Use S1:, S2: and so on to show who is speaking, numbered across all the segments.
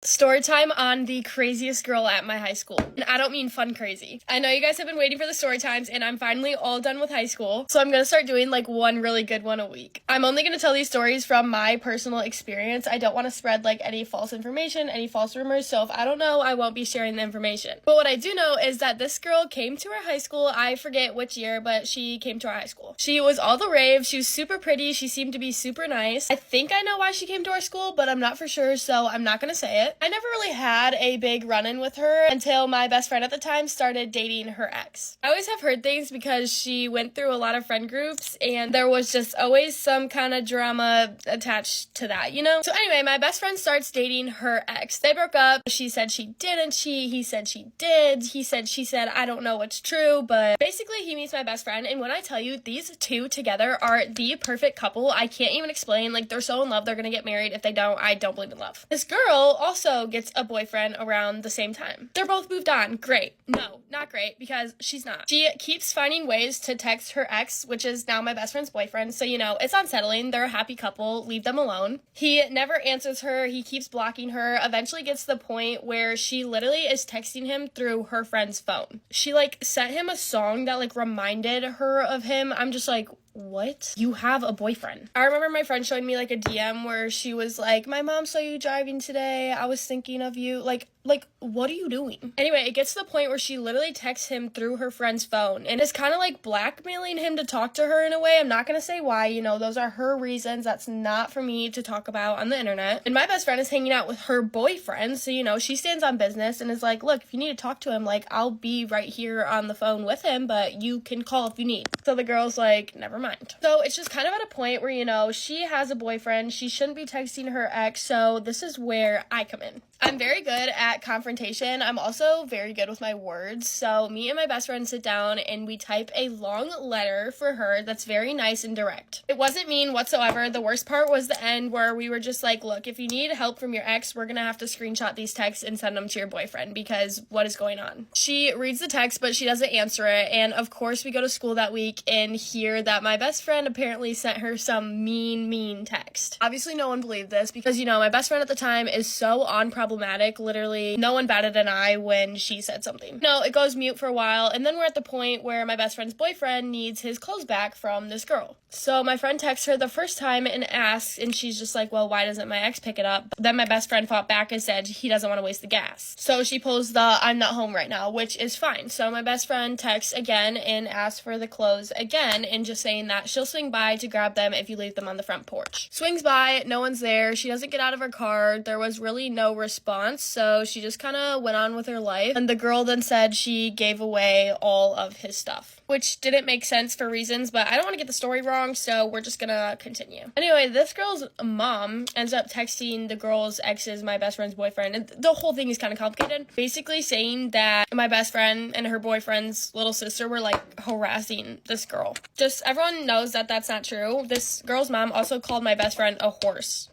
S1: Story time on the craziest girl at my high school. And I don't mean fun crazy. I know you guys have been waiting for the story times, and I'm finally all done with high school. So I'm gonna start doing like one really good one a week. I'm only gonna tell these stories from my personal experience. I don't want to spread like any false information, any false rumors. So if I don't know, I won't be sharing the information. But what I do know is that this girl came to our high school. I forget which year, but she came to our high school. She was all the rave. She was super pretty. She seemed to be super nice. I think I know why she came to our school, but I'm not for sure, so I'm not gonna say it. I never really had a big run-in with her until my best friend at the time started dating her ex. I always have heard things because she went through a lot of friend groups and there was just always some kind of drama attached to that, you know? So anyway, my best friend starts dating her ex. They broke up. She said she didn't cheat. He said she did. She said, I don't know what's true, but basically he meets my best friend, and when I tell you these two together are the perfect couple, I can't even explain. Like, they're so in love, they're gonna get married. If they don't, I don't believe in love. This girl also gets a boyfriend around the same time. They're both moved on. Great. No, not great, because she's not. She keeps finding ways to text her ex, which is now my best friend's boyfriend, so you know, it's unsettling. They're a happy couple. Leave them alone. He never answers her. He keeps blocking her. Eventually gets to the point where she literally is texting him through her friend's phone. She like sent him a song that like reminded her of him. I'm just like, what? You have a boyfriend. I remember my friend showing me like a DM where she was like, my mom saw you driving today. I was thinking of you. Like, what are you doing? Anyway, it gets to the point where she literally texts him through her friend's phone and is kind of like blackmailing him to talk to her in a way. I'm not gonna say why, you know, those are her reasons. That's not for me to talk about on the internet. And my best friend is hanging out with her boyfriend, so you know, she stands on business and is like, look, if you need to talk to him, like, I'll be right here on the phone with him, but you can call if you need. So the girl's like, never mind. So it's just kind of at a point where, you know, she has a boyfriend, she shouldn't be texting her ex, so this is where I come in. I'm very good at confrontation. I'm also very good with my words. So me and my best friend sit down and we type a long letter for her that's very nice and direct. It wasn't mean whatsoever. The worst part was the end where we were just like, look, if you need help from your ex, we're gonna have to screenshot these texts and send them to your boyfriend because what is going on? She reads the text, but she doesn't answer it. And of course we go to school that week and hear that my best friend apparently sent her some mean text. Obviously no one believed this because, you know, my best friend at the time is so unproblematic. Literally, no one batted an eye when she said something. No, it goes mute for a while, and then we're at the point where my best friend's boyfriend needs his clothes back from this girl. So my friend texts her the first time and asks, and she's just like, well, why doesn't my ex pick it up? Then my best friend fought back and said he doesn't want to waste the gas. So she pulls the I'm not home right now, which is fine. So my best friend texts again and asks for the clothes again, and just saying that she'll swing by to grab them if you leave them on the front porch. Swings by, no one's there. She doesn't get out of her car. There was really no response, so she just kind of went on with her life. And the girl then said she gave away all of his stuff, which didn't make sense for reasons, but I don't want to get the story wrong, so we're just gonna continue. Anyway, this girl's mom ends up texting the girl's ex's, my best friend's boyfriend, and the whole thing is kind of complicated, basically saying that my best friend and her boyfriend's little sister were like harassing this girl. Just everyone knows that that's not true. This girl's mom also called my best friend a horse.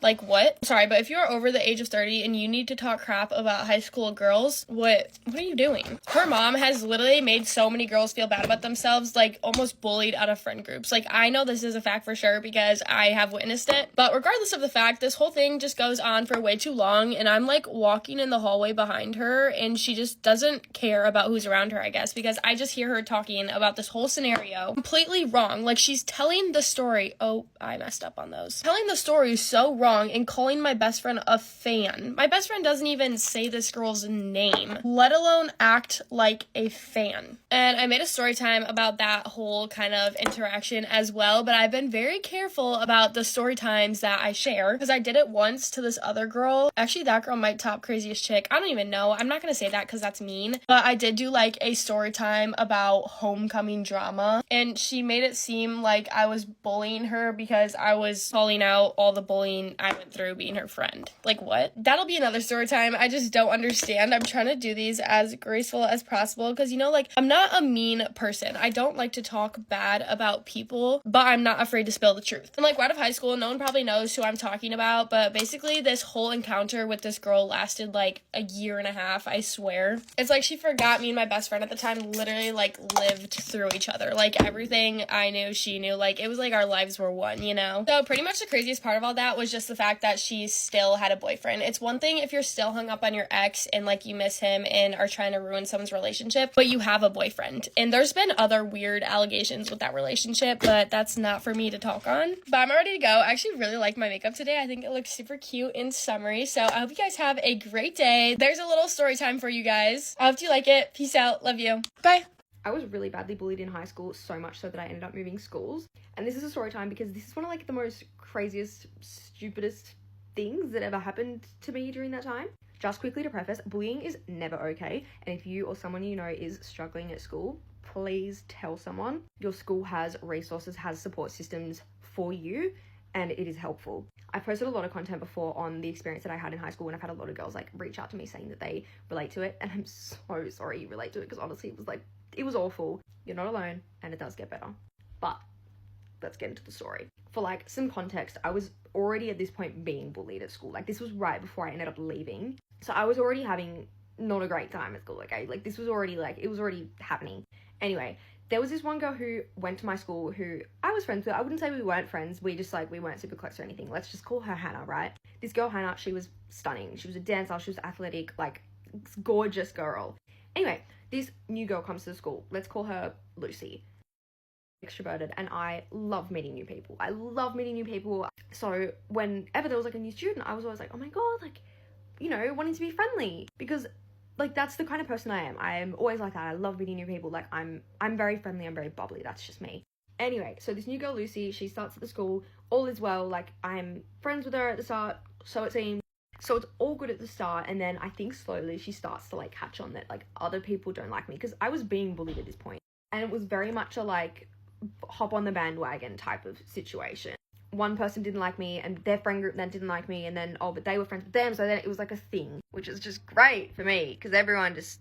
S1: Like, what? Sorry, but if you're over the age of 30 and you need to talk crap about high school girls, what are you doing? Her mom has literally made so many girls feel bad about themselves, like almost bullied out of friend groups. Like, I know this is a fact for sure because I have witnessed it. But regardless of the fact, this whole thing just goes on for way too long, and I'm like walking in the hallway behind her and she just doesn't care about who's around her, I guess, because I just hear her talking about this whole scenario completely wrong. Like, she's telling the story. Oh, I messed up on those. Telling the story so wrong and calling my best friend a fan. My best friend doesn't even say this girl's name, let alone act like a fan. And I made a story time about that whole kind of interaction as well, but I've been very careful about the story times that I share because I did it once to this other girl. Actually, that girl might top craziest chick. I don't even know. I'm not gonna say that because that's mean, but I did do like a story time about homecoming drama, and she made it seem like I was bullying her because I was calling out all the bullying I went through being her friend. Like, what? That'll be another story time. I just don't understand. I'm trying to do these as graceful as possible because, you know, like, I'm not a mean person. I don't like to talk bad about people, but I'm not afraid to spill the truth. And like, right out of high school, no one probably knows who I'm talking about, but basically this whole encounter with this girl lasted like a year and a half, I swear. It's like she forgot me and my best friend at the time literally like lived through each other. Like, everything I knew, she knew. Like, it was like our lives were one, you know? So pretty much the craziest part of all that was just the fact that she still had a boyfriend. It's one thing if you're still hung up on your ex and like you miss him and are trying to ruin someone's relationship, but you have a boyfriend. And there's been other weird allegations with that relationship, but that's not for me to talk on. But I'm ready to go. I actually really like my makeup today. I think it looks super cute and summery. So I hope you guys have a great day. There's a little story time for you guys. I hope you like it. Peace out. Love you. Bye.
S2: I was really badly bullied in high school, so much so that I ended up moving schools. And this is a story time because this is one of like the most craziest, stupidest things that ever happened to me during that time. Just quickly to preface, bullying is never okay. And if you or someone you know is struggling at school, please tell someone. Your school has resources, has support systems for you, and it is helpful. I've posted a lot of content before on the experience that I had in high school, and I've had a lot of girls like reach out to me saying that they relate to it, and I'm so sorry you relate to it, because honestly it was awful. You're not alone, and it does get better. But let's get into the story. For like some context, I was already at this point being bullied at school. Like this was right before I ended up leaving. So I was already having not a great time at school, okay? Like this was already it was already happening. Anyway, there was this one girl who went to my school who I was friends with. I wouldn't say we weren't friends. We just we weren't super close or anything. Let's just call her Hannah, right? This girl, Hannah, she was stunning. She was a dancer. She was athletic, gorgeous girl. Anyway, this new girl comes to the school. Let's call her Lucy. Extroverted, and I love meeting new people. So whenever there was a new student, I was always like, oh my god, wanting to be friendly, because that's the kind of person I am. I am always like that. I love meeting new people. I'm very friendly, I'm very bubbly. That's just me. Anyway, so this new girl Lucy, she starts at the school. All is well. I'm friends with her at the start, so it seems. So it's all good at the start, and then I think slowly she starts to catch on that other people don't like me, because I was being bullied at this point, and it was very much a hop on the bandwagon type of situation. One person didn't like me, and their friend group then didn't like me, and then but they were friends with them, so then it was a thing, which is just great for me, because I just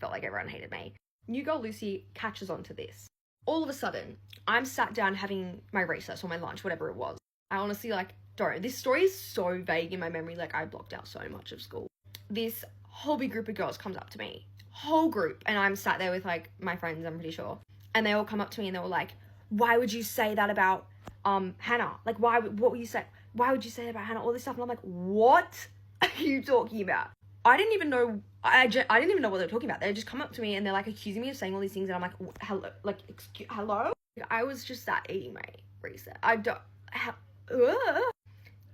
S2: felt like everyone hated me. New girl Lucy catches on to this. All of a sudden, I'm sat down having my recess or my lunch, whatever it was. I honestly don't. This story is so vague in my memory, I blocked out so much of school. This whole big group of girls comes up to me, whole group, and I'm sat there with my friends, I'm pretty sure. And they all come up to me and they were like, why would you say that about Hannah? What would you say? Why would you say that about Hannah? All this stuff. And I'm like, what are you talking about? I didn't even know what they were talking about. They just come up to me and they're accusing me of saying all these things, and I'm like, hello, hello? I was just sat eating my recess.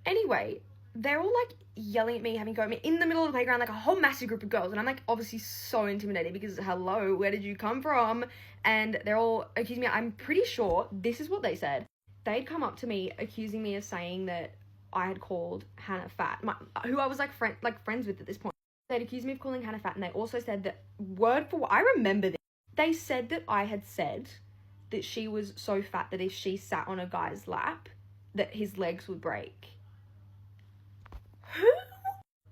S2: Anyway, they're all yelling at me, having a go at me in the middle of the playground, a whole massive group of girls, and I'm obviously so intimidated, because hello, where did you come from? And they're all accusing me. I'm pretty sure this is what they said. They'd come up to me accusing me of saying that I had called Hannah fat, who I was friends with at this point. They'd accused me of calling Hannah fat, and they also said that, word for word, I remember this, they said that I had said that she was so fat that if she sat on a guy's lap, that his legs would break. Who?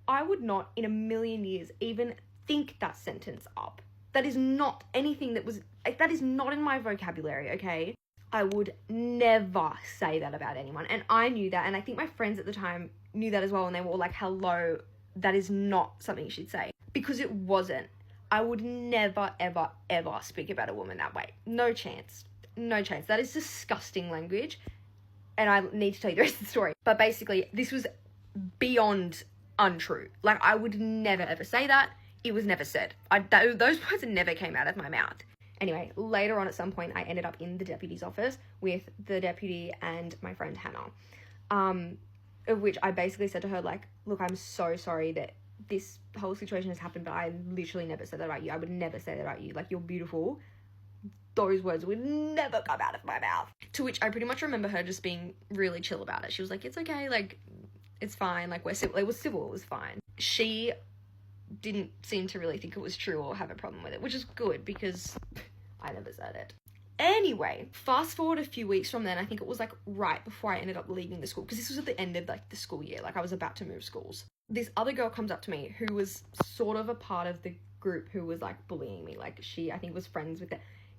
S2: I would not in a million years even think that sentence up. That is not anything that is not in my vocabulary, okay? I would never say that about anyone. And I knew that, and I think my friends at the time knew that as well, and they were all hello, that is not something you should say. Because it wasn't. I would never, ever, ever speak about a woman that way. No chance. No chance. That is disgusting language. And I need to tell you the rest of the story. But basically, this was beyond untrue. I would never ever say that. It was never said. Those words never came out of my mouth. Anyway, later on at some point, I ended up in the deputy's office with the deputy and my friend Hannah, of which I basically said to her, look, I'm so sorry that this whole situation has happened, but I literally never said that about you. I would never say that about you. You're beautiful. Those words would never come out of my mouth. To which I pretty much remember her just being really chill about it. She was like, it's okay, it's fine, we're civil. It was civil, it was fine. She didn't seem to really think it was true or have a problem with it, which is good, because I never said it. Anyway, fast forward a few weeks from then, I think it was right before I ended up leaving the school, because this was at the end of the school year, I was about to move schools. This other girl comes up to me who was sort of a part of the group who was bullying me. She, I think, was friends with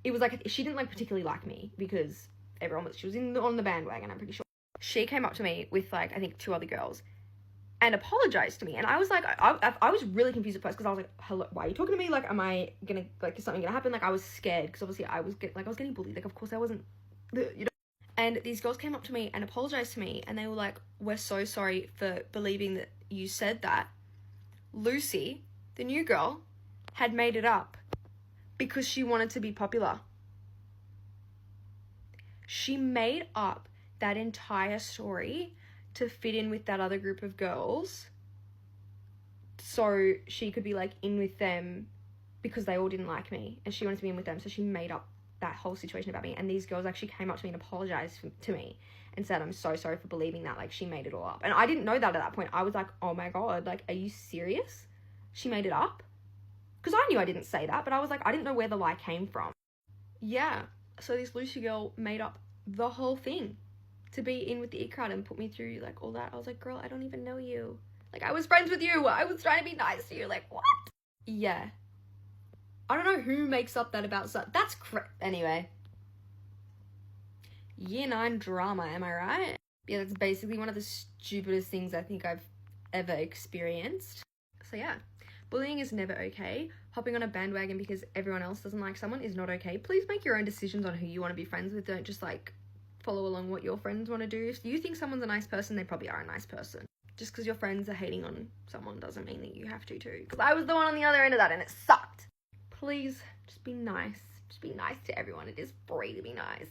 S2: it was she didn't particularly like me, because she was on the bandwagon, I'm pretty sure. She came up to me with I think 2 other girls and apologized to me, and I was I was really confused at first, because I was hello, why are you talking to me? Am I gonna is something gonna happen? I was scared, because obviously I was getting bullied, of course I wasn't, And these girls came up to me and apologized to me, and they were like, we're so sorry for believing that you said that. Lucy, the new girl, had made it up because she wanted to be popular. She made up that entire story to fit in with that other group of girls so she could be like in with them because they all didn't like me and she wanted to be in with them. So she made up that whole situation about me, and these girls actually came up to me and apologized to me and said, I'm so sorry for believing that, like, she made it all up. And I didn't know that at that point. I was like, oh my god, like, are you serious? She made it up? Because I knew I didn't say that, but I was like, I didn't know where the lie came from. Yeah, so this Lucy girl made up the whole thing to be in with the it crowd and put me through, like, all that. I was like, girl, I don't even know you. Like, I was friends with you. I was trying to be nice to you. Like, what? Yeah. I don't know who makes up that about stuff. That's anyway. Year 9 drama, am I right? Yeah, that's basically one of the stupidest things I think I've ever experienced. So yeah, bullying is never okay. Hopping on a bandwagon because everyone else doesn't like someone is not okay. Please make your own decisions on who you want to be friends with. Don't just like follow along what your friends want to do. If you think someone's a nice person, they probably are a nice person. Just because your friends are hating on someone doesn't mean that you have to too. Because I was the one on the other end of that and it sucked. Please, just be nice. Just be nice to everyone. It is free to be nice.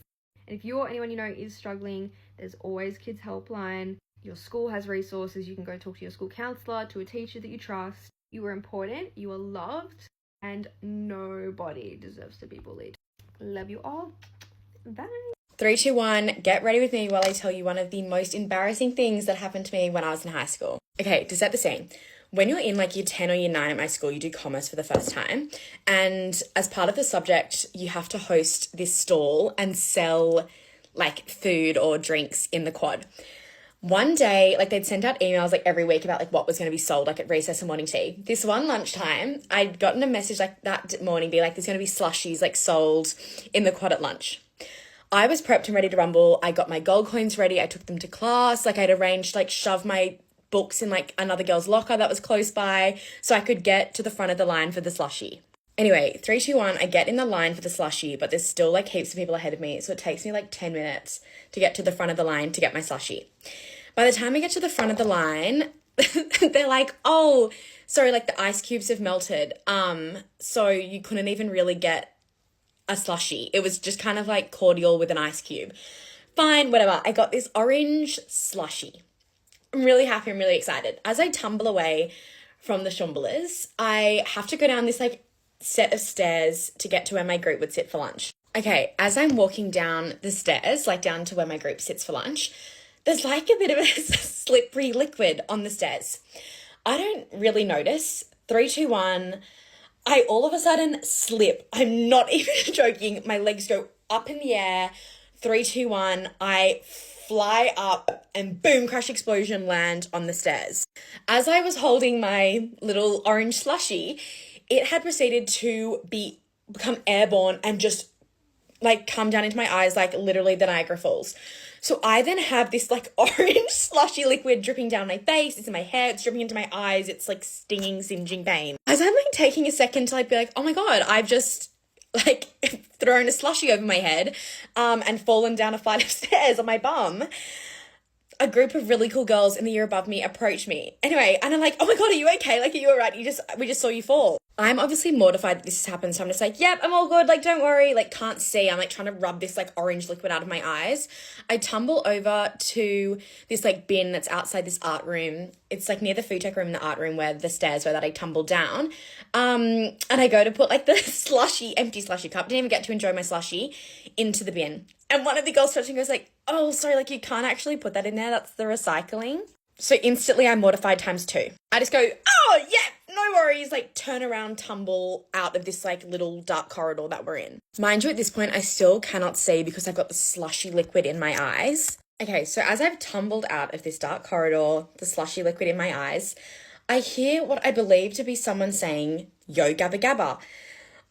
S2: And if you or anyone you know is struggling, there's always Kids Helpline. Your school has resources. You can go talk to your school counsellor, to a teacher that you trust. You are important, you are loved, and nobody deserves to be bullied. Love you all. Bye.
S3: 3, 2, 1, get ready with me while I tell you one of the most embarrassing things that happened to me when I was in high school. Okay, to set the scene. When you're in like year 10 or year 9 at my school, you do commerce for the first time. And as part of the subject, you have to host this stall and sell like food or drinks in the quad. One day, like they'd send out emails like every week about like what was going to be sold like at recess and morning tea. This one lunchtime, I'd gotten a message like that morning be like, there's going to be slushies like sold in the quad at lunch. I was prepped and ready to rumble. I got my gold coins ready. I took them to class. Like I'd arranged like shove my books in like another girl's locker that was close by so I could get to the front of the line for the slushie. Anyway, 3, 2, 1, I get in the line for the slushie, but there's still like heaps of people ahead of me. So it takes me like 10 minutes to get to the front of the line to get my slushie. By the time I get to the front of the line, they're like, oh, sorry, like the ice cubes have melted. So you couldn't even really get a slushie. It was just kind of like cordial with an ice cube. Fine, whatever. I got this orange slushie. I'm really happy. I'm really excited. As I tumble away from the shumblers, I have to go down this like set of stairs to get to where my group would sit for lunch. Okay, as I'm walking down the stairs, like down to where my group sits for lunch, there's like a bit of a slippery liquid on the stairs. I don't really notice. 3, 2, 1. I all of a sudden slip. I'm not even joking. My legs go up in the air. 3, 2, 1. I fly up and boom, crash explosion, land on the stairs. As I was holding my little orange slushie, it had proceeded to become airborne and just like come down into my eyes like literally the Niagara Falls. So I then have this like orange slushy liquid dripping down my face. It's in my hair. It's dripping into my eyes. It's like stinging, singeing pain. As I'm like taking a second to like be like, oh my God, I've just like thrown a slushy over my head and fallen down a flight of stairs on my bum. A group of really cool girls in the year above me approached me. Anyway, and I'm like, oh my God, are you okay? Like, are you all right? We just saw you fall. I'm obviously mortified that this has happened. So I'm just like, yep, I'm all good. Like, don't worry. Like, can't see. I'm like trying to rub this like orange liquid out of my eyes. I tumble over to this like bin that's outside this art room. It's like near the food tech room in the art room where the stairs were that I tumbled down. And I go to put like the empty slushy cup, didn't even get to enjoy my slushy, into the bin. And one of the girls touching goes like, oh, sorry, like you can't actually put that in there. That's the recycling. So instantly I'm mortified times 2. I just go, oh, yeah, no worries. Like turn around, tumble out of this like little dark corridor that we're in. Mind you, at this point, I still cannot see because I've got the slushy liquid in my eyes. Okay, so as I've tumbled out of this dark corridor, the slushy liquid in my eyes, I hear what I believe to be someone saying, yo, gabba gabba.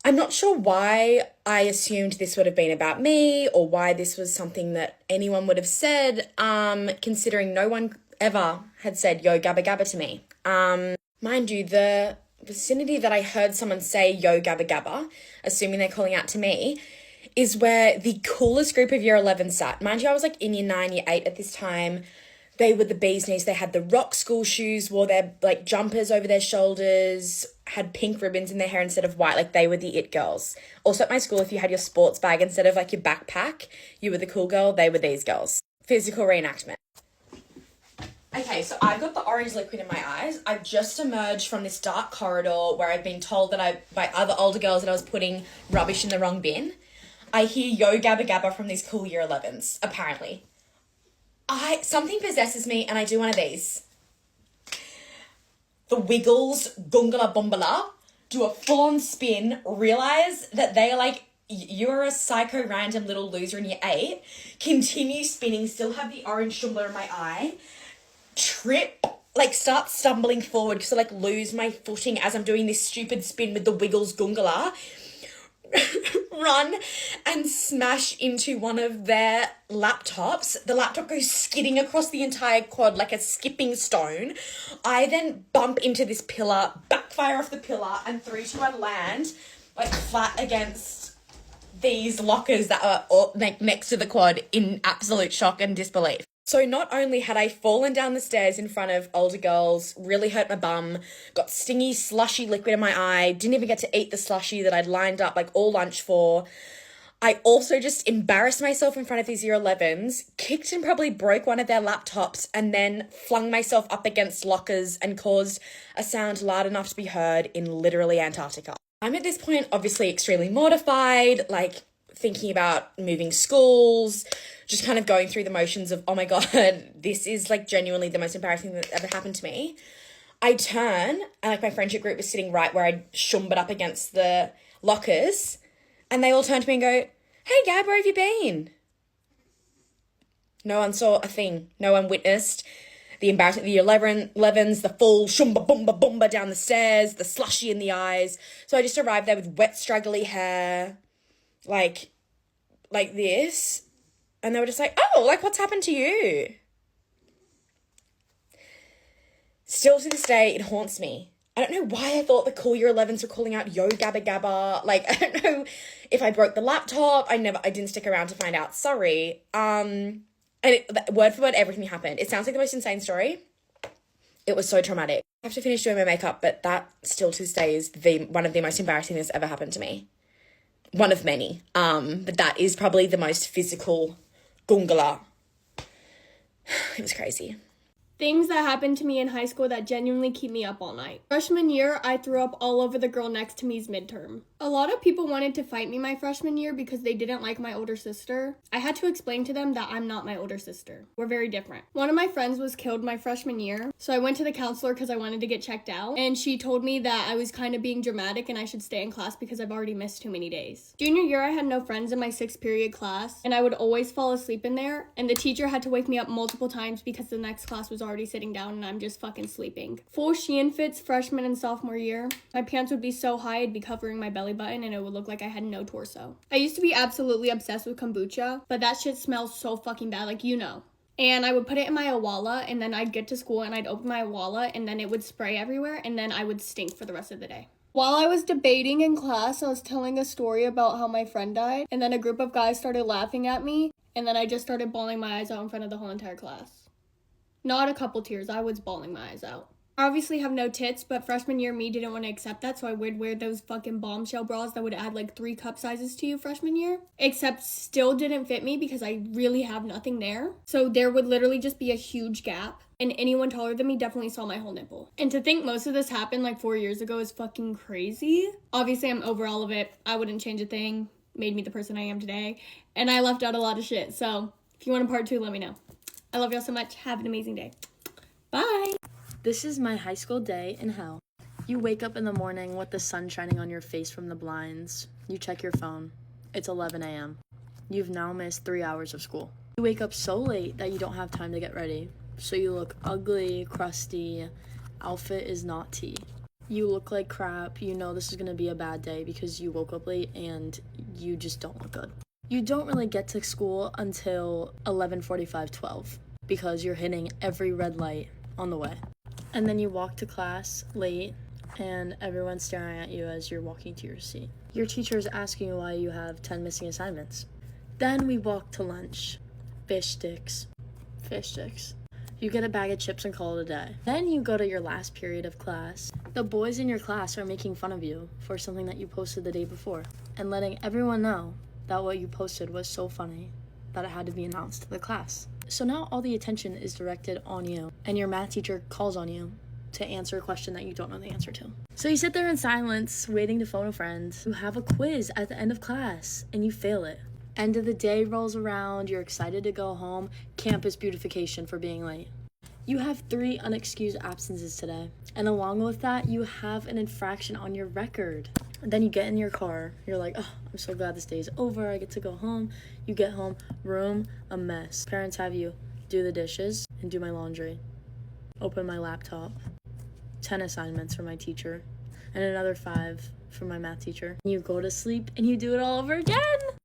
S3: I'm not sure why I assumed this would have been about me or why this was something that anyone would have said, considering no one ever had said yo gabba gabba to me. Mind you, the vicinity that I heard someone say yo gabba gabba, assuming they're calling out to me, is where the coolest group of year 11 sat. Mind you, I was like in year 9, year 8 at this time. They were the bee's knees. They had the rock school shoes, wore their like jumpers over their shoulders, had pink ribbons in their hair instead of white. Like they were the it girls. Also at my school, if you had your sports bag instead of like your backpack, you were the cool girl. They were these girls. Physical reenactment. Okay, so I've got the orange liquid in my eyes. I've just emerged from this dark corridor where I've been told by other older girls that I was putting rubbish in the wrong bin. I hear yo gabba gabba from these cool year 11s, apparently. Something possesses me and I do one of these. The Wiggles Gungala Bombala do a full-on spin, realise that they are like, you're a psycho random little loser in year 8, continue spinning, still have the orange shumbler in my eye, trip, like start stumbling forward because I like lose my footing as I'm doing this stupid spin with the Wiggles Gungala, run and smash into one of their laptops. The laptop goes skidding across the entire quad like a skipping stone. I then bump into this pillar, backfire off the pillar, and 3, 2, 1 land like flat against these lockers that are like next to the quad in absolute shock and disbelief. So not only had I fallen down the stairs in front of older girls, really hurt my bum, got stingy, slushy liquid in my eye, didn't even get to eat the slushy that I'd lined up like all lunch for. I also just embarrassed myself in front of these year 11s, kicked and probably broke one of their laptops, and then flung myself up against lockers and caused a sound loud enough to be heard in literally Antarctica. I'm at this point obviously extremely mortified, like thinking about moving schools, just kind of going through the motions of, oh my God, this is like genuinely the most embarrassing thing that's ever happened to me. I turn and like my friendship group was sitting right where I'd shumbered up against the lockers, and they all turn to me and go, hey Gab, where have you been? No one saw a thing. No one witnessed the embarrassment of the year 11s, the full shumba bumba bumba down the stairs, the slushy in the eyes. So I just arrived there with wet straggly hair, like this, and they were just like, oh, like what's happened to you? Still to this day, it haunts me. I don't know why I thought the cool year 11s were calling out yo gabba gabba. Like, I don't know if I broke the laptop. I didn't stick around to find out. Sorry. And word for word, everything happened. It sounds like the most insane story. It was so traumatic. I have to finish doing my makeup, but that still to this day is one of the most embarrassing things that's ever happened to me. One of many. But that is probably the most physical gungala. It was crazy.
S1: Things that happened to me in high school that genuinely keep me up all night. Freshman year, I threw up all over the girl next to me's midterm. A lot of people wanted to fight me my freshman year because they didn't like my older sister. I had to explain to them that I'm not my older sister. We're very different. One of my friends was killed my freshman year, so I went to the counselor because I wanted to get checked out, and she told me that I was kind of being dramatic and I should stay in class because I've already missed too many days. Junior year, I had no friends in my 6th period class, and I would always fall asleep in there, and the teacher had to wake me up multiple times because the next class was already sitting down and I'm just fucking sleeping. Full Shein fits freshman and sophomore year. My pants would be so high I'd be covering my belly button and it would look like I had no torso. I used to be absolutely obsessed with kombucha, but that shit smells so fucking bad, like you know. And I would put it in my awala, and then I'd get to school and I'd open my awala and then it would spray everywhere and then I would stink for the rest of the day. While I was debating in class, I was telling a story about how my friend died, and then a group of guys started laughing at me, and then I just started bawling my eyes out in front of the whole entire class. Not a couple tears, I was bawling my eyes out. I obviously have no tits, but freshman year me didn't want to accept that, so I would wear those fucking bombshell bras that would add like 3 cup sizes to you freshman year. Except still didn't fit me because I really have nothing there. So there would literally just be a huge gap, and anyone taller than me definitely saw my whole nipple. And to think most of this happened like 4 years ago is fucking crazy. Obviously I'm over all of it. I wouldn't change a thing. Made me the person I am today. And I left out a lot of shit, so if you want a part 2, let me know. I love y'all so much. Have an amazing day. Bye.
S4: This is my high school day in hell. You wake up in the morning with the sun shining on your face from the blinds. You check your phone. It's 11 a.m. You've now missed 3 hours of school. You wake up so late that you don't have time to get ready. So you look ugly, crusty. Outfit is not tea. You look like crap. You know this is going to be a bad day because you woke up late and you just don't look good. You don't really get to school until 11:45, 12 because you're hitting every red light on the way. And then you walk to class late, and everyone's staring at you as you're walking to your seat. Your teacher is asking you why you have 10 missing assignments. Then we walk to lunch. Fish sticks. Fish sticks. You get a bag of chips and call it a day. Then you go to your last period of class. The boys in your class are making fun of you for something that you posted the day before and letting everyone know that what you posted was so funny that it had to be announced to the class. So now all the attention is directed on you, and your math teacher calls on you to answer a question that you don't know the answer to. So you sit there in silence, waiting to phone a friend. You have a quiz at the end of class, and you fail it. End of the day rolls around, you're excited to go home, campus beautification for being late. You have 3 unexcused absences today, and along with that, you have an infraction on your record. Then you get in your car, you're like, oh, I'm so glad this day is over, I get to go home. You get home, room, a mess. Parents have you do the dishes and do my laundry, open my laptop, 10 assignments for my teacher, and another 5 for my math teacher. You go to sleep and you do it all over again.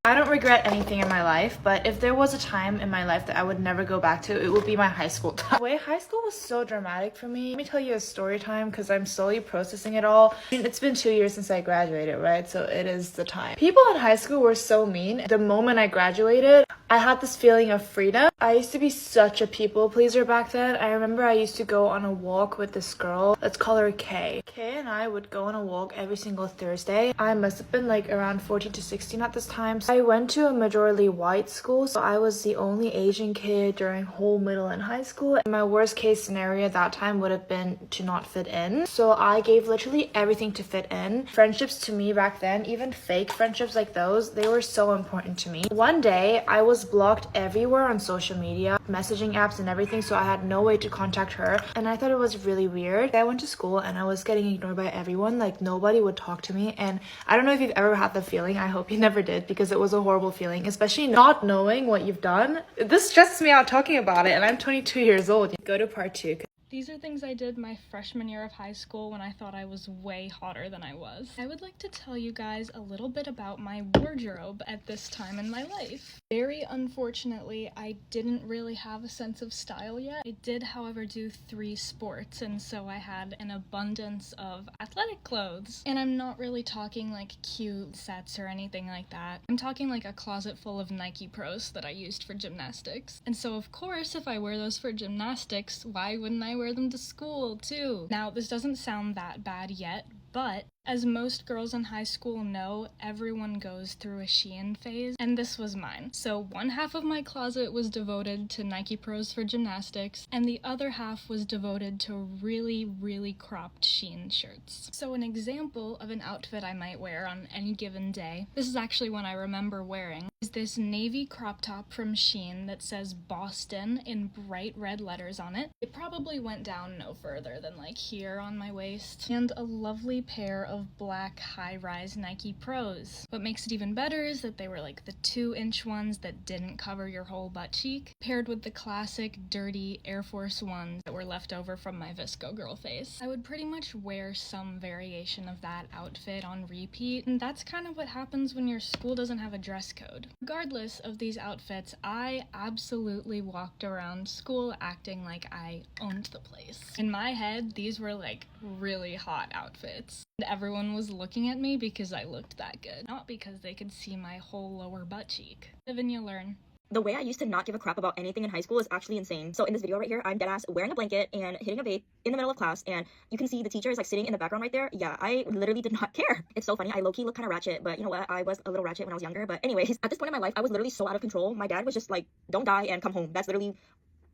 S5: I don't regret anything in my life, but if there was a time in my life that I would never go back to, it would be my high school time. The way high school was so dramatic for me. Let me tell you a story time because I'm slowly processing it all. I mean, it's been 2 years since I graduated, right? So it is the time. People in high school were so mean. The moment I graduated, I had this feeling of freedom. I used to be such a people pleaser back then. I remember I used to go on a walk with this girl. Let's call her Kay. Kay and I would go on a walk every single Thursday. I must have been like around 14 to 16 at this time. So I went to a majority white school, so I was the only Asian kid during whole middle and high school. And my worst case scenario at that time would have been to not fit in. So I gave literally everything to fit in. Friendships to me back then, even fake friendships like those, they were so important to me. One day, I was blocked everywhere on social media, messaging apps and everything, so I had no way to contact her. And I thought it was really weird. I went to school and I was getting ignored by everyone. Like, nobody would talk to me. And I don't know if you've ever had the feeling. I hope you never did, because it was a horrible feeling, especially not knowing what you've done. This stresses me out talking about it, and I'm 22 years old. Go to part 2.
S6: These are things I did my freshman year of high school when I thought I was way hotter than I was. I would like to tell you guys a little bit about my wardrobe at this time in my life. Very unfortunately, I didn't really have a sense of style yet. I did, however, do 3 sports, and so I had an abundance of athletic clothes. And I'm not really talking like cute sets or anything like that. I'm talking like a closet full of Nike Pros that I used for gymnastics. And so of course, if I wear those for gymnastics, why wouldn't I wear them to school too? Now, this doesn't sound that bad yet, but as most girls in high school know, everyone goes through a Shein phase, and this was mine. So one half of my closet was devoted to Nike Pros for gymnastics, and the other half was devoted to really cropped Shein shirts. So an example of an outfit I might wear on any given day, this is actually one I remember wearing, is this navy crop top from Shein that says Boston in bright red letters on it. It probably went down no further than like here on my waist, and a lovely pair of black high-rise Nike Pros. What makes it even better is that they were like the 2-inch ones that didn't cover your whole butt cheek, paired with the classic dirty Air Force ones that were left over from my Visco girl phase. I would pretty much wear some variation of that outfit on repeat, and that's kind of what happens when your school doesn't have a dress code. Regardless of these outfits, I absolutely walked around school acting like I owned the place. In my head, these were like really hot outfits. And everyone was looking at me because I looked that good, not because they could see my whole lower butt cheek. Live and you learn.
S7: The way I used to not give a crap about anything in high school is actually insane. So in this video right here, I'm deadass wearing a blanket and hitting a vape in the middle of class, and you can see the teacher is like sitting in the background right there. Yeah, I literally did not care. It's so funny. I low-key look kind of ratchet, but you know what? I was a little ratchet when I was younger. But anyways, at this point in my life, I was literally so out of control. My dad was just like, don't die and come home. That's literally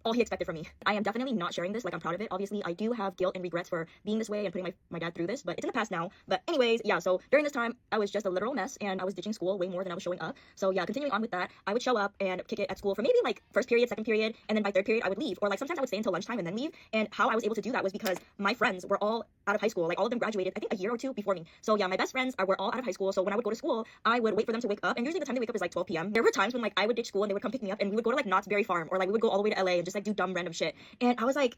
S7: all he expected from me. I am definitely not sharing this, like I'm proud of it. Obviously, I do have guilt and regrets for being this way and putting my dad through this, but it's in the past now. But anyways, yeah, so during this time, I was just a literal mess, and I was ditching school way more than I was showing up. So yeah, continuing on with that, I would show up and kick it at school for maybe like first period, second period, and then by third period, I would leave. Or like sometimes I would stay until lunchtime and then leave. And how I was able to do that was because my friends were all out of high school. Like all of them graduated, I think a year or 2 before me. So yeah, my best friends were all out of high school. So when I would go to school, I would wait for them to wake up. And usually the time they wake up is like 12 p.m. There were times when like I would ditch school and they would come pick me up, and we would go to like Knott's Berry Farm, or like we would go all the way to LA and just like do dumb random shit. And I was like,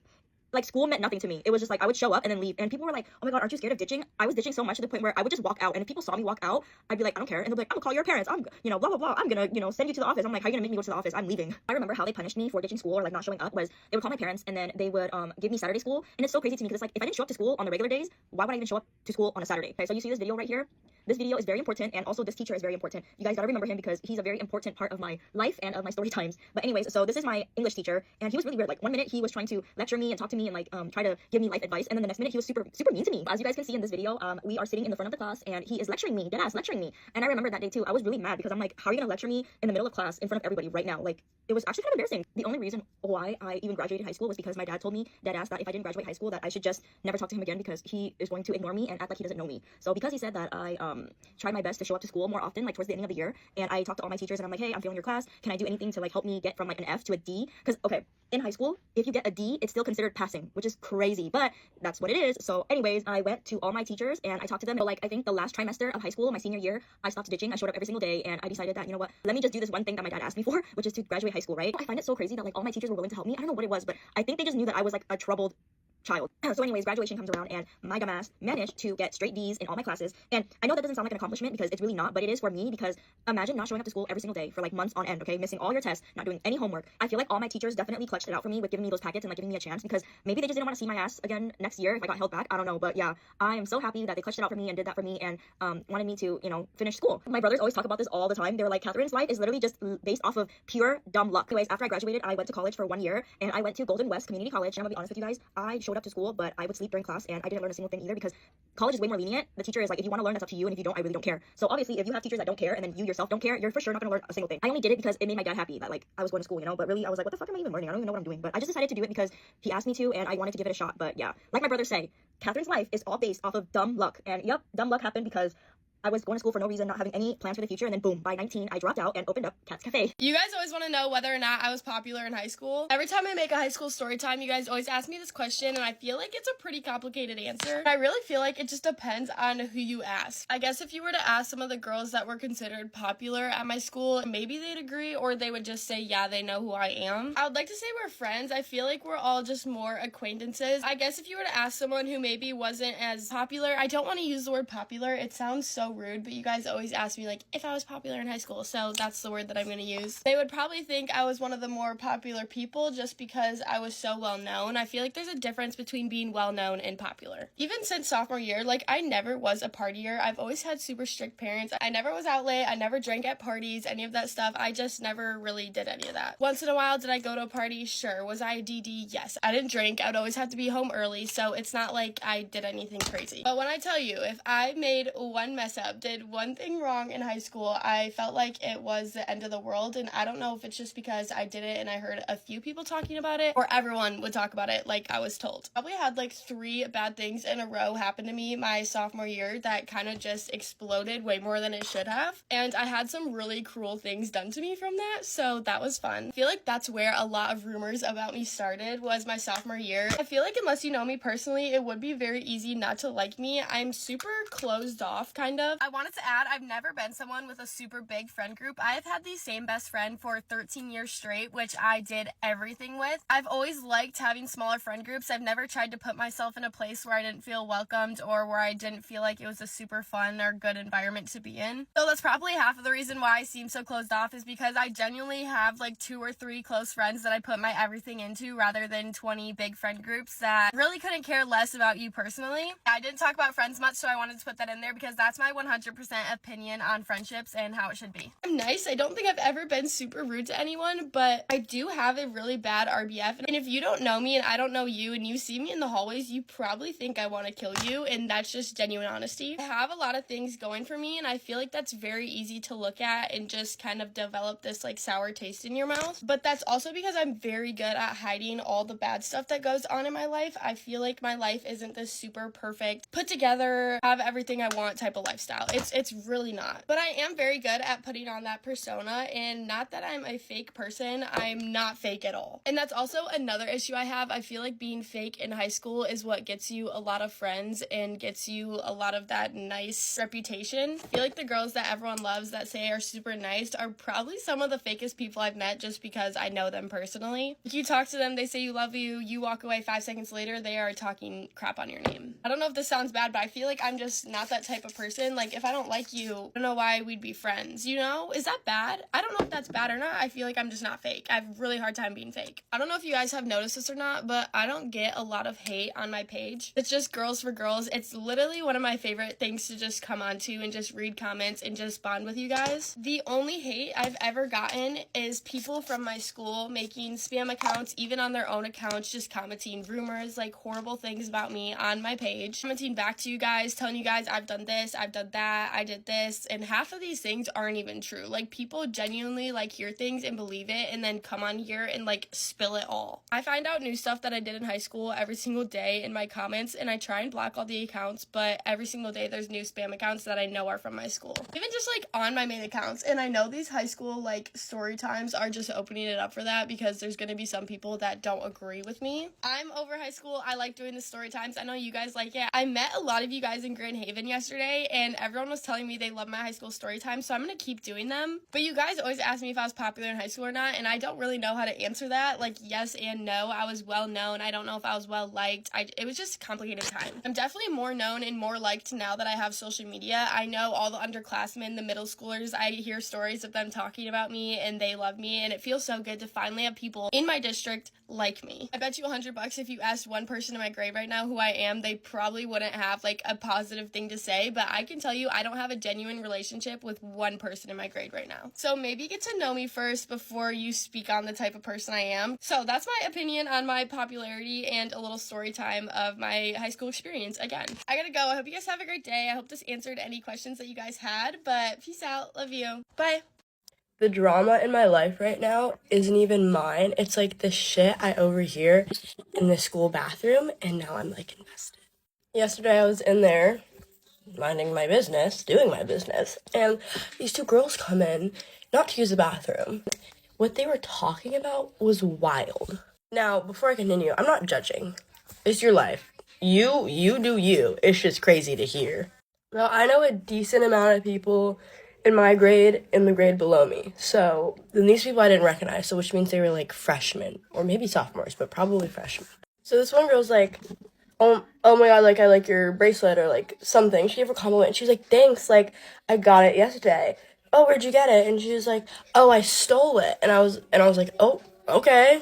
S7: like school meant nothing to me. It was just like I would show up and then leave, and people were like, "Oh my god, aren't you scared of ditching?" I was ditching so much to the point where I would just walk out, and if people saw me walk out, I'd be like, "I don't care," and they'll be like, "I'm gonna call your parents. I'm, blah blah blah. I'm gonna, send you to the office." I'm like, "How are you gonna make me go to the office? I'm leaving." I remember how they punished me for ditching school or like not showing up was they would call my parents and then they would give me Saturday school, and it's so crazy to me because it's like if I didn't show up to school on the regular days, why would I even show up to school on a Saturday? Okay, so you see this video right here. This video is very important, and also this teacher is very important. You guys gotta remember him because he's a very important part of my life and of my story times. But anyways, so this is my English teacher, and he was really weird. Like one minute he was trying to lecture me and talk to me and like try to give me life advice, and then the next minute he was super mean to me. As you guys can see in this video, we are sitting in the front of the class, and he is lecturing me, deadass lecturing me. And I remember that day too. I was really mad because I'm like, how are you gonna lecture me in the middle of class in front of everybody right now? Like it was actually kind of embarrassing. The only reason why I even graduated high school was because my dad told me, deadass, that if I didn't graduate high school, that I should just never talk to him again because he is going to ignore me and act like he doesn't know me. So because he said that, I tried my best to show up to school more often, like towards the ending of the year, and I talked to all my teachers and I'm like, hey, I'm failing your class. Can I do anything to like help me get from like an F to a D? Because okay, in high school, if you get a D, it's still considered passing, which is crazy, but that's what it is. So anyways, I went to all my teachers and I talked to them. So like I think the last trimester of high school, my senior year, I stopped ditching. I showed up every single day and I decided that, you know what, let me just do this one thing that my dad asked me for, which is to graduate high school, right? I find it so crazy that like all my teachers were willing to help me. I don't know what it was, but I think they just knew that I was like a troubled child. So anyways, graduation comes around and my dumbass managed to get straight D's in all my classes. And I know that doesn't sound like an accomplishment because it's really not, but it is for me because imagine not showing up to school every single day for like months on end, okay? Missing all your tests, not doing any homework. I feel like all my teachers definitely clutched it out for me with giving me those packets and like giving me a chance because maybe they just didn't want to see my ass again next year if I got held back. I don't know, but yeah, I am so happy that they clutched it out for me and did that for me and wanted me to, finish school. My brothers always talk about this all the time. They were like, Catherine's life is literally just based off of pure dumb luck. Anyways, after I graduated, I went to college for 1 year and I went to Golden West Community College. And I'm gonna be honest with you guys, I showed up to school, but I would sleep during class and I didn't learn a single thing either because college is way more lenient. The teacher is like, if you want to learn, that's up to you, and if you don't, I really don't care. So obviously, if you have teachers that don't care and then you yourself don't care, you're for sure not going to learn a single thing. I only did it because it made my dad happy that like I was going to school, but really I was like, what the fuck am I even learning? I don't even know what I'm doing. But I just decided to do it because he asked me to and I wanted to give it a shot. But yeah, like my brothers say, Catherine's life is all based off of dumb luck. And yep, dumb luck happened because I was going to school for no reason, not having any plans for the future, and then boom, by 19, I dropped out and opened up Cat's Cafe.
S1: You guys always want to know whether or not I was popular in high school. Every time I make a high school story time, you guys always ask me this question, and I feel like it's a pretty complicated answer. I really feel like it just depends on who you ask. I guess if you were to ask some of the girls that were considered popular at my school, maybe they'd agree, or they would just say, yeah, they know who I am. I would like to say we're friends. I feel like we're all just more acquaintances. I guess if you were to ask someone who maybe wasn't as popular, I don't want to use the word popular. It sounds so rude, but you guys always ask me like if I was popular in high school, so that's the word that I'm going to use. They would probably think I was one of the more popular people just because I was so well known. I feel like there's a difference between being well known and popular. Even since sophomore year, like I never was a partier. I've always had super strict parents. I never was out late. I never drank at parties, any of that stuff. I just never really did any of that. Once in a while, did I go to a party? Sure. Was I a DD? Yes. I didn't drink. I would always have to be home early, so it's not like I did anything crazy. But when I tell you, if I made one mess up, did one thing wrong in high school, I felt like it was the end of the world, and I don't know if it's just because I did it and I heard a few people talking about it, or everyone would talk about it like I was told. Probably had like 3 bad things in a row happen to me my sophomore year that kind of just exploded way more than it should have, and I had some really cruel things done to me from that, so that was fun. I feel like that's where a lot of rumors about me started, was my sophomore year. I feel like unless you know me personally, it would be very easy not to like me. I'm super closed off, kind of. I wanted to add, I've never been someone with a super big friend group. I've had the same best friend for 13 years straight, which I did everything with. I've always liked having smaller friend groups. I've never tried to put myself in a place where I didn't feel welcomed or where I didn't feel like it was a super fun or good environment to be in. So that's probably half of the reason why I seem so closed off, is because I genuinely have like 2 or 3 close friends that I put my everything into, rather than 20 big friend groups that really couldn't care less about you personally. I didn't talk about friends much, so I wanted to put that in there because that's my 100% opinion on friendships and how it should be. I'm nice. I don't think I've ever been super rude to anyone, but I do have a really bad RBF. And if you don't know me and I don't know you and you see me in the hallways, you probably think I want to kill you, and that's just genuine honesty. I have a lot of things going for me, and I feel like that's very easy to look at and just kind of develop this like sour taste in your mouth. But that's also because I'm very good at hiding all the bad stuff that goes on in my life. I feel like my life isn't this super perfect, put together, have everything I want type of lifestyle. It's really not. But I am very good at putting on that persona, and not that I'm a fake person, I'm not fake at all. And that's also another issue I have. I feel like being fake in high school is what gets you a lot of friends and gets you a lot of that nice reputation. I feel like the girls that everyone loves that say are super nice are probably some of the fakest people I've met just because I know them personally. If you talk to them, they say you love you, you walk away 5 seconds later, they are talking crap on your name. I don't know if this sounds bad, but I feel like I'm just not that type of person. Like, if I don't like you, I don't know why we'd be friends, you know? Is that bad? I don't know if that's bad or not. I feel like I'm just not fake. I have a really hard time being fake. I don't know if you guys have noticed this or not, but I don't get a lot of hate on my page. It's just girls for girls. It's literally one of my favorite things to just come onto and just read comments and just bond with you guys. The only hate I've ever gotten is people from my school making spam accounts, even on their own accounts, just commenting rumors, like horrible things about me on my page, commenting back to you guys, telling you guys I've done this, I've done that, I did this, and half of these things aren't even true. Like, people genuinely like hear things and believe it and then come on here and like spill it all. I find out new stuff that I did in high school every single day in my comments, and I try and block all the accounts, but every single day there's new spam accounts that I know are from my school. Even just like on my main accounts, and I know these high school like story times are just opening it up for that because there's gonna be some people that don't agree with me. I'm over high school. I like doing the story times. I know you guys like it. I met a lot of you guys in Grand Haven yesterday, and everyone was telling me they love my high school story time, so I'm gonna keep doing them. But you guys always ask me if I was popular in high school or not, and I don't really know how to answer that. Like, yes and no. I was well known. I don't know if I was well liked. It was just a complicated time. I'm definitely more known and more liked now that I have social media. I know all the underclassmen, the middle schoolers, I hear stories of them talking about me and they love me, and it feels so good to finally have people in my district like me. I bet you $100 if you asked one person in my grade right now who I am, they probably wouldn't have like a positive thing to say, but I can tell you I don't have a genuine relationship with one person in my grade right now. So maybe get to know me first before you speak on the type of person I am. So that's my opinion on my popularity and a little story time of my high school experience. Again, I gotta go. I hope you guys have a great day. I hope this answered any questions that you guys had, but peace out. Love you. Bye.
S8: The drama in my life right now isn't even mine. It's like the shit I overhear in the school bathroom, and now I'm like invested. Yesterday I was in there minding my business, doing my business, and these two girls come in, not to use the bathroom. What they were talking about was wild. Now, before I continue, I'm not judging. It's your life. You do you. It's just crazy to hear. Now, I know a decent amount of people in my grade and the grade below me. So, then these people I didn't recognize, so which means they were like freshmen, or maybe sophomores, but probably freshmen. So this one girl's like, oh my god, like, I like your bracelet, or like something. She gave her a compliment, and she was like, thanks, like, I got it yesterday. Oh, where'd you get it? And she was like, oh, I stole it. And I was like, oh, okay.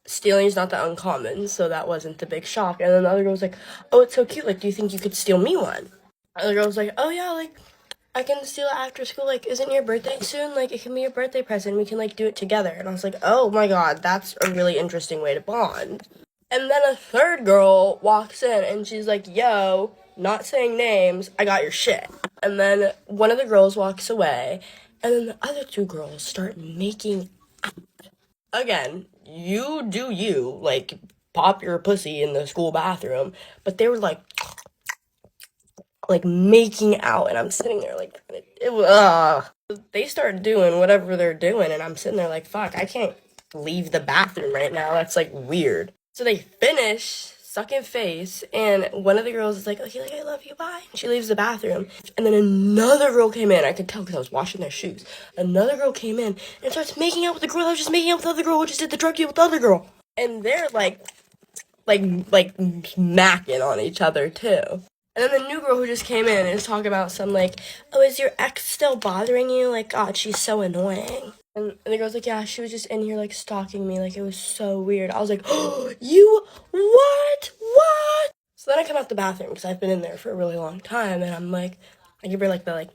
S8: Stealing is not that uncommon, so that wasn't the big shock. And then the other girl was like, oh, it's so cute, like, do you think you could steal me one? The other girl was like, oh yeah, like, I can steal it after school, like, isn't your birthday soon? Like, it can be your birthday present, we can, like, do it together. And I was like, oh my god, that's a really interesting way to bond. And then a third girl walks in, and she's like, yo, not saying names, I got your shit. And then one of the girls walks away, and then the other two girls start making out. Again, you do you, like, pop your pussy in the school bathroom, but they were like making out, and I'm sitting there like, they start doing whatever they're doing, and I'm sitting there like, fuck, I can't leave the bathroom right now, that's like weird. So they finish sucking face, and one of the girls is like, okay, like, I love you, bye. She leaves the bathroom, and then another girl came in. I could tell because I was washing their shoes. Another girl came in and starts making out with the girl that was just making out with the other girl who just did the drug deal with the other girl. And they're like macking on each other too. And then the new girl who just came in is talking about some like, oh, is your ex still bothering you? Like, God, she's so annoying. And the girl's like, yeah, she was just in here, like, stalking me. Like, it was so weird. I was like, oh, you, what? So then I come out the bathroom, because I've been in there for a really long time, and I'm like, I give her, like, the, like,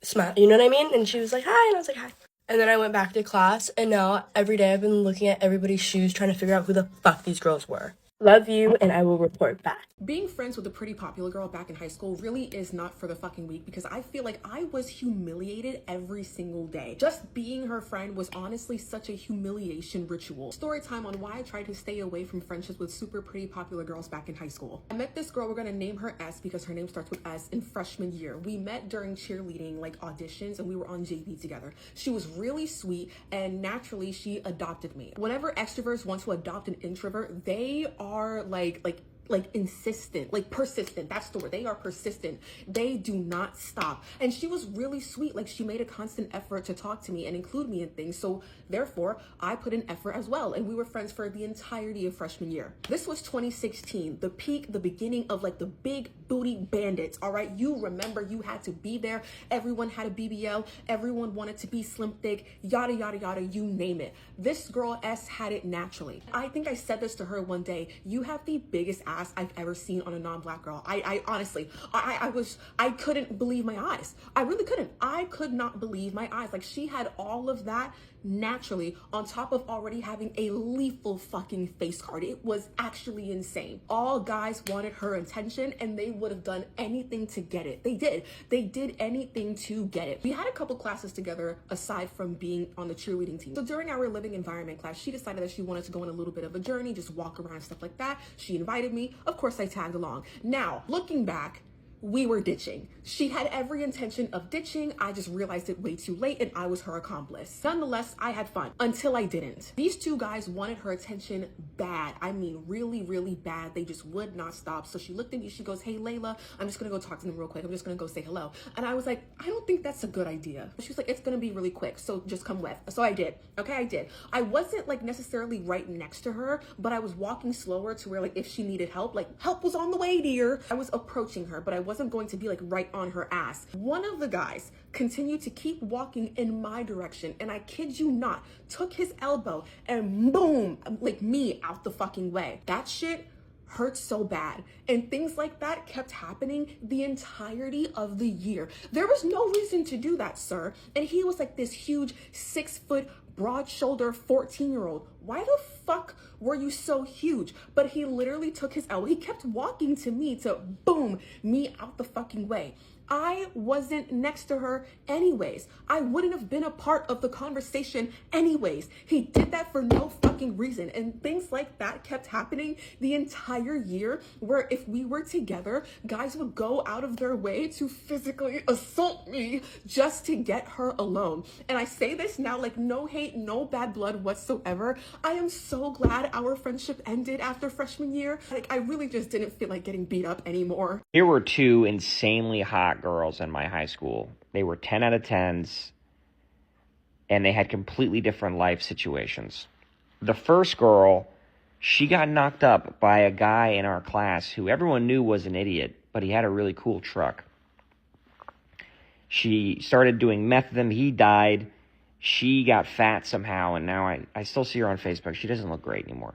S8: smile, you know what I mean? And she was like, hi, and I was like, hi. And then I went back to class, and now every day I've been looking at everybody's shoes, trying to figure out who the fuck these girls were. Love you, and I will report back.
S9: Being friends with a pretty popular girl back in high school really is not for the fucking weak, because I feel like I was humiliated every single day. Just being her friend was honestly such a humiliation ritual. Story time on why I tried to stay away from friendships with super pretty popular girls back in high school. I met this girl, we're gonna name her S because her name starts with S, in freshman year. We met during cheerleading like auditions, and we were on JV together. She was really sweet, and naturally she adopted me. Whenever extroverts want to adopt an introvert, they are like insistent, like persistent. That's the word. They are persistent. They do not stop. And she was really sweet. Like, she made a constant effort to talk to me and include me in things. So therefore I put in effort as well. And we were friends for the entirety of freshman year. This was 2016, the peak, the beginning of like the big booty bandits. All right. You remember, you had to be there. Everyone had a BBL. Everyone wanted to be slim, thick, yada, yada, yada, you name it. This girl S had it naturally. I think I said this to her one day. You have the biggest ass I've ever seen on a non-black girl. I honestly, I couldn't believe my eyes. I really couldn't. I could not believe my eyes. Like, she had all of that naturally on top of already having a lethal fucking face card. It was actually insane. All guys wanted her attention, and they would have done anything to get it. They did anything to get it. We had a couple classes together aside from being on the cheerleading team. So during our living environment class, she decided that she wanted to go on a little bit of a journey, just walk around, stuff like that. She invited me. Of course I tagged along. Now, looking back, we were ditching. She had every intention of ditching. I just realized it way too late, and I was her accomplice. Nonetheless, I had fun until I didn't. These two guys wanted her attention bad. I mean, really, really bad. They just would not stop. So she looked at me. She goes, "Hey, Layla, I'm just gonna go talk to them real quick. I'm just gonna go say hello." And I was like, "I don't think that's a good idea." She was like, "It's gonna be really quick, so just come with." So I did. Okay, I did. I wasn't like necessarily right next to her, but I was walking slower to where, like, if she needed help, like, help was on the way, dear. I was approaching her, but I wasn't going to be like right on her ass. One of the guys continued to keep walking in my direction, and I kid you not, took his elbow and boom, like me out the fucking way. That shit hurt so bad. And things like that kept happening the entirety of the year. There was no reason to do that, sir. And he was like this huge 6-foot broad-shoulder 14-year-old. Why the fuck were you so huge? But he literally took his elbow. He kept walking to me to boom me out the fucking way. I wasn't next to her anyways. I wouldn't have been a part of the conversation anyways. He did that for no fucking reason. And things like that kept happening the entire year, where if we were together, guys would go out of their way to physically assault me just to get her alone. And I say this now like no hate, no bad blood whatsoever. I am so glad our friendship ended after freshman year. Like, I really just didn't feel like getting beat up anymore.
S10: Here were two insanely hot girls in my high school. They were 10 out of 10s, and they had completely different life situations. The first girl, she got knocked up by a guy in our class who everyone knew was an idiot, but he had a really cool truck. She started doing meth with him. He died. She got fat somehow, and now I still see her on Facebook. She doesn't look great anymore.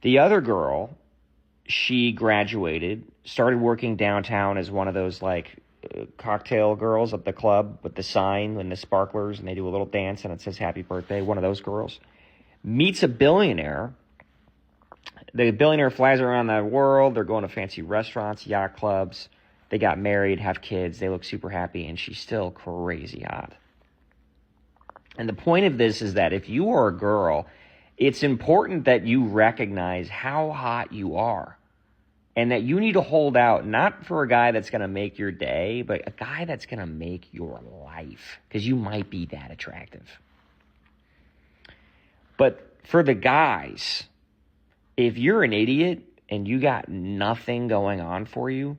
S10: The other girl, she graduated, started working downtown as one of those like cocktail girls at the club with the sign and the sparklers, and they do a little dance and it says happy birthday. One of those girls meets a billionaire. The billionaire flies around the world. They're going to fancy restaurants, yacht clubs. They got married, have kids. They look super happy, and she's still crazy hot. And the point of this is that if you are a girl, it's important that you recognize how hot you are, and that you need to hold out, not for a guy that's going to make your day, but a guy that's going to make your life, because you might be that attractive. But for the guys, if you're an idiot and you got nothing going on for you,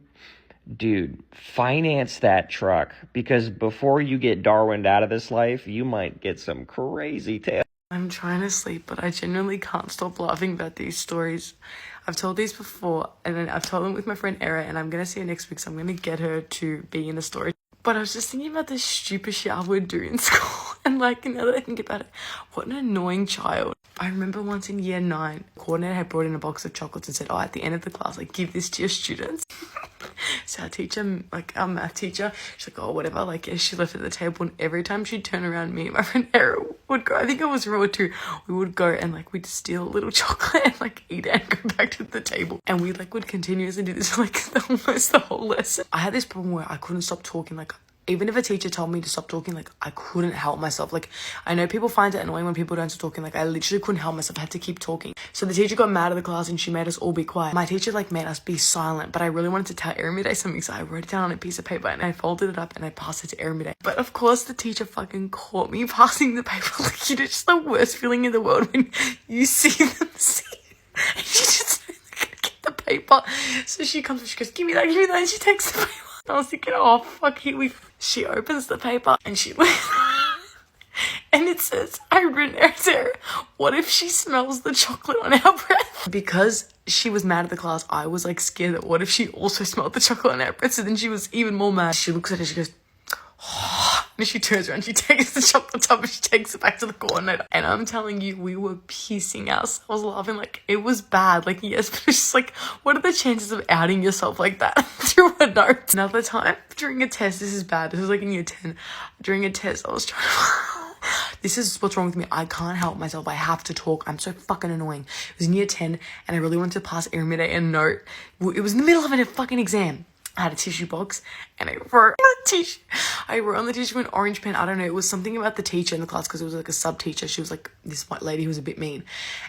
S10: dude, finance that truck, because before you get Darwined out of this life, you might get some crazy tales.
S11: I'm trying to sleep, but I genuinely can't stop laughing about these stories. I've told these before, and then I've told them with my friend Era, and I'm going to see her next week, so I'm going to get her to be in the story. But I was just thinking about the stupid shit I would do in school, and like, now that I think about it, what an annoying child. I remember once in year 9, the coordinator had brought in a box of chocolates and said, "Oh, at the end of the class, like, give this to your students." So our teacher, like our math teacher, she's like, oh, whatever, like, yeah, she left it at the table, and every time she'd turn around, me and my friend Era would go, I think it was Raw too, we would go and like we'd steal a little chocolate and like eat it and go back to the table, and we like would continuously do this for like almost the whole lesson. I had this problem where I couldn't stop talking, like even if a teacher told me to stop talking, like I couldn't help myself. Like I know people find it annoying when people don't stop talking, like I literally couldn't help myself. I had to keep talking. So the teacher got mad at the class and she made us all be quiet. My teacher like made us be silent, but I really wanted to tell Erimide something, so I wrote it down on a piece of paper and I folded it up and I passed it to Erimide. But of course the teacher fucking caught me passing the paper. Like, you know, just the worst feeling in the world when you see them see and she just get the paper. So she comes and she goes, give me that, and she takes the paper. I was thinking, oh fuck, here we. She opens the paper and she and it says, I written Sarah, what if she smells the chocolate on our breath? Because she was mad at the class, I was like scared that what if she also smelled the chocolate on our breath? So then she was even more mad. She looks at it, she goes, oh, and she turns around, she takes the chocolate tub and she takes it back to the coordinator. And I'm telling you, we were pissing ourselves laughing. Like, it was bad. Like, yes, but it's just like, what are the chances of outing yourself like that through a note? Another time, during a test, this is bad. This was like in year 10. During a test, I was trying to... This is what's wrong with me. I can't help myself. I have to talk. I'm so fucking annoying. It was in year 10 and I really wanted to pass Erimide a note. It was in the middle of a fucking exam. I had a tissue box and I wrote on the tissue an orange pen. I don't know. It was something about the teacher in the class because it was like a sub teacher. She was like this white lady who was a bit mean.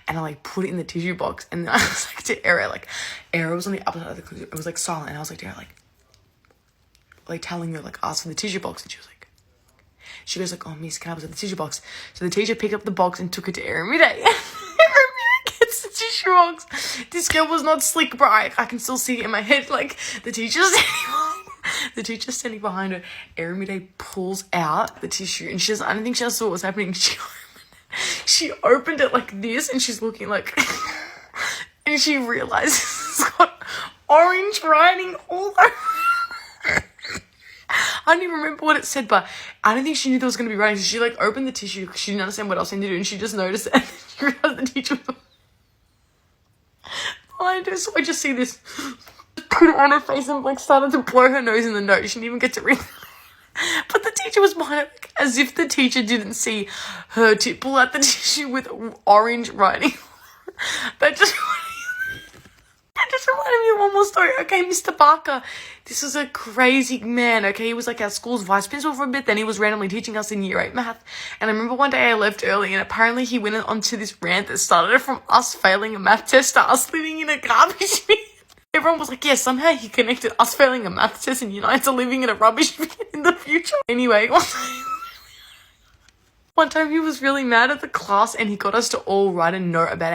S11: And I like put it in the tissue box. And then I was like to Era, like Era was on the other side of the class. It was like silent. And I was like to her, like telling her, like ask for the tissue box. And she was like, she goes like, oh miss, can I have the tissue box? So the teacher picked up the box and took it to Erimide. Gets the tissue box. This girl was not slick, bro. I can still see it in my head. Like the teacher's standing behind her. Erimide pulls out the tissue and I don't think she saw what was happening. She opened it like this and she's looking like and she realizes it's got orange writing all over. I don't even remember what it said, but I don't think she knew there was going to be writing. So she like opened the tissue because she didn't understand what else to do, and she just noticed it. And she realized the teacher was behind her. So I just see this, put it on her face and like started to blow her nose in the note. She didn't even get to read it. But the teacher was behind her, like, as if the teacher didn't see her pull out the tissue with orange writing. That just reminded me of one more story. Okay, Mr. Barker, this was a crazy man, okay? He was like our school's vice principal for a bit, then he was randomly teaching us in year 8 math. And I remember one day I left early and apparently he went onto this rant that started from us failing a math test to us living in a garbage bin. Everyone was like, yeah, somehow he connected us failing a math test in year 9 to living in a rubbish bin in the future. Anyway, one time he was really mad at the class and he got us to all write a note about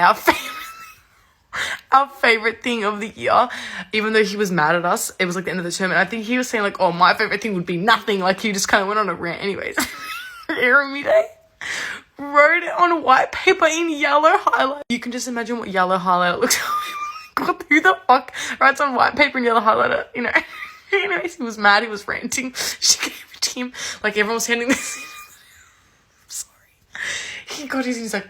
S11: our favorite thing of the year, even though he was mad at us. It was like the end of the term, and I think he was saying like, oh, my favorite thing would be nothing. Like he just kind of went on a rant. Anyways, Erimide wrote it on white paper in yellow highlight. You can just imagine what yellow highlighter looks like. God, who the fuck writes on white paper in yellow highlighter? You know. Anyways, he was mad. He was ranting. She gave it to him. Like everyone was handing this. I'm sorry. He got his. He's like,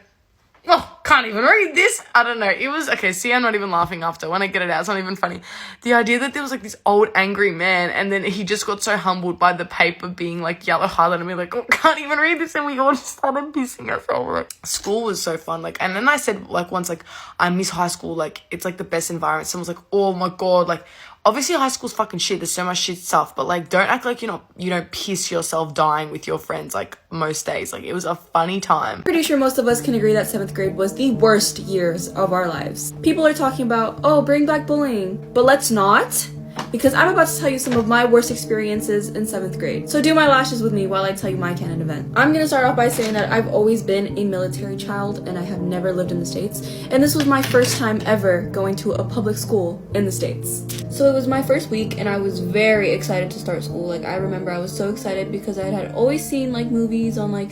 S11: oh, can't even read this. I don't know. It was, okay, see, I'm not even laughing after. When I get it out, it's not even funny. The idea that there was like this old angry man and then he just got so humbled by the paper being like yellow highlighted and we're like, oh, can't even read this. And we all just started pissing ourselves. Like, school was so fun. Like, and then I said like once, like, I miss high school. Like, it's like the best environment. Someone's like, oh my God, like, obviously high school's fucking shit. There's so much shit stuff, but like don't act like you don't piss yourself dying with your friends like most days. Like it was a funny time.
S2: Pretty sure most of us can agree that 7th grade was the worst years of our lives. People are talking about, oh, bring back bullying, but let's not. Because I'm about to tell you some of my worst experiences in 7th grade. So do my lashes with me while I tell you my canon event. I'm gonna start off by saying that I've always been a military child and I have never lived in the States. And this was my first time ever going to a public school in the States. So it was my first week and I was very excited to start school. Like I remember I was so excited because I had always seen like movies on like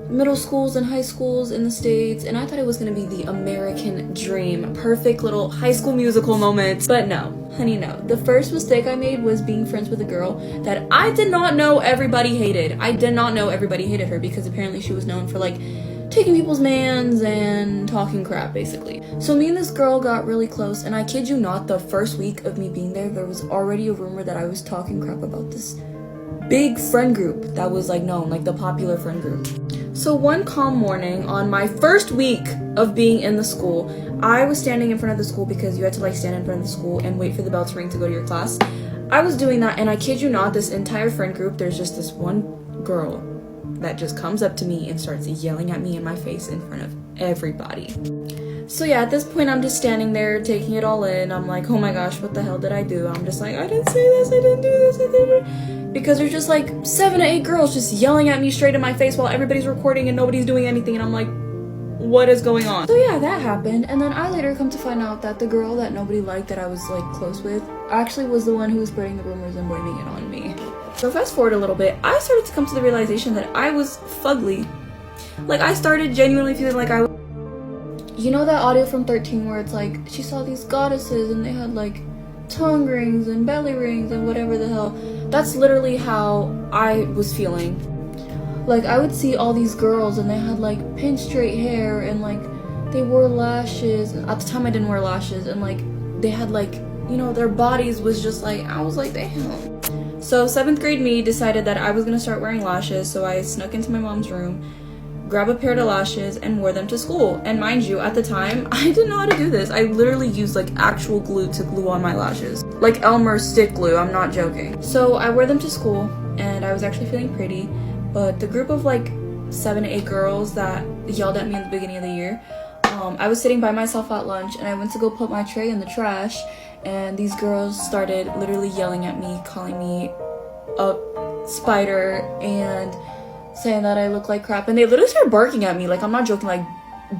S2: middle schools and high schools in the States, and I thought it was gonna be the American dream, perfect little High School Musical moment. But no, honey, no. The first mistake I made was being friends with a girl that I did not know everybody hated. I did not know everybody hated her because apparently she was known for like
S4: taking people's mans and talking crap, basically. So me and this girl got really close, and I kid you not, the first week of me being there was already a rumor that I was talking crap about this big friend group that was like known, like the popular friend group. So one calm morning on my first week of being in the school, I was standing in front of the school because you had to like stand in front of the school and wait for the bell to ring to go to your class. I was doing that, and I kid you not, this entire friend group, there's just this one girl that just comes up to me and starts yelling at me in my face in front of everybody. So yeah, at this point I'm just standing there taking it all in. I'm like, oh my gosh, what the hell did I do? I'm just like, I didn't say this, I didn't do this, I didn't. Because there's just like 7 to 8 girls just yelling at me straight in my face while everybody's recording and nobody's doing anything, and I'm like, what is going on? So yeah, that happened, and then I later come to find out that the girl that nobody liked that I was like close with actually was the one who was spreading the rumors and blaming it on me. So fast forward a little bit, I started to come to the realization that I was fugly. Like, I started genuinely feeling like I was... You know that audio from 13 where it's like, she saw these goddesses and they had like tongue rings and belly rings and whatever the hell. That's literally how I was feeling. Like, I would see all these girls and they had like pin straight hair and like they wore lashes. At the time I didn't wear lashes, and like they had like, you know, their bodies was just like, I was like, damn. So 7th grade me decided that I was gonna start wearing lashes, so I snuck into my mom's room, grabbed a pair of lashes, and wore them to school. And mind you, at the time, I didn't know how to do this. I literally used like actual glue to glue on my lashes. Like Elmer's stick glue, I'm not joking. So I wore them to school, and I was actually feeling pretty, but the group of like 7 to 8 girls that yelled at me in the beginning of the year, I was sitting by myself at lunch, and I went to go put my tray in the trash, and these girls started literally yelling at me, calling me a spider, and saying that I look like crap, and they literally started barking at me. Like, I'm not joking, like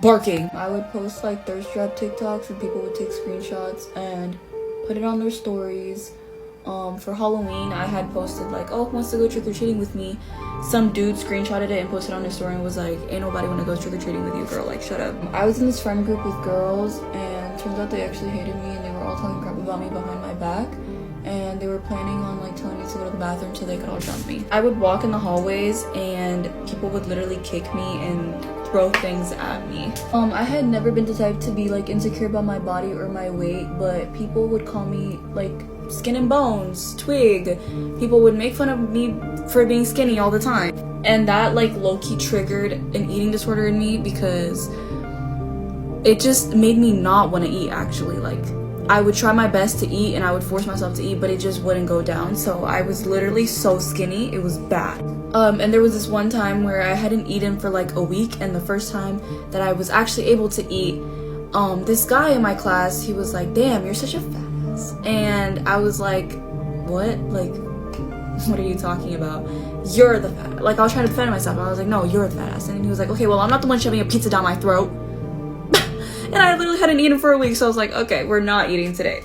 S4: barking. I would post like thirst trap TikToks, and people would take screenshots and put it on their stories. For Halloween, I had posted like, oh, who wants to go trick-or-treating with me? Some dude screenshotted it and posted on his story and was like, ain't nobody wanna go trick-or-treating with you, girl, like, shut up. I was in this friend group with girls, and turns out they actually hated me, and they were all talking crap about me behind my back, and they were planning on like telling me to go to the bathroom so they could all jump me. I would walk in the hallways and people would literally kick me and throw things at me. I had never been the type to be like insecure about my body or my weight, but people would call me like skin and bones, twig. People would make fun of me for being skinny all the time, and that like low-key triggered an eating disorder in me, because it just made me not want to eat. Actually, like, I would try my best to eat and I would force myself to eat, but it just wouldn't go down. So I was literally so skinny, it was bad. And there was this one time where I hadn't eaten for like a week, and the first time that I was actually able to eat, this guy in my class, he was like, damn, you're such a fat ass. And I was like, what? Like, what are you talking about? You're the fat. Like, I was trying to defend myself. I was like, no, you're the fat ass. And he was like, okay, well, I'm not the one shoving a pizza down my throat. And I literally hadn't eaten for a week, so I was like, okay, we're not eating today.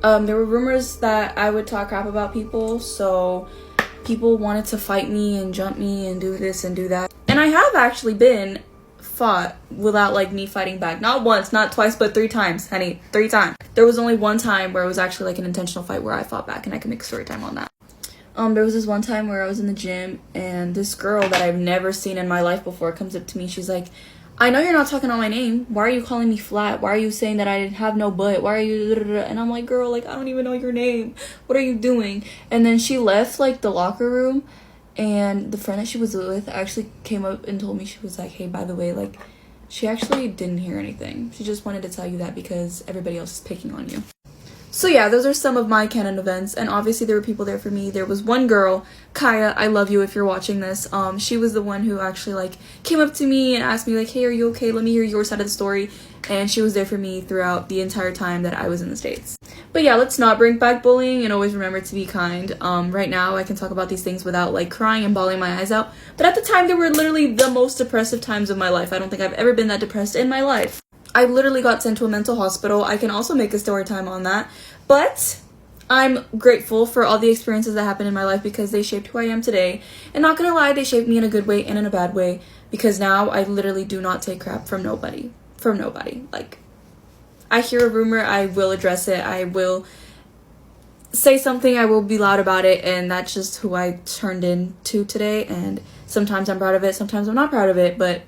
S4: There were rumors that I would talk crap about people, so people wanted to fight me and jump me and do this and do that. And I have actually been fought without like me fighting back. Not once, not twice, but 3 times, honey, 3 times. There was only one time where it was actually like an intentional fight where I fought back, and I can make a story time on that. There was this one time where I was in the gym, and this girl that I've never seen in my life before comes up to me. She's like, I know you're not talking on my name. Why are you calling me flat? Why are you saying that I didn't have no butt? Why are you... And I'm like, girl, like, I don't even know your name. What are you doing? And then she left, like, the locker room, and the friend that she was with actually came up and told me, she was like, hey, by the way, like, she actually didn't hear anything. She just wanted to tell you that because everybody else is picking on you. So yeah, those are some of my canon events, and obviously there were people there for me. There was one girl, Kaya, I love you if you're watching this. She was the one who actually like came up to me and asked me like, hey, are you okay? Let me hear your side of the story. And she was there for me throughout the entire time that I was in the States. But yeah, let's not bring back bullying, and always remember to be kind. Right now I can talk about these things without like crying and bawling my eyes out. But at the time, they were literally the most depressive times of my life. I don't think I've ever been that depressed in my life. I literally got sent to a mental hospital. I can also make a story time on that. But I'm grateful for all the experiences that happened in my life, because they shaped who I am today. And not gonna lie, they shaped me in a good way and in a bad way, because now I literally do not take crap from nobody. From nobody. Like, I hear a rumor, I will address it. I will say something, I will be loud about it, and that's just who I turned into today. And sometimes I'm proud of it, sometimes I'm not proud of it, but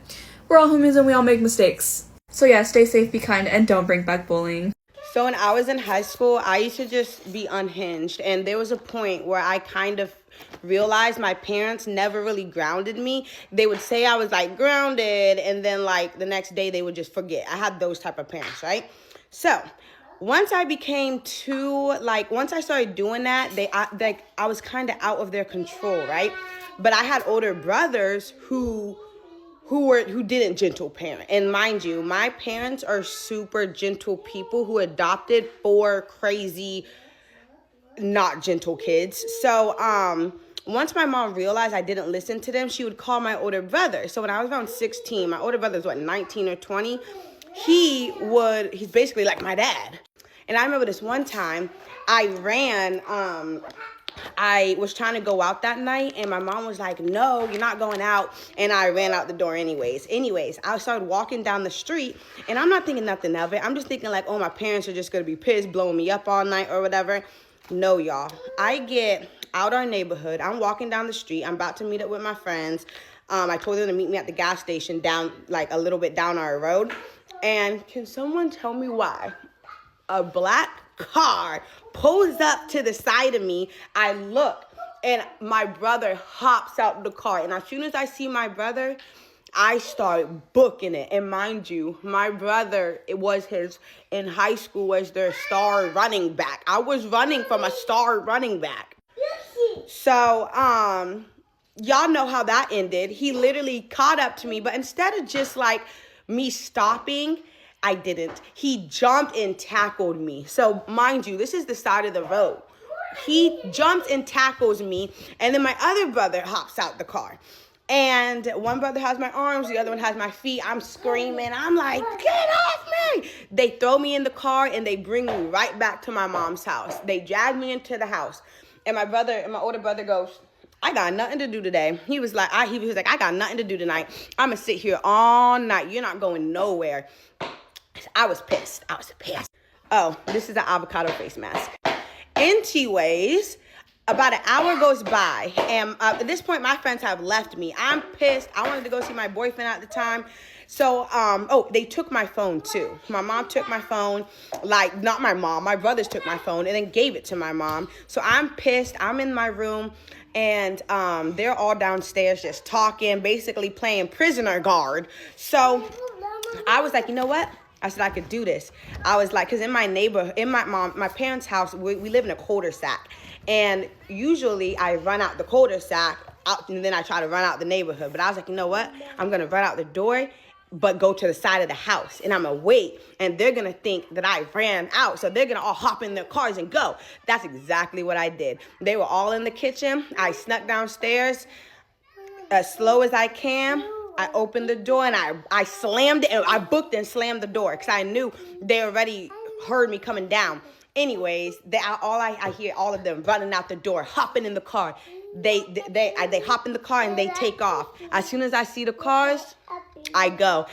S12: we're all humans and we all make mistakes. So yeah, stay safe, be kind, and don't bring back bullying.
S13: So when I was in high school, I used to just be unhinged. And there was a point where I kind of realized my parents never really grounded me. They would say I was like grounded, and then like the next day they would just forget. I had those type of parents, right? So once I became once I started doing that, I was kind of out of their control, right? But I had older brothers who didn't gentle parent. And mind you, my parents are super gentle people who adopted 4 crazy, not gentle kids. So once my mom realized I didn't listen to them, she would call my older brother. So when I was around 16, my older brother was 19 or 20. He's basically like my dad. And I remember this one time I was trying to go out that night, and my mom was like, no, you're not going out. And I ran out the door anyways. I started walking down the street, and I'm not thinking nothing of it. I'm just thinking like, oh, my parents are just going to be pissed, blowing me up all night or whatever. No, y'all. I get out our neighborhood. I'm walking down the street. I'm about to meet up with my friends. I told them to meet me at the gas station down, like a little bit down our road. And can someone tell me why a black car pulls up to the side of me? I look, and my brother hops out the car. And as soon as I see my brother, I start booking it. And mind you, my brother, in high school, was their star running back. I was running from a star running back. So, y'all know how that ended. He literally caught up to me, but instead of just like me stopping, I didn't. He jumped and tackled me. So mind you, this is the side of the road. He jumps and tackles me, and then my other brother hops out the car. And one brother has my arms, the other one has my feet. I'm screaming. I'm like, get off me. They throw me in the car, and they bring me right back to my mom's house. They drag me into the house. And my older brother goes, I got nothing to do today. He was like, I got nothing to do tonight. I'm going to sit here all night. You're not going nowhere. I was pissed. Oh, this is an avocado face mask. Anyways, about an hour goes by, and at this point, my friends have left me. I'm pissed. I wanted to go see my boyfriend at the time. So, they took my phone too. My mom took my phone, like, not my mom. My brothers took my phone and then gave it to my mom. So I'm pissed. I'm in my room, and they're all downstairs just talking, basically playing prisoner guard. So I was like, you know what? I said I could do this. I was like, because in my parents' house, we live in a cul-de-sac. And usually I run out the cul-de-sac out, and then I try to run out the neighborhood. But I was like, you know what? I'm going to run out the door, but go to the side of the house. And I'm going to wait. And they're going to think that I ran out. So they're going to all hop in their cars and go. That's exactly what I did. They were all in the kitchen. I snuck downstairs as slow as I can. I opened the door, and I slammed it, and I booked and slammed the door because I knew they already heard me coming down. Anyways, I hear all of them running out the door, hopping in the car. They hop in the car and they take off. As soon as I see the cars, I go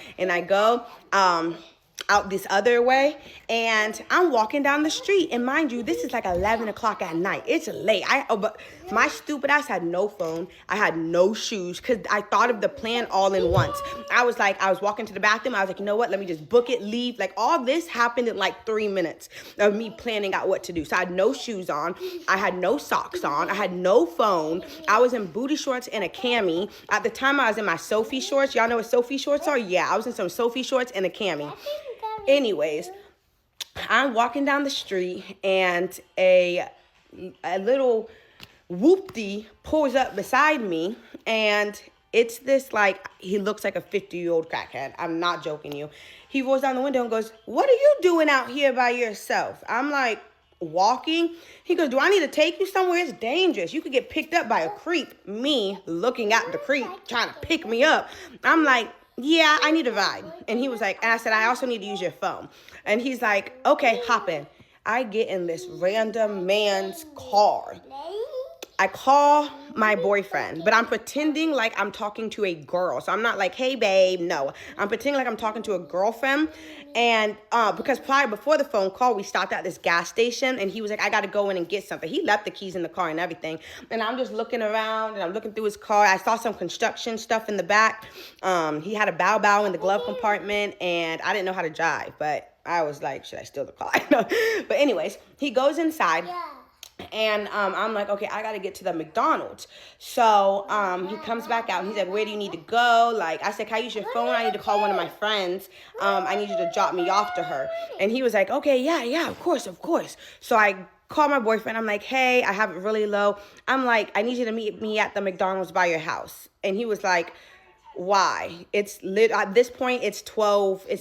S13: out this other way, and I'm walking down the street. And mind you, this is like 11 o'clock at night. It's late. But my stupid ass had no phone. I had no shoes because I thought of the plan all in once. I was walking to the bathroom. I was like, you know what? Let me just book it, leave. Like, all this happened in like 3 minutes of me planning out what to do. So I had no shoes on. I had no socks on. I had no phone. I was in booty shorts and a cami. At the time, I was in my Sophie shorts. Y'all know what Sophie shorts are? Yeah, I was in some Sophie shorts and a cami. Anyways, I'm walking down the street, and a little whoopty pulls up beside me, and it's this, like, he looks like a 50-year-old crackhead. I'm not joking you. He rolls down the window and goes, what are you doing out here by yourself? I'm like, walking. He goes, do I need to take you somewhere? It's dangerous. You could get picked up by a creep. Me looking at the creep trying to pick me up. I'm like, yeah, I need a ride. And he was like, and I said, I also need to use your phone. And he's like, okay, hop in. I get in this random man's car. I call my boyfriend, but I'm pretending like I'm talking to a girl. So I'm not like, hey, babe. No, I'm pretending like I'm talking to a girlfriend. And because before the phone call, we stopped at this gas station and he was like, I got to go in and get something. He left the keys in the car and everything. And I'm just looking around and I'm looking through his car. I saw some construction stuff in the back. He had a bow in the glove compartment and I didn't know how to drive, but I was like, should I steal the car? But anyways, he goes inside. And I'm like, okay, I got to get to the McDonald's. So he comes back out. And he's like, where do you need to go? Like, I said, can I use your phone? I need to call one of my friends. I need you to drop me off to her. And he was like, okay, yeah, of course. So I call my boyfriend. I'm like, hey, I have it really low. I'm like, I need you to meet me at the McDonald's by your house. And he was like, why? It's lit. At this point, it's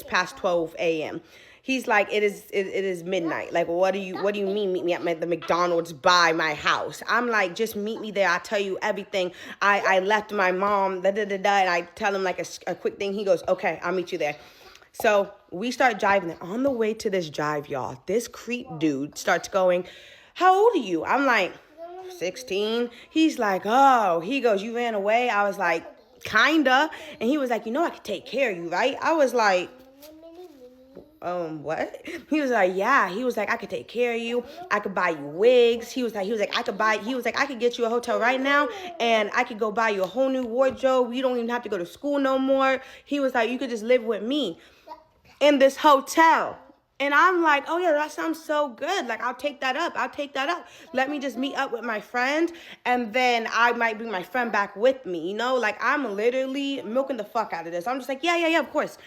S13: past 12 a.m. He's like, it is midnight. Like, what do you mean meet me at the McDonald's by my house? I'm like, just meet me there. I'll tell you everything. I left my mom, and I tell him like a quick thing. He goes, okay, I'll meet you there. So we start driving. On the way to this drive, y'all, this creep dude starts going, how old are you? I'm like, 16. He's like, oh, he goes, you ran away? I was like, kinda. And he was like, I could take care of you, right? I was like, what? He was like, yeah. He was like, I could take care of you. I could buy you wigs. He was like, I could get you a hotel right now and I could go buy you a whole new wardrobe. You don't even have to go to school no more. He was like, you could just live with me in this hotel. And I'm like, oh yeah, that sounds so good. Like, I'll take that up. Let me just meet up with my friend and then I might bring my friend back with me. Like, I'm literally milking the fuck out of this. I'm just like, yeah, of course.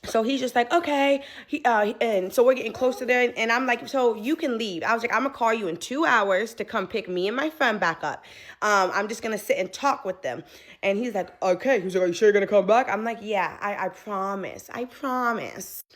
S13: So he's just like, okay. And so we're getting close to there. And I'm like, so you can leave. I was like, I'm going to call you in 2 hours to come pick me and my friend back up. I'm just going to sit and talk with them. And he's like, okay. He's like, are you sure you're going to come back? I'm like, yeah, I promise.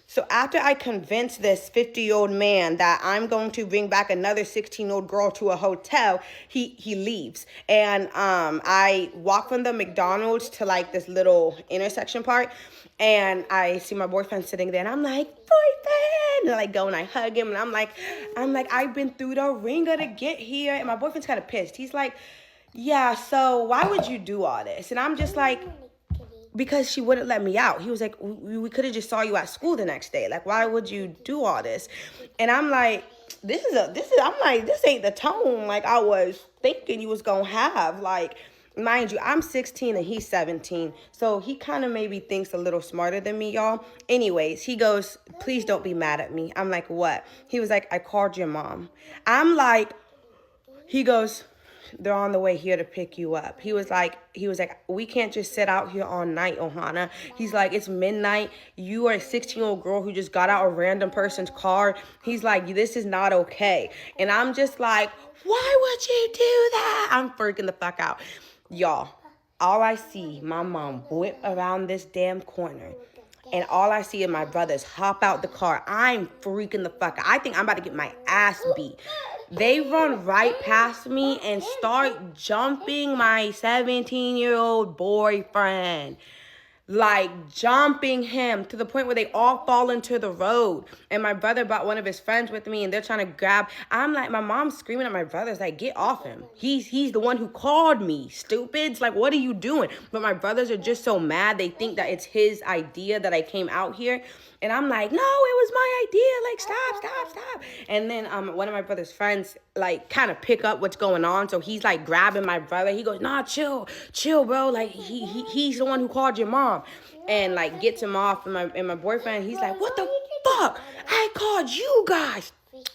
S13: So after I convince this 50-year-old man that I'm going to bring back another 16-year-old girl to a hotel, he leaves. And I walk from the McDonald's to like this little intersection part. And I see my boyfriend sitting there and I'm like, boyfriend, and I like go and I hug him and I'm like, I've been through the ringer to get here. And my boyfriend's kind of pissed. He's like, yeah, so why would you do all this? And I'm just like, because she wouldn't let me out. He was like, we could have just saw you at school the next day. Like, why would you do all this? And I'm like, this ain't the tone like I was thinking you was gonna have. Like, mind you, I'm 16 and he's 17. So he kind of maybe thinks a little smarter than me, y'all. Anyways, he goes, please don't be mad at me. I'm like, what? He was like, I called your mom. I'm like, he goes, they're on the way here to pick you up. He was like, we can't just sit out here all night, Ohana. He's like, it's midnight. You are a 16-year-old girl who just got out a random person's car. He's like, this is not okay. And I'm just like, why would you do that? I'm freaking the fuck out. Y'all, all I see, my mom whip around this damn corner. And all I see is my brothers hop out the car. I'm freaking the fuck out. I think I'm about to get my ass beat. They run right past me and start jumping my 17-year-old boyfriend. Like, jumping him to the point where they all fall into the road. And my brother brought one of his friends with me and they're trying to grab. I'm like, my mom's screaming at my brothers, like, get off him. He's the one who called me, stupids. Like, what are you doing? But my brothers are just so mad. They think that it's his idea that I came out here. And I'm like, no, it was my idea. Like, stop. And then one of my brother's friends, like, kind of pick up what's going on. So he's, like, grabbing my brother. He goes, nah, chill, bro. Like, he's the one who called your mom. And, like, gets him off. And my boyfriend, he's like, what the fuck? I called you guys.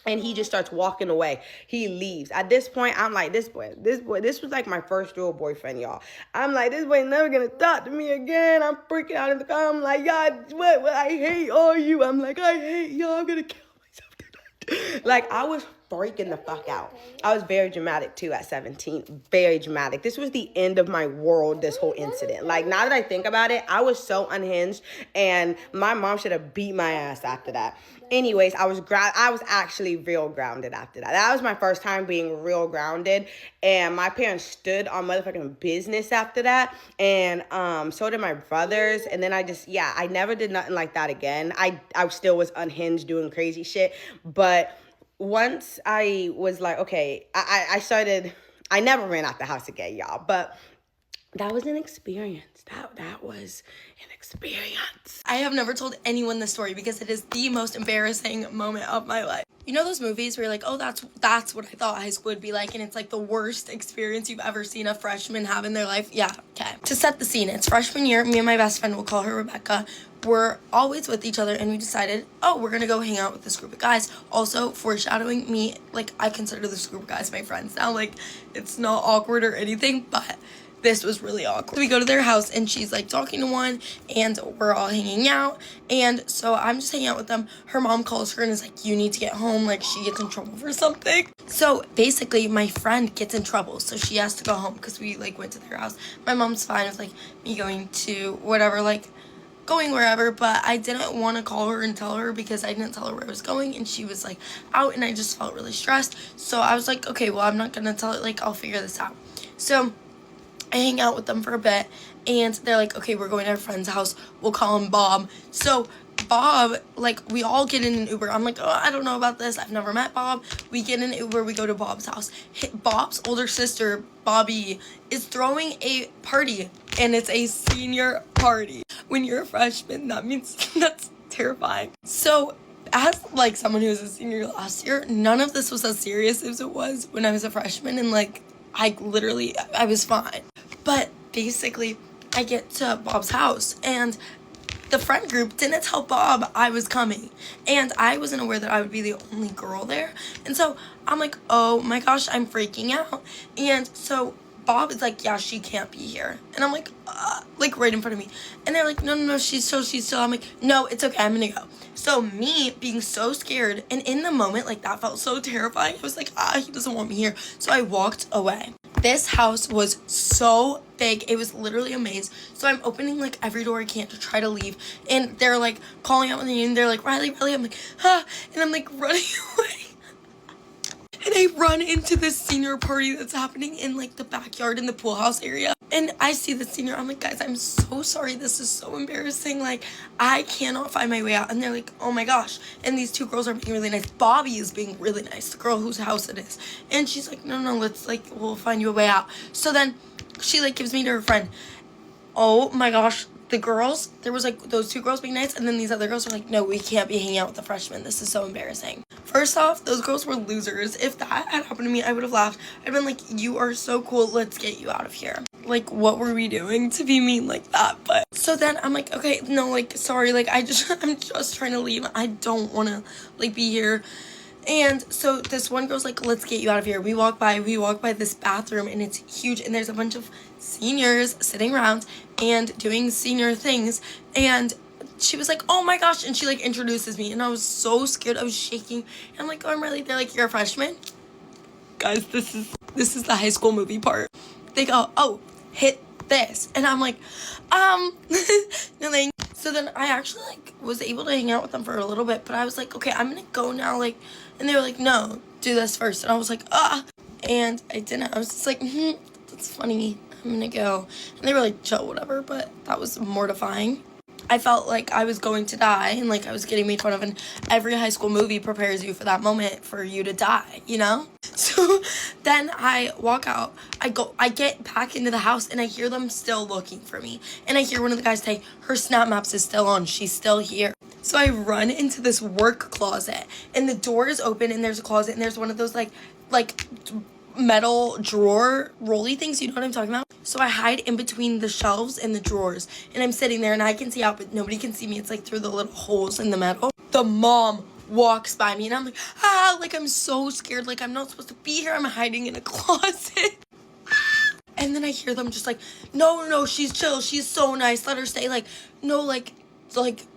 S13: And he just starts walking away. He leaves. At this point, I'm like, this boy, this was like my first real boyfriend, y'all. I'm like, this boy never gonna talk to me again. I'm freaking out in the car. I'm like, God, what? I hate all you. I'm like, I hate y'all. I'm gonna kill myself tonight. Like, I was freaking the fuck out. I was very dramatic too at 17. Very dramatic. This was the end of my world, this whole incident. Like, now that I think about it, I was so unhinged and my mom should have beat my ass after that. Anyways, I was actually real grounded after that. That was my first time being real grounded. And my parents stood on motherfucking business after that. And so did my brothers. And then I never did nothing like that again. I still was unhinged doing crazy shit. But once I was like, okay, I never ran out the house again, y'all, but that was an experience. That was an experience.
S8: I have never told anyone this story because it is the most embarrassing moment of my life. You know those movies where you're like, oh, that's what I thought high school would be like, and it's like the worst experience you've ever seen a freshman have in their life? Yeah, okay. To set the scene, it's freshman year. Me and my best friend, we'll call her Rebecca, we're always with each other, and we decided, oh, we're gonna go hang out with this group of guys. Also, foreshadowing, me, like, I consider this group of guys my friends now. Like, it's not awkward or anything, but this was really awkward. We go to their house and she's like talking to one and we're all hanging out. And so I'm just hanging out with them. Her mom calls her and is like, you need to get home. Like, she gets in trouble for something. So basically my friend gets in trouble. So she has to go home because we like went to their house. My mom's fine with like me going to whatever, like going wherever, but I didn't want to call her and tell her because I didn't tell her where I was going and she was like out and I just felt really stressed. So I was like, okay, well, I'm not gonna tell her, like, I'll figure this out. So I hang out with them for a bit and they're like, okay, we're going to our friend's house. We'll call him Bob. So Bob, like, we all get in an Uber. I'm like, oh, I don't know about this. I've never met Bob. We get in an Uber. We go to Bob's house. Bob's older sister, Bobby, is throwing a party and it's a senior party. When you're a freshman, that means that's terrifying. So as like someone who was a senior last year, none of this was as serious as it was when I was a freshman, and like I was fine. But basically, I get to Bob's house, and the friend group didn't tell Bob I was coming, and I wasn't aware that I would be the only girl there. And so I'm like, oh my gosh, I'm freaking out. And so Bob is like, yeah, she can't be here. And I'm like right in front of me. And they're like, no, she's still. I'm like, no, it's okay, I'm gonna go. So me being so scared, and in the moment, like, that felt so terrifying. I was like, he doesn't want me here. So I walked away. This house was so big. It was literally a maze. So I'm opening like every door I can to try to leave. And they're like calling out my name. They're like, Riley. I'm like, and I'm like running away. And I run into this senior party that's happening in like the backyard in the pool house area. And I see the senior, I'm like, guys, I'm so sorry. This is so embarrassing. Like, I cannot find my way out. And they're like, oh my gosh. And these two girls are being really nice. Bobby is being really nice, the girl whose house it is. And she's like, no, let's like, we'll find you a way out. So then she like gives me to her friend. Oh my gosh. The girls, there was like those two girls being nice, and then these other girls were like, no, we can't be hanging out with the freshmen. This is so embarrassing. First off, those girls were losers. If that had happened to me, I would have laughed. I'd been like, you are so cool. Let's get you out of here. Like, what were we doing to be mean like that? But so then I'm like, okay, no, like, sorry, like, I'm just trying to leave. I don't want to like be here. And so this one girl's like, let's get you out of here. We walk by this bathroom, and it's huge, and there's a bunch of seniors sitting around and doing senior things. And she was like, oh my gosh, and she like introduces me, and I was so scared. I was shaking, and I'm like, oh, I'm really, they're like, you're a freshman? Guys, this is the High School movie part. They go, oh, hit this. And I'm like, nothing. So then I actually like was able to hang out with them for a little bit, but I was like, okay, I'm gonna go now, like, and they were like, no, do this first. And I was like, and I didn't. I was just like, that's funny, I'm gonna go. And they were like, chill, whatever, but that was mortifying. I felt like I was going to die, and like I was getting made fun of, and every high school movie prepares you for that moment for you to die, you know? So then I walk out, I get back into the house, and I hear them still looking for me. And I hear one of the guys say, her Snap Maps is still on, she's still here. So I run into this work closet, and the door is open, and there's a closet, and there's one of those like metal drawer rolly things, you know what I'm talking about? So I hide in between the shelves and the drawers, and I'm sitting there, and I can see out, but nobody can see me. It's like through the little holes in the metal. The mom walks by me, and I'm like, like, I'm so scared, like, I'm not supposed to be here. I'm hiding in a closet. And then I hear them just like, no, she's chill, she's so nice, let her stay. Like, no, like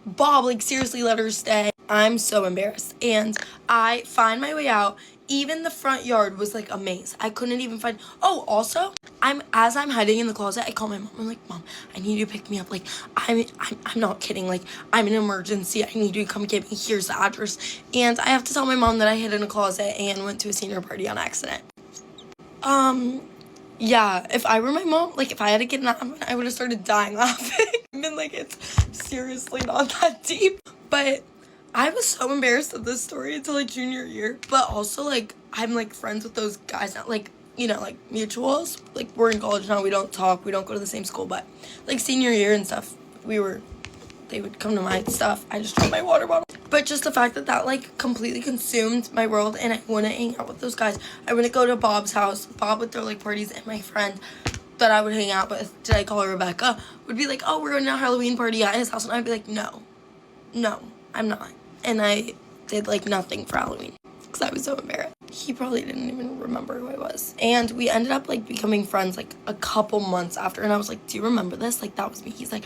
S8: Bob, like, seriously, let her stay. I'm so embarrassed, and I find my way out. Even the front yard was like a maze. I couldn't even find. Oh, also, as I'm hiding in the closet, I call my mom. I'm like, Mom, I need you to pick me up. Like, I'm not kidding. Like, I'm in an emergency. I need you to come get me. Here's the address. And I have to tell my mom that I hid in a closet and went to a senior party on accident. Yeah, if I were my mom, like, if I had to get in that, I would have started dying laughing. I mean, like, it's seriously not that deep. But
S11: I was so embarrassed of this story until like junior year, but also like I'm like friends with those guys now, like, you know, like mutuals. Like we're in college now, we don't talk, we don't go to the same school, but like senior year and stuff, they would come to my stuff. I just dropped my water bottle. But just the fact that that like completely consumed my world, and I wouldn't hang out with those guys. I wouldn't go to Bob's house. Bob would throw like parties, and my friend that I would hang out with, did I call her Rebecca, would be like, oh, we're going to a Halloween party at his house, and I'd be like, no, I'm not. And I did like nothing for Halloween because I was so embarrassed. He probably didn't even remember who I was. And we ended up like becoming friends like a couple months after, and I was like, do you remember this? Like, that was me. He's like,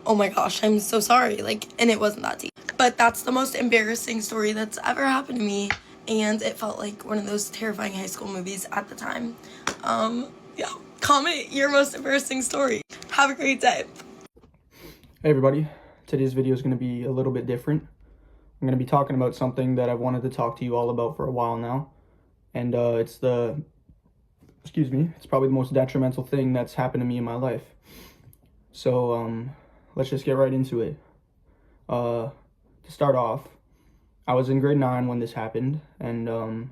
S11: oh my gosh, I'm so sorry. Like, and it wasn't that deep. But that's the most embarrassing story that's ever happened to me, and it felt like one of those terrifying high school movies at the time. Yeah, comment your most embarrassing story. Have a great day.
S14: Hey everybody, today's video is going to be a little bit different. I'm going to be talking about something that I've wanted to talk to you all about for a while now, and it's probably the most detrimental thing that's happened to me in my life. So let's just get right into it. To start off, I was in grade 9 when this happened, and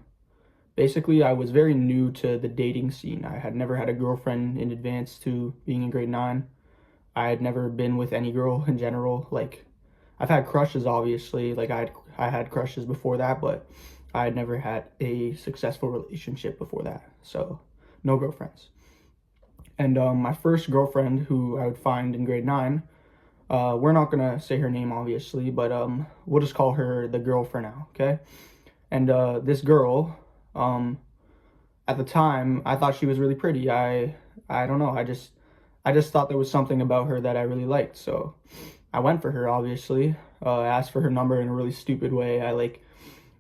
S14: basically I was very new to the dating scene. I had never had a girlfriend in advance to being in grade 9. I had never been with any girl in general. Like, I've had crushes, obviously. Like, I had crushes before that, but I had never had a successful relationship before that. So, no girlfriends. And my first girlfriend, who I would find in grade 9, we're not gonna say her name, obviously, but we'll just call her the girl for now, okay? And this girl, at the time, I thought she was really pretty. I don't know, I just thought there was something about her that I really liked, so I went for her, obviously. I asked for her number in a really stupid way.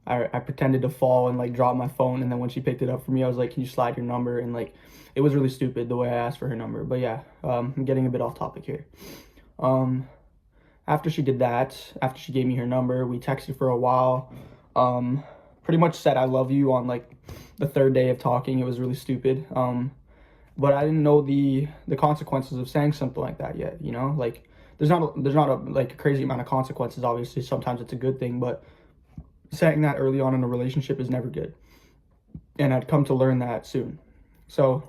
S14: I pretended to fall and like drop my phone, and then when she picked it up for me, I was like, can you slide your number? And like, it was really stupid the way I asked for her number. But yeah, I'm getting a bit off topic here. After she did that, after she gave me her number, we texted for a while. Pretty much said I love you on like the third day of talking. It was really stupid. But I didn't know the consequences of saying something like that yet, you know? Like, there's not a like a crazy amount of consequences, obviously. Sometimes it's a good thing, but saying that early on in a relationship is never good. And I'd come to learn that soon. So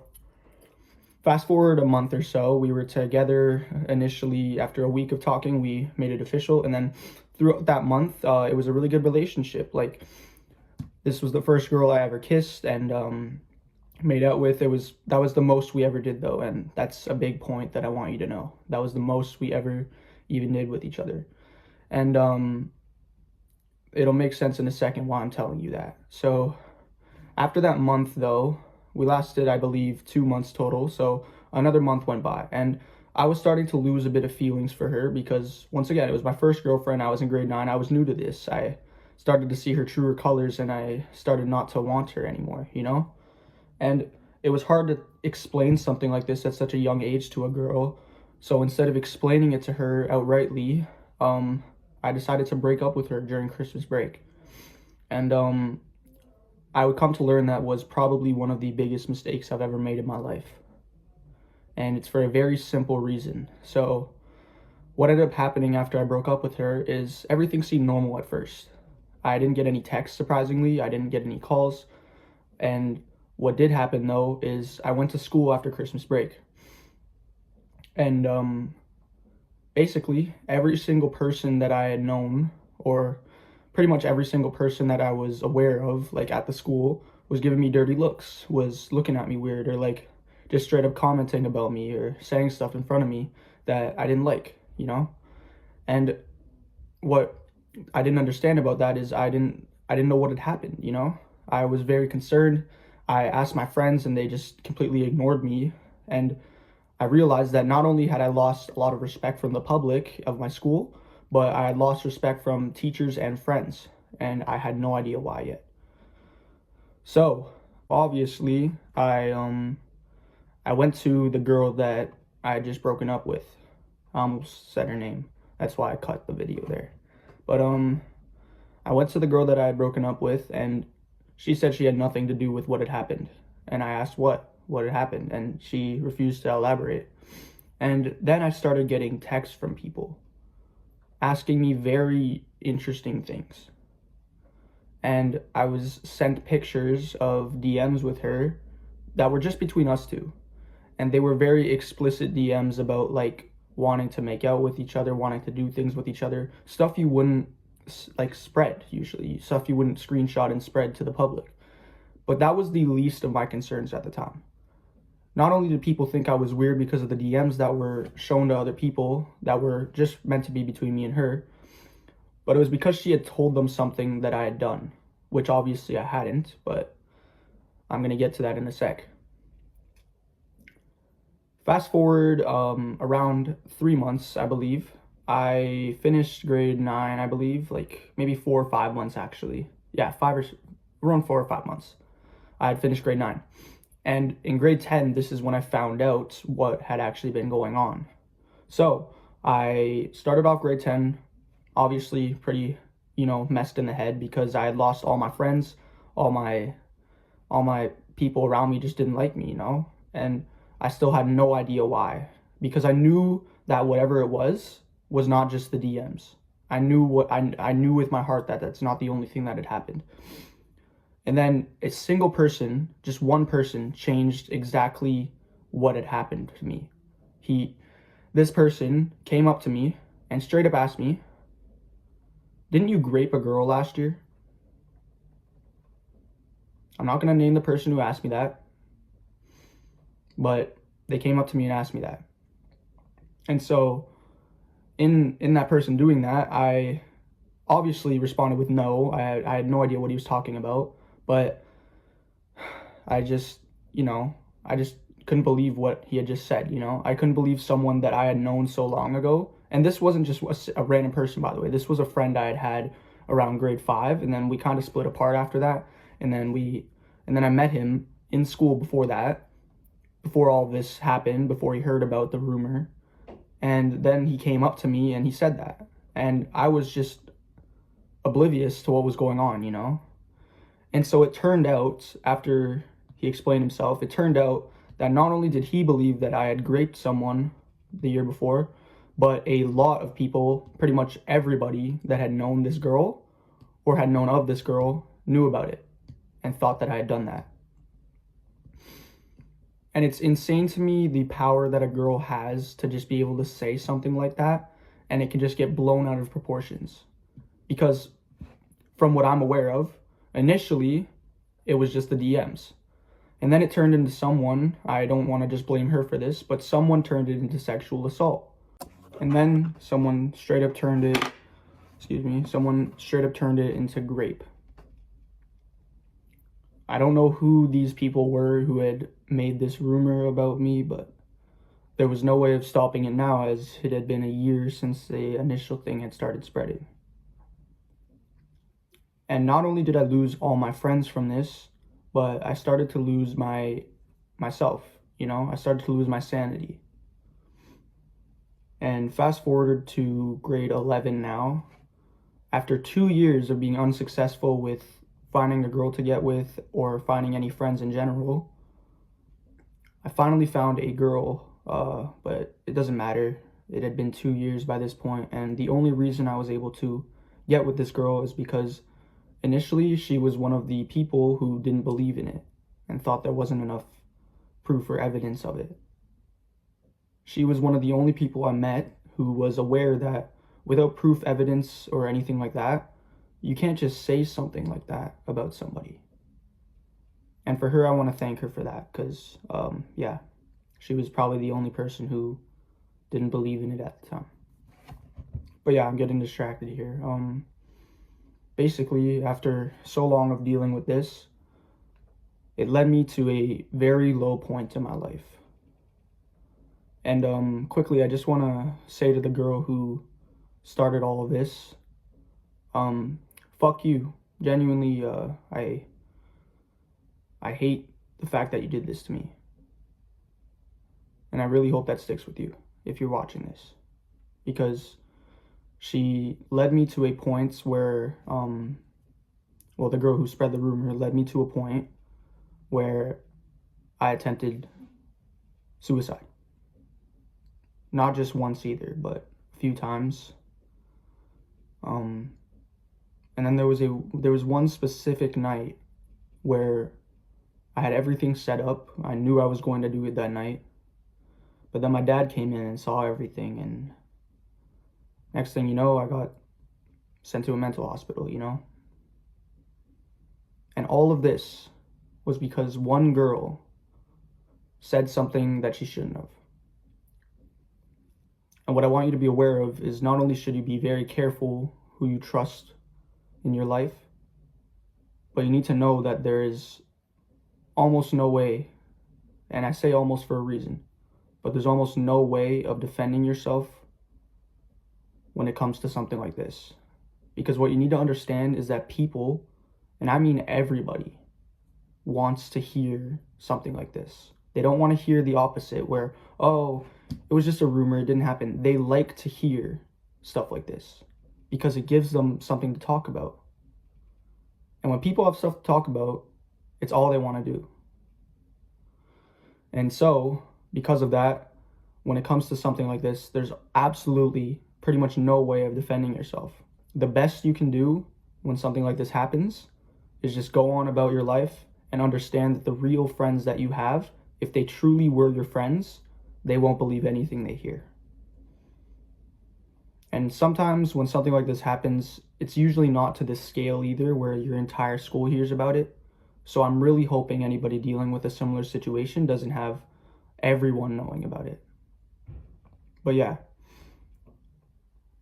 S14: fast forward a month or so, we were together initially. After a week of talking, we made it official, and then throughout that month, it was a really good relationship. Like, this was the first girl I ever kissed and made out with. That was the most we ever did, though, and that's a big point that I want you to know. That was the most we ever even did with each other. And it'll make sense in a second why I'm telling you that. So after that month, though, we lasted, I believe, 2 months total, so another month went by, and I was starting to lose a bit of feelings for her because, once again, it was my first girlfriend. I was in grade 9. I was new to this. I started to see her truer colors, and I started not to want her anymore, you know? And it was hard to explain something like this at such a young age to a girl, so instead of explaining it to her outrightly, I decided to break up with her during Christmas break. And I would come to learn that was probably one of the biggest mistakes I've ever made in my life. And it's for a very simple reason. So what ended up happening after I broke up with her is everything seemed normal at first. I didn't get any texts, surprisingly. I didn't get any calls. And what did happen, though, is I went to school after Christmas break. And basically, every single person that I had known, or pretty much every single person that I was aware of, like at the school, was giving me dirty looks, was looking at me weird, or like just straight up commenting about me or saying stuff in front of me that I didn't like, you know? And what I didn't understand about that is I didn't know what had happened, you know? I was very concerned. I asked my friends and they just completely ignored me. And I realized that not only had I lost a lot of respect from the public of my school, but I had lost respect from teachers and friends, and I had no idea why yet. So, obviously, I went to the girl that I had just broken up with. I almost said her name. That's why I cut the video there. But I went to the girl that I had broken up with, and she said she had nothing to do with what had happened. And I asked what had happened, and she refused to elaborate. And then I started getting texts from people asking me very interesting things. And I was sent pictures of DMs with her that were just between us two. And they were very explicit DMs about like wanting to make out with each other, wanting to do things with each other, stuff you wouldn't like spread usually, stuff you wouldn't screenshot and spread to the public. But that was the least of my concerns at the time. Not only did people think I was weird because of the DMs that were shown to other people that were just meant to be between me and her, but it was because she had told them something that I had done, which obviously I hadn't, but I'm going to get to that in a sec. Fast forward around 3 months, I believe. I finished grade 9, I believe, like maybe 4 or 5 months actually. Yeah, around 4 or 5 months. I had finished grade 9. And in grade 10, this is when I found out what had actually been going on. So I started off grade 10, obviously pretty, messed in the head because I had lost all my friends, all my people around me just didn't like me, and I still had no idea why, because I knew that whatever it was not just the DMs. I knew with my heart that that's not the only thing that had happened. And then a single person, just one person, changed exactly what had happened to me. This person came up to me and straight up asked me, "Didn't you grape a girl last year?" I'm not going to name the person who asked me that, but they came up to me and asked me that. And so in that person doing that, I obviously responded with no. I had no idea what he was talking about, but I just couldn't believe what he had just said, I couldn't believe someone that I had known so long ago. And this wasn't just a random person, by the way. This was a friend I had around grade 5, and then we kind of split apart after that. And then I met him in school before all this happened, before he heard about the rumor. And then he came up to me and he said that. And I was just oblivious to what was going on, And so it turned out, after he explained himself, it turned out that not only did he believe that I had graped someone the year before, but a lot of people, pretty much everybody that had known this girl or had known of this girl, knew about it and thought that I had done that. And it's insane to me the power that a girl has to just be able to say something like that, and it can just get blown out of proportions. Because from what I'm aware of, initially, it was just the DMs. And then it turned into someone, I don't want to just blame her for this, but someone turned it into sexual assault. And then someone straight up turned it into grape. I don't know who these people were who had made this rumor about me, but there was no way of stopping it now, as it had been a year since the initial thing had started spreading. And not only did I lose all my friends from this, but I started to lose myself, I started to lose my sanity. And fast forward to grade 11 now, after 2 years of being unsuccessful with finding a girl to get with or finding any friends in general, I finally found a girl, but it doesn't matter. It had been 2 years by this point, and the only reason I was able to get with this girl is because initially she was one of the people who didn't believe in it and thought there wasn't enough proof or evidence of it. She was one of the only people I met who was aware that without proof, evidence, or anything like that, you can't just say something like that about somebody. And for her, I want to thank her for that, because, she was probably the only person who didn't believe in it at the time. But yeah, I'm getting distracted here. Basically, after so long of dealing with this, it led me to a very low point in my life. And quickly, I just want to say to the girl who started all of this, fuck you. Genuinely, I hate the fact that you did this to me. And I really hope that sticks with you if you're watching this. Because she led me to a point where, the girl who spread the rumor led me to a point where I attempted suicide. Not just once either, but a few times. And then there was one specific night where I had everything set up. I knew I was going to do it that night. But then my dad came in and saw everything, and next thing you know, I got sent to a mental hospital, you know? And all of this was because one girl said something that she shouldn't have. And what I want you to be aware of is not only should you be very careful who you trust in your life, but you need to know that there is almost no way, and I say almost for a reason, but there's almost no way of defending yourself when it comes to something like this. Because what you need to understand is that people, and I mean everybody, wants to hear something like this. They don't want to hear the opposite where, oh, it was just a rumor, it didn't happen. They like to hear stuff like this because it gives them something to talk about. And when people have stuff to talk about, it's all they want to do. And so, because of that, when it comes to something like this, there's absolutely pretty much no way of defending yourself. The best you can do when something like this happens is just go on about your life and understand that the real friends that you have, if they truly were your friends, they won't believe anything they hear. And sometimes when something like this happens, it's usually not to this scale either, where your entire school hears about it. So I'm really hoping anybody dealing with a similar situation doesn't have everyone knowing about it. But yeah,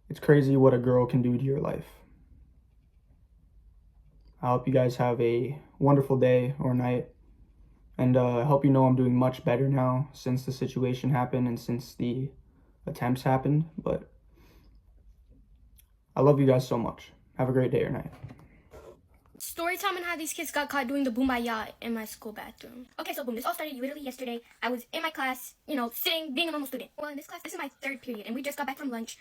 S14: it's crazy what a girl can do to your life. I hope you guys have a wonderful day or night. And I hope you know I'm doing much better now since the situation happened and since the attempts happened. But I love you guys so much. Have a great day or night.
S15: Story time on how these kids got caught doing the boombayah in my school bathroom. Okay, so boom, this all started literally yesterday. I was in my class, sitting, being a normal student. Well, in this class, this is my third period, and we just got back from lunch,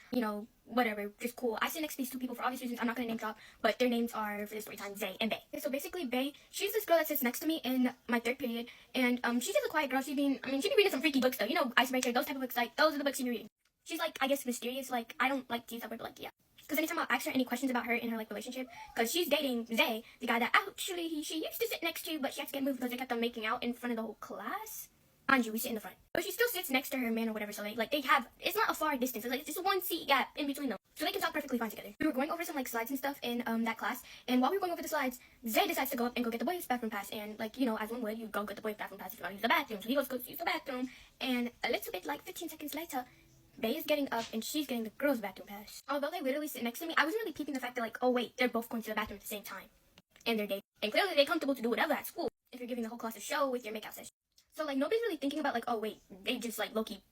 S15: whatever, just cool. I sit next to these two people for obvious reasons. I'm not gonna name drop, but their names are, for this story time, Zay and Bay. Okay, so basically, Bay, she's this girl that sits next to me in my third period, and she's just a quiet girl. She'd be reading some freaky books though, Icebreaker, those type of books, like, those are the books she'd be reading. She's like, I guess, mysterious, like, I don't like to use that word, but like, yeah. Because anytime I'll ask her any questions about her in her relationship, because she's dating Zay, the guy that actually she used to sit next to, but she had to get moved because they kept on making out in front of the whole class. Mind you, we sit in the front, but she still sits next to her man or whatever. So they have, it's not a far distance. It's just one seat gap in between them, so they can talk perfectly fine together. We were going over some slides and stuff in that class, and while we were going over the slides, Zay decides to go up and go get the boys' bathroom pass, and as one would, you go get the boys' bathroom pass if you want to use the bathroom. So he goes to use the bathroom, and a little bit 15 seconds later, Bay is getting up and she's getting the girls' bathroom pass. Although they literally sit next to me, I wasn't really peeping the fact that oh wait, they're both going to the bathroom at the same time. And they're dating. And clearly they're comfortable to do whatever at school if you're giving the whole class a show with your makeout session. So nobody's really thinking about oh wait, they just low-key,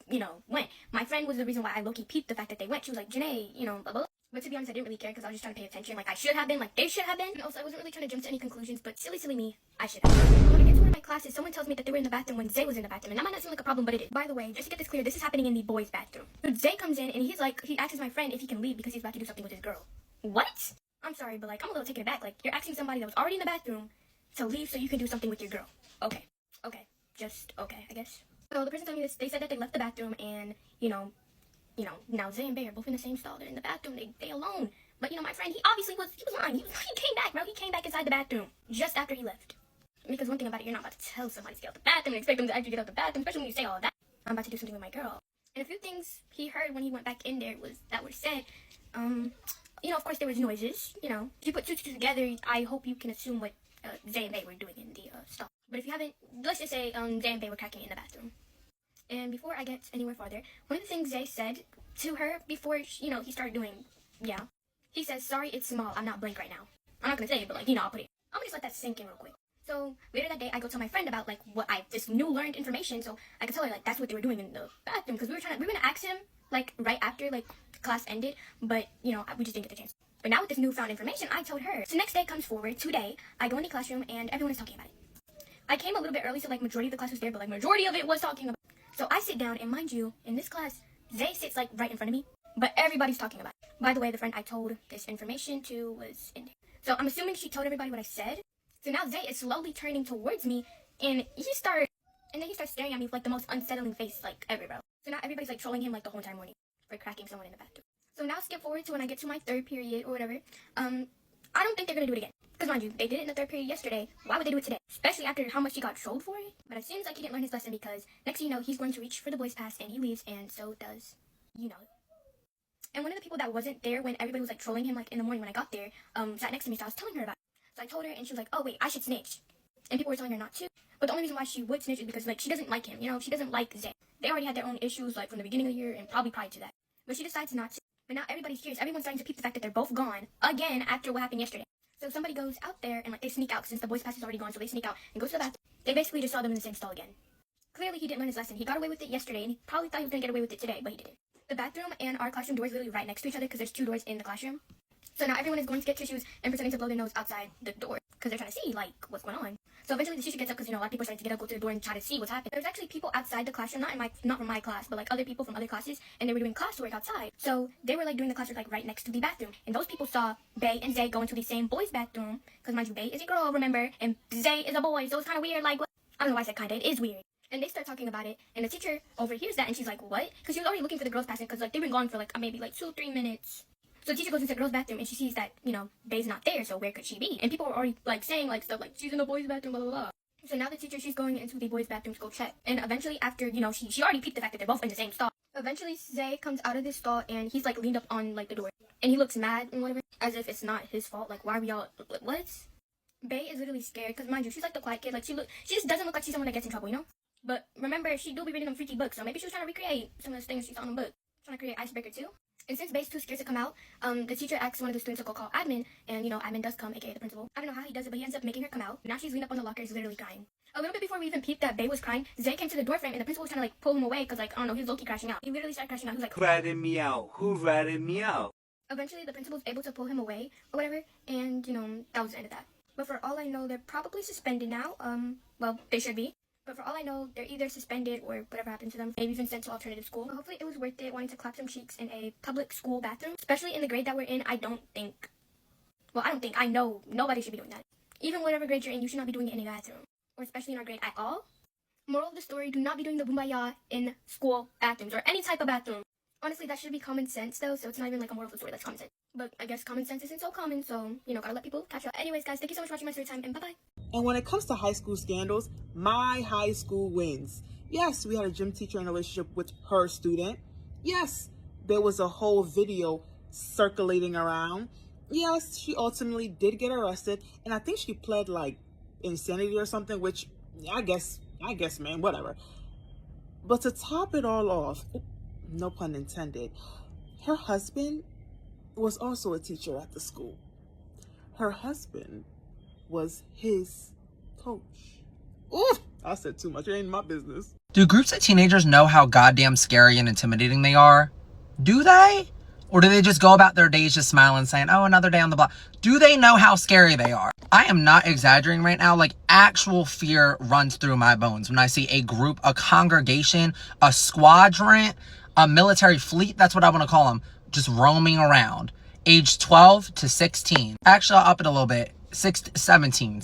S15: went. My friend was the reason why I low-key peeped the fact that they went. She was like, Janae, blah, blah. But to be honest, I didn't really care because I was just trying to pay attention. I should have been, they should have been. And also, I wasn't really trying to jump to any conclusions, but silly me, I should have. When I get to one of my classes, someone tells me that they were in the bathroom when Zay was in the bathroom. And that might not seem like a problem, but it is. By the way, just to get this clear, this is happening in the boys' bathroom. So Zay comes in and he asks my friend if he can leave because he's about to do something with his girl. What? I'm sorry, but I'm a little taken aback. You're asking somebody that was already in the bathroom to leave so you can do something with your girl. Okay. Just okay, I guess. So the person told me this, they said that they left the bathroom and, now Zay and Bay are both in the same stall. They're in the bathroom, they alone. But my friend, he obviously was lying. He came back, bro. He came back inside the bathroom just after he left. Because one thing about it, you're not about to tell somebody to get out the bathroom and expect them to actually get out the bathroom, especially when you say all that. I'm about to do something with my girl. And a few things he heard when he went back in there were said. Of course there was noises. If you put two together, I hope you can assume what Zay and Bay were doing in the stall. But if you haven't, let's just say Zay and Bay were cracking in the bathroom. And before I get anywhere farther, one of the things Zay said to her before, he started doing, he says, sorry, it's small, I'm not blank right now. I'm not gonna say it, but I'll put it. I'm gonna just let that sink in real quick. So later that day, I go tell my friend about this new learned information, so I could tell her that's what they were doing in the bathroom, because we were gonna ask him right after class ended, but we just didn't get the chance. But now with this newfound information, I told her. So next day comes forward, today, I go in the classroom and everyone is talking about it. I came a little bit early, so majority of the class was there, but majority of it was talking about it. So I sit down, and mind you, in this class, Zay sits right in front of me, but everybody's talking about it. By the way, the friend I told this information to was in there. So I'm assuming she told everybody what I said. So now Zay is slowly turning towards me, and he starts staring at me with the most unsettling face ever, bro. So now everybody's trolling him the whole entire morning for cracking someone in the bathroom. So now skip forward to when I get to my third period or whatever. I don't think they're gonna do it again. Because mind you, they did it in the third period yesterday. Why would they do it today? Especially after how much he got trolled for it. But it seems like he didn't learn his lesson because next thing you know, he's going to reach for the boys' pass and he leaves, and so does, you know. And one of the people that wasn't there when everybody was like trolling him like in the morning when I got there, sat next to me, so I was telling her about it. So I told her and she was like, oh wait, I should snitch. And people were telling her not to. But the only reason why she would snitch is because like she doesn't like him, you know, she doesn't like Zay. They already had their own issues like from the beginning of the year and probably prior to that. But she decides not to. But now everybody's curious. Everyone's starting to peep the fact that they're both gone again after what happened yesterday. So somebody goes out there and like they sneak out since the boys' pass is already gone, so they sneak out and go to the bathroom. They basically just saw them in the same stall again. Clearly he didn't learn his lesson. He got away with it yesterday and he probably thought he was gonna get away with it today, but he didn't. The bathroom and our classroom door is literally right next to each other because there's 2 doors in the classroom. So now everyone is going to get tissues and pretending to blow their nose outside the door because they're trying to see like what's going on. So eventually the teacher gets up because you know a lot of people are starting to get up, go to the door and try to see what's happening. There's actually people outside the classroom, not from my class, but like other people from other classes, and they were doing classwork outside. So they were like doing the classwork like right next to the bathroom, and those people saw Bay and Zay go into the same boys' bathroom because mind you, Bay is a girl, remember, and Zay is a boy, so it's kind of weird. Like what? I don't know why I said kinda. It is weird. And they start talking about it, and the teacher overhears that, and she's like, what? Because she was already looking for the girls' passing, because like they've been gone for like maybe like 2-3 minutes. So the teacher goes into the girls' bathroom, and she sees that, you know, Bay's not there, so where could she be? And people were already like saying like stuff like, she's in the boys' bathroom, blah, blah, blah. So now the teacher, she's going into the boys' bathroom to go check. And eventually after, you know, she already peeped the fact that they're both in the same stall. Eventually Zay comes out of this stall, and he's like leaned up on like the door. And he looks mad and whatever, as if it's not his fault. Like, why are we all, what? Bay is literally scared, because mind you, she's like the quiet kid. Like, she just doesn't look like she's someone that gets in trouble, you know? But remember, she do be reading them freaky books, so maybe she was trying to recreate some of the things she saw in the book. Trying to create Icebreaker too. And since Bay's too scared to come out, the teacher asks one of the students to go call admin, and you know, admin does come, aka the principal. I don't know how he does it, but he ends up making her come out. Now she's leaned up on the locker, is literally crying. A little bit before we even peeped that Bay was crying, Zay came to the door frame, and the principal was trying to like pull him away, because like, I don't know, he was low-key crashing out. He literally started crashing out. He was like,
S16: who ratted me out? Who ratted me out?
S15: Eventually, the principal was able to pull him away, or whatever, and you know, that was the end of that. But for all I know, they're probably suspended now. Well, they should be. But for all I know, they're either suspended or whatever happened to them. Maybe even sent to alternative school. But hopefully it was worth it wanting to clap some cheeks in a public school bathroom. Especially in the grade that we're in, I know nobody should be doing that. Even whatever grade you're in, you should not be doing it in a bathroom. Or especially in our grade at all. Moral of the story, do not be doing the bumbaya in school bathrooms or any type of bathroom. Honestly, that should be common sense though, so it's not even like a moral of the story, that's common sense. But I guess common sense isn't so common, so, you know, gotta let people catch up. Anyways, guys, thank you so much for watching my story time, and bye-bye.
S17: And when it comes to high school scandals, my high school wins. Yes, we had a gym teacher in a relationship with her student. Yes, there was a whole video circulating around. Yes, she ultimately did get arrested, and I think she pled like insanity or something, which I guess, man, whatever. But to top it all off, no pun intended, her husband was also a teacher at the school. Her husband was his coach. Ooh, I said too much. It ain't my business.
S18: Do groups of teenagers know how goddamn scary and intimidating they are? Do they? Or do they just go about their days just smiling saying, oh, another day on the block? Do they know how scary they are? I am not exaggerating right now. Like, actual fear runs through my bones when I see a group, a congregation, a squadron, a military fleet, that's what I want to call them, just roaming around. Age 12 to 16. Actually, I'll up it a little bit. 17.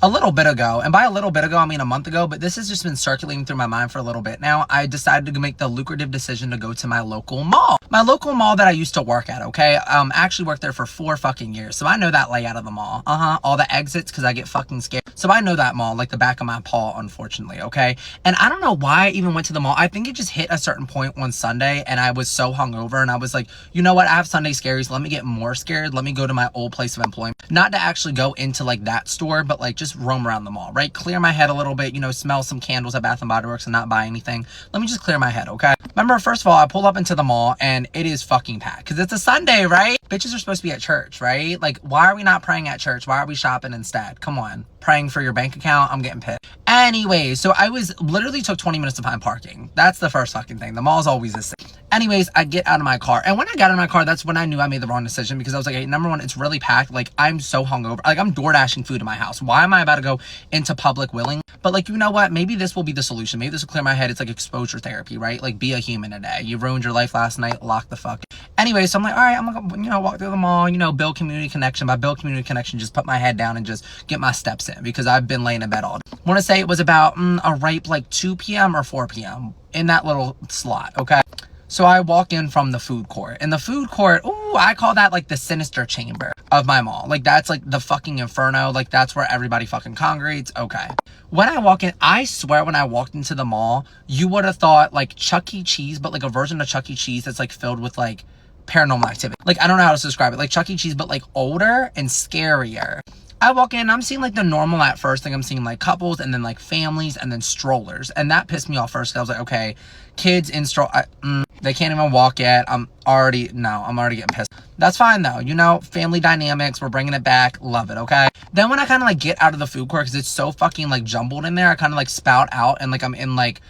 S18: A little bit ago, and by a little bit ago, I mean a month ago, but this has just been circulating through my mind for a little bit now. I decided to make the lucrative decision to go to my local mall. My local mall that I used to work at, okay? I actually worked there for 4 fucking years, so I know that layout of the mall. All the exits, because I get fucking scared. So I know that mall like the back of my paw, unfortunately, okay? And I don't know why I even went to the mall. I think it just hit a certain point one Sunday, and I was so hungover, and I was like, you know what? I have Sunday scaries. Let me get more scared. Let me go to my old place of employment. Not to actually go into like that store, but like just roam around the mall, right? Clear my head a little bit, you know, smell some candles at Bath & Body Works and not buy anything. Let me just clear my head, okay? Remember, first of all, I pull up into the mall and it is fucking packed because it's a Sunday, right? Bitches are supposed to be at church, right? Like, why are we not praying at church? Why are we shopping instead? Come on. Praying for your bank account? I'm getting pissed. Anyways, so I was literally took 20 minutes to find parking. That's the first fucking thing. The mall's always the same. Anyways, I get out of my car. And when I got in my car, that's when I knew I made the wrong decision because I was like, hey, number one, it's really packed. Like, I'm so hungover. Like, I'm door dashing food to my house. Why am I about to go into public willing? But like, you know what? Maybe this will be the solution. Maybe this will clear my head. It's like exposure therapy, right? Like, be a human today. You ruined your life last night. Lock the fuck. Anyway, so I'm like, all right, I'm gonna, you know, walk through the mall, you know, build community connection. By build community connection, just put my head down and just get my steps in because I've been laying in bed all day. I want to say it was about a ripe like 2 p.m. or 4 p.m. in that little slot, okay? So I walk in from the food court. And the food court, ooh, I call that like the sinister chamber of my mall. Like that's like the fucking inferno. Like that's where everybody fucking congregates. Okay. When I walk in, I swear when I walked into the mall, you would have thought like Chuck E. Cheese, but like a version of Chuck E. Cheese that's like filled with like paranormal activity. Like I don't know how to describe it. Like Chuck E. Cheese, but like older and scarier. I walk in, I'm seeing like the normal at first. Like I'm seeing like couples and then like families and then strollers. And that pissed me off first. 'Cause I was like, okay, kids in they can't even walk yet. I'm already getting pissed. That's fine though. You know, family dynamics, we're bringing it back. Love it, okay? Then when I kind of like get out of the food court, because it's so fucking like jumbled in there, I kind of like spout out and like I'm in like,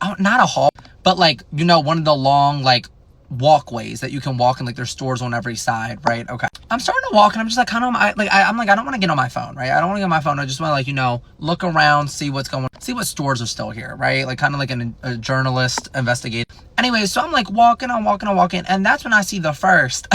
S18: oh, not a hall, but like, you know, one of the long like walkways that you can walk in, like there's stores on every side, right? Okay. I'm starting to walk and I'm just like kind of I don't want to get on my phone, right? I don't want to get on my phone. I just want to like, you know, look around, see what's going on, see what stores are still here, right? Like kind of like a journalist investigate. Anyway, so I'm like walking, and that's when I see the first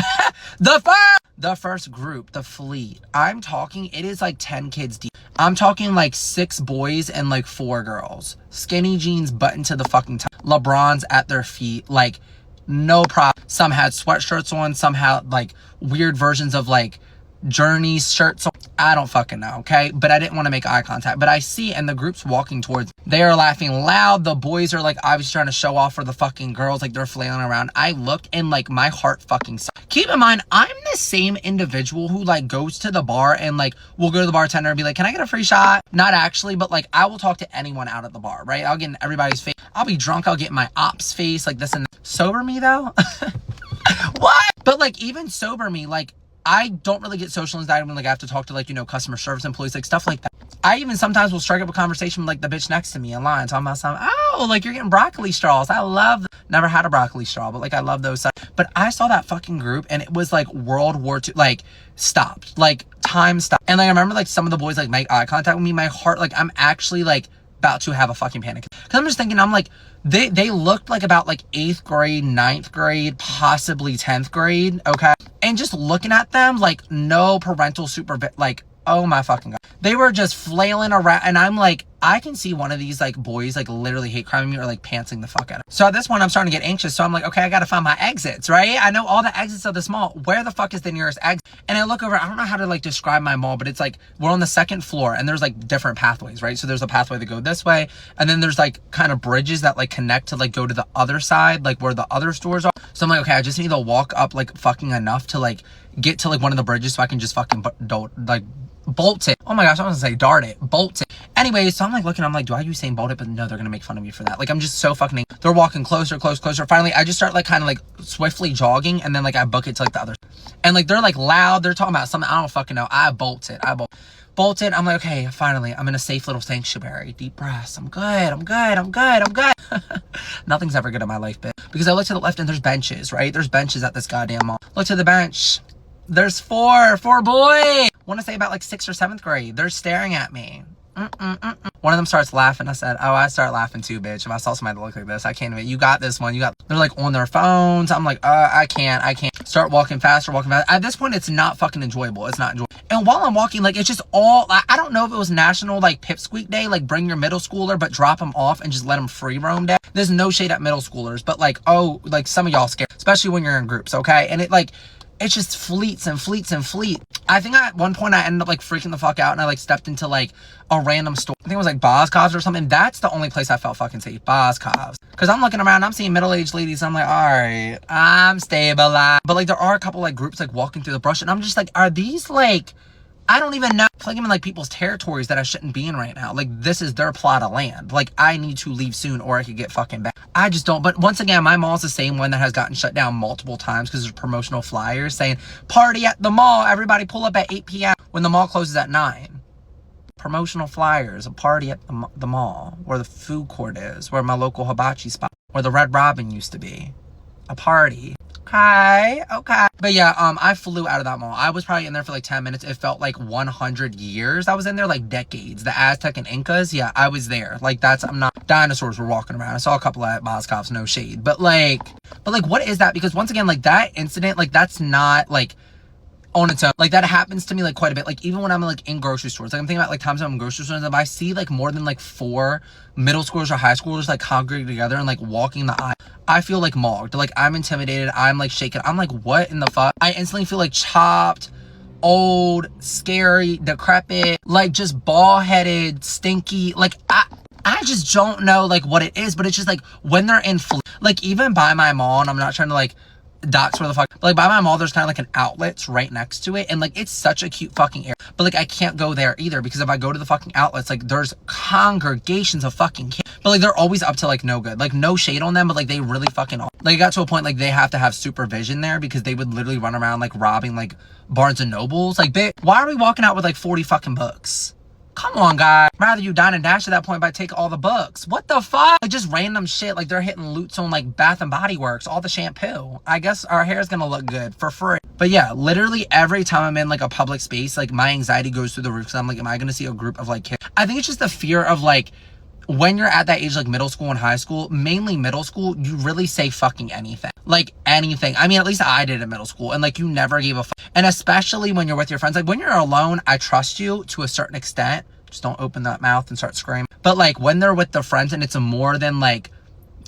S18: the first group, the fleet. I'm talking, it is like 10 kids deep. I'm talking like 6 boys and like 4 girls. Skinny jeans buttoned to the fucking top. LeBron's at their feet, like no problem. Some had sweatshirts on, some had like weird versions of like Journey's shirts on. I don't fucking know, okay? But I didn't want to make eye contact. But I see, and the group's walking towards. They are laughing loud. The boys are like obviously trying to show off for the fucking girls, like they're flailing around. I look and like my heart fucking sucks. Keep in mind, I'm the same individual who like goes to the bar and like will go to the bartender and be like, can I get a free shot? Not actually, but like I will talk to anyone out at the bar, right? I'll get in everybody's face. I'll be drunk. I'll get in my op's face, like this and that. Sober me though? What? But like even sober me, like I don't really get social anxiety when like I have to talk to like, you know, customer service employees, like stuff like that. I even sometimes will strike up a conversation with like the bitch next to me in line, talking about something. Oh, like you're getting broccoli straws. I love, never had a broccoli straw, but like I love those. But I saw that fucking group and it was like World War II, like stopped, like time stopped. And like I remember like some of the boys like make eye contact with me. My heart, like I'm actually like about to have a fucking panic. Cause I'm just thinking, I'm like, they looked like about like 8th grade, 9th grade, possibly 10th grade, okay? And just looking at them, like no parental supervision, like, oh my fucking God. They were just flailing around and I'm like, I can see one of these like boys like literally hate criming me or like pantsing the fuck out of me. So at this point I'm starting to get anxious. So I'm like, okay, I gotta find my exits, right? I know all the exits of this mall. Where the fuck is the nearest exit? And I look over, I don't know how to like describe my mall, but it's like, we're on the 2nd floor and there's like different pathways, right? So there's a pathway that go this way. And then there's like kind of bridges that like connect to like go to the other side, like where the other stores are. So I'm like, okay, I just need to walk up like fucking enough to like get to like one of the bridges so I can just fucking bolt it. Oh my gosh, I was gonna say dart it. Bolt it. Anyway, so I'm like looking, I'm like, do I use saying bolt it? But no, they're gonna make fun of me for that. Like I'm just so fucking, they're walking closer. Finally, I just start like kind of like swiftly jogging and then like I book it to like the other. And like they're like loud, they're talking about something, I don't fucking know. I bolt it. Bolted. I'm like, okay, finally, I'm in a safe little sanctuary. Deep breaths. I'm good. Nothing's ever good in my life, bitch. Because I look to the left and there's benches, right? There's benches at this goddamn mall. Look to the bench. There's four boys. Want to say about like 6th or 7th grade. They're staring at me. One of them starts laughing. I said, oh, I start laughing too, bitch. If I saw somebody that look like this, I can't even. You got this one. They're like on their phones. I'm like, I can't. Start walking faster. At this point, it's not fucking enjoyable. It's not enjoyable. And while I'm walking, like, it's just all, I don't know if it was National, like, Pipsqueak Day, like, bring your middle schooler, but drop them off and just let them free roam day. There's no shade at middle schoolers, but, like, oh, like, some of y'all scared, especially when you're in groups, okay? And it, like, it's just fleets. I think at one point I ended up like freaking the fuck out and I like stepped into like a random store. I think it was like Boscov's or something. That's the only place I felt fucking safe. Boscov's. Cause I'm looking around, I'm seeing middle-aged ladies. And I'm like, all right, I'm stabilized. But like there are a couple like groups like walking through the brush and I'm just like, are these like, I don't even know. Like I'm in like people's territories that I shouldn't be in right now. Like this is their plot of land. Like I need to leave soon or I could get fucking back. I just don't. But once again, my mall's the same one that has gotten shut down multiple times because there's promotional flyers saying party at the mall. Everybody pull up at 8 p.m. when the mall closes at 9. Promotional flyers, a party at the mall where the food court is, where my local hibachi spot, where the Red Robin used to be. A party. Okay. But yeah, I flew out of that mall. I was probably in there for like 10 minutes. It felt like 100 years. I was in there like decades. The Aztec and Incas, yeah, I was there. Like I'm not, dinosaurs were walking around. I saw a couple at Boscov's, no shade. But like, what is that? Because once again, like that incident, like that's not like on its own. Like that happens to me like quite a bit. Like even when I'm like in grocery stores, like I'm thinking about like times I'm in grocery stores, if I see like more than like 4 middle schoolers or high schoolers like congregating together and like walking the aisle, I feel like mocked. Like, I'm intimidated. I'm like shaken. I'm like, what in the fuck? I instantly feel like chopped, old, scary, decrepit, like just bald-headed, stinky. Like, I just don't know like what it is, but it's just like when they're in like even by my mall, and I'm not trying to like dox where the fuck, but like by my mall there's kind of like an outlets right next to it, and like it's such a cute fucking area, but like I can't go there either because if I go to the fucking outlets, like there's congregations of fucking kids, but like they're always up to like no good. Like, no shade on them, but like they really fucking are. Like, it got to a point like they have to have supervision there because they would literally run around like robbing like Barnes and Nobles. Like, bitch, why are we walking out with like 40 fucking books? Come on, guys. Rather you dine and dash at that point by take all the books. What the fuck? Like, just random shit. Like, they're hitting loots on, like, Bath and Body Works. All the shampoo. I guess our hair is gonna look good for free. But yeah, literally every time I'm in, like, a public space, like, my anxiety goes through the roof. Because I'm like, am I gonna see a group of, like, kids? I think it's just the fear of, like, when you're at that age, like middle school and high school, mainly middle school, you really say fucking anything. Like, anything. I mean, at least I did in middle school. And, like, you never gave a fuck. And especially when you're with your friends. Like, when you're alone, I trust you to a certain extent. Just don't open that mouth and start screaming. But like when they're with their friends and it's a more than like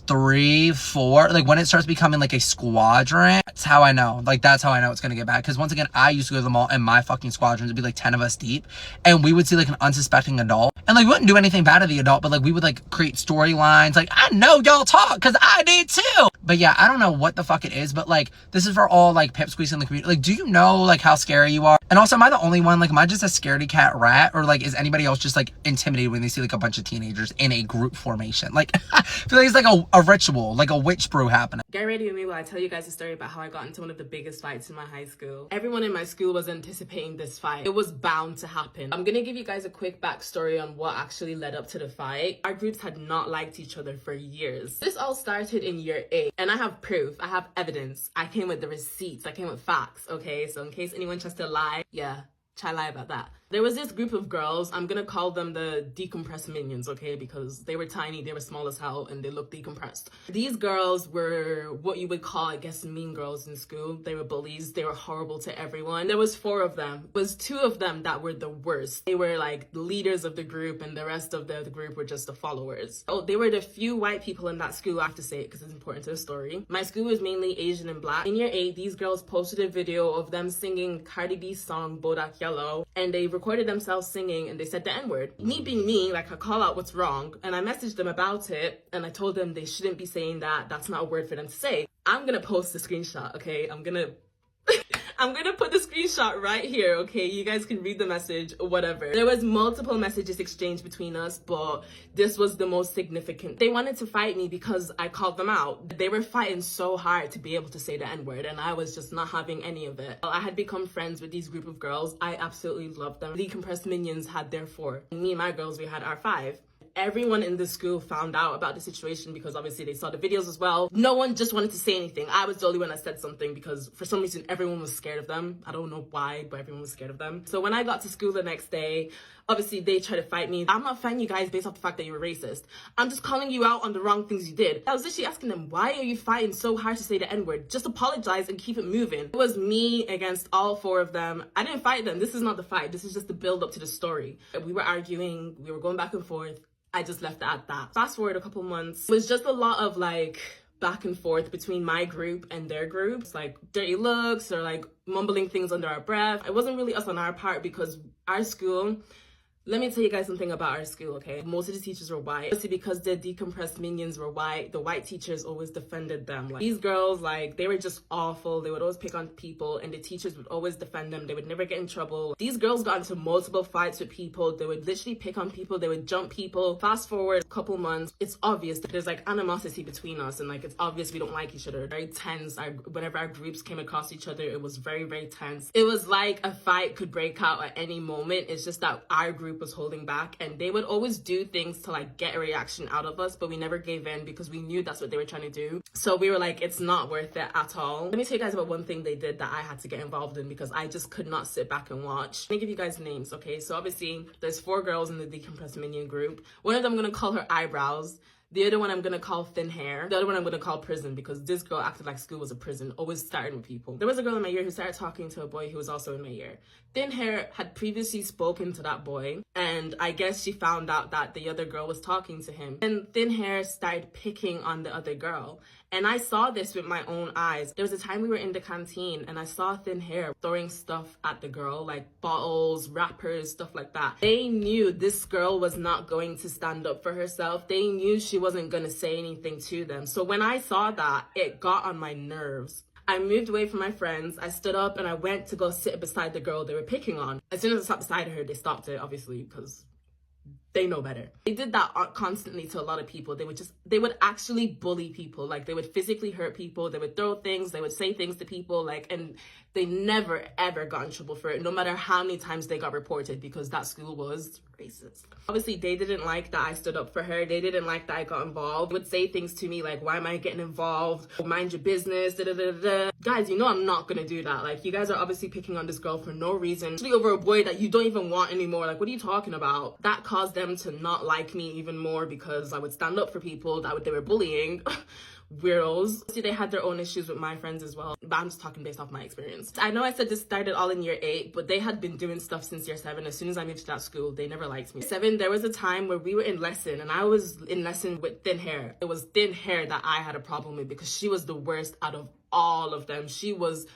S18: 3, 4, like when it starts becoming like a squadron, that's how I know. Like, that's how I know it's gonna get bad. Because once again, I used to go to the mall and my fucking squadrons would be like 10 of us deep, and we would see like an unsuspecting adult, and like we wouldn't do anything bad to the adult, but like we would like create storylines. Like, I know y'all talk because I did too. But yeah, I don't know what the fuck it is, but like this is for all like pipsqueaks in the community. Like, do you know like how scary you are? And also, am I the only one? Like, am I just a scaredy cat rat, or like is anybody else just like intimidated when they see like a bunch of teenagers in a group formation? Like, I feel like it's like a ritual, like a witch brew happening.
S19: Get ready with me while I tell you guys a story about how I got into one of the biggest fights in my high school. Everyone in my school was anticipating this fight. It was bound to happen. I'm gonna give you guys a quick backstory on what actually led up to the fight. Our groups had not liked each other for years. This all started in year 8, and I have proof. I have evidence. I came with the receipts. I came with facts, okay? So in case anyone tries to lie, yeah, try lie about that. There was this group of girls, I'm gonna call them the decompressed minions, okay? Because they were tiny, they were small as hell, and they looked decompressed. These girls were what you would call, I guess, mean girls in school. They were bullies, they were horrible to everyone. There was 4 of them. It was 2 of them that were the worst. They were like the leaders of the group, and the rest of the group were just the followers. Oh, they were the few white people in that school. I have to say it because it's important to the story. My school was mainly Asian and black. In year 8, these girls posted a video of them singing Cardi B's song, Bodak Yellow, and they recorded themselves singing, and they said the N-word. Me being me, like, I call out what's wrong, and I messaged them about it, and I told them they shouldn't be saying that. That's not a word for them to say. I'm gonna post the screenshot, okay? I'm gonna put the screenshot right here, okay? You guys can read the message, whatever. There was multiple messages exchanged between us, but this was the most significant. They wanted to fight me because I called them out. They were fighting so hard to be able to say the N-word, and I was just not having any of it. I had become friends with these group of girls. I absolutely loved them. The compressed minions had their 4. Me and my girls, we had our 5. Everyone in the school found out about the situation because obviously they saw the videos as well. No one just wanted to say anything. I was the only one that said something because for some reason everyone was scared of them. I don't know why, but everyone was scared of them. So when I got to school the next day, obviously they tried to fight me. I'm not fighting you guys based off the fact that you were racist. I'm just calling you out on the wrong things you did. I was literally asking them, why are you fighting so hard to say the N-word? Just apologize and keep it moving. It was me against all 4 of them. I didn't fight them. This is not the fight. This is just the build up to the story. We were arguing. We were going back and forth. I just left it at that. Fast forward a couple months. It was just a lot of like back and forth between my group and their groups, like dirty looks or like mumbling things under our breath. It wasn't really us on our part because our school, let me tell you guys something about our school, okay? Most of the teachers were white. Mostly because the decompressed minions were white, the white teachers always defended them. Like, these girls, like, they were just awful. They would always pick on people, and the teachers would always defend them. They would never get in trouble. These girls got into multiple fights with people. They would literally pick on people. They would jump people. Fast forward a couple months, it's obvious that there's, like, animosity between us, and, like, it's obvious we don't like each other. Very tense. Whenever our groups came across each other, it was very, very tense. It was like a fight could break out at any moment. It's just that our group was holding back, and they would always do things to like get a reaction out of us, but we never gave in because we knew that's what they were trying to do. So we were like, it's not worth it at all. Let me tell you guys about one thing they did that I had to get involved in because I just could not sit back and watch. Let me give you guys names, okay? So obviously there's 4 girls in the decompressed minion group. One of them I'm gonna call her Eyebrows. The other one I'm gonna call Thin Hair. The other one I'm gonna call Prison because this girl acted like school was a prison, always starting with people. There was a girl in my year who started talking to a boy who was also in my year. Thin Hair had previously spoken to that boy, and I guess she found out that the other girl was talking to him. And Thin Hair started picking on the other girl. And I saw this with my own eyes. There was a time we were in the canteen and I saw thin hair throwing stuff at the girl, like bottles, wrappers, stuff like that. They knew this girl was not going to stand up for herself. They knew she wasn't going to say anything to them. So when I saw that, it got on my nerves. I moved away from my friends. I stood up and I went to go sit beside the girl they were picking on. As soon as I sat beside her, they stopped it, obviously, because they know better. They did that constantly to a lot of people. They would actually bully people. Like, they would physically hurt people. They would throw things. They would say things to people. Like, and they never, ever got in trouble for it, no matter how many times they got reported, because that school was racist. Obviously, they didn't like that I stood up for her. They didn't like that I got involved. They would say things to me like, why am I getting involved? Mind your business, da da da da. Guys, you know I'm not gonna do that. Like, you guys are obviously picking on this girl for no reason, especially over a boy that you don't even want anymore. Like, what are you talking about? That caused them to not like me even more, because I would stand up for people that they were bullying. Weirdos. See, they had their own issues with my friends as well, but I'm just talking based off my experience. I know I said this started all in year 8, but they had been doing stuff since year 7. As soon as I moved to that school, they never liked me. 7, there was a time where we were in lesson and I was in lesson with thin hair. It was thin hair that I had a problem with, because she was the worst out of all of them. She was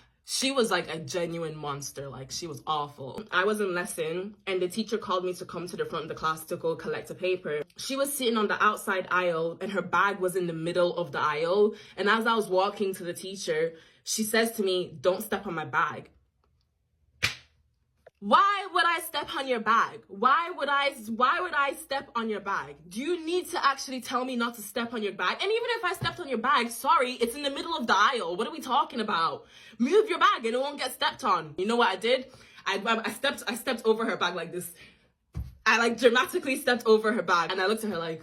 S19: like a genuine monster. Like, she was awful. I was in lesson and the teacher called me to come to the front of the class to go collect a paper. She was sitting on the outside aisle and her bag was in the middle of the aisle. And as I was walking to the teacher, she says to me, "Don't step on my bag." Why would I step on your bag? Why would I step on your bag? Do you need to actually tell me not to step on your bag? And even if I stepped on your bag, sorry, it's in the middle of the aisle. What are we talking about? Move your bag and it won't get stepped on. You know what I did? I stepped over her bag like this. I like dramatically stepped over her bag and I looked at her like,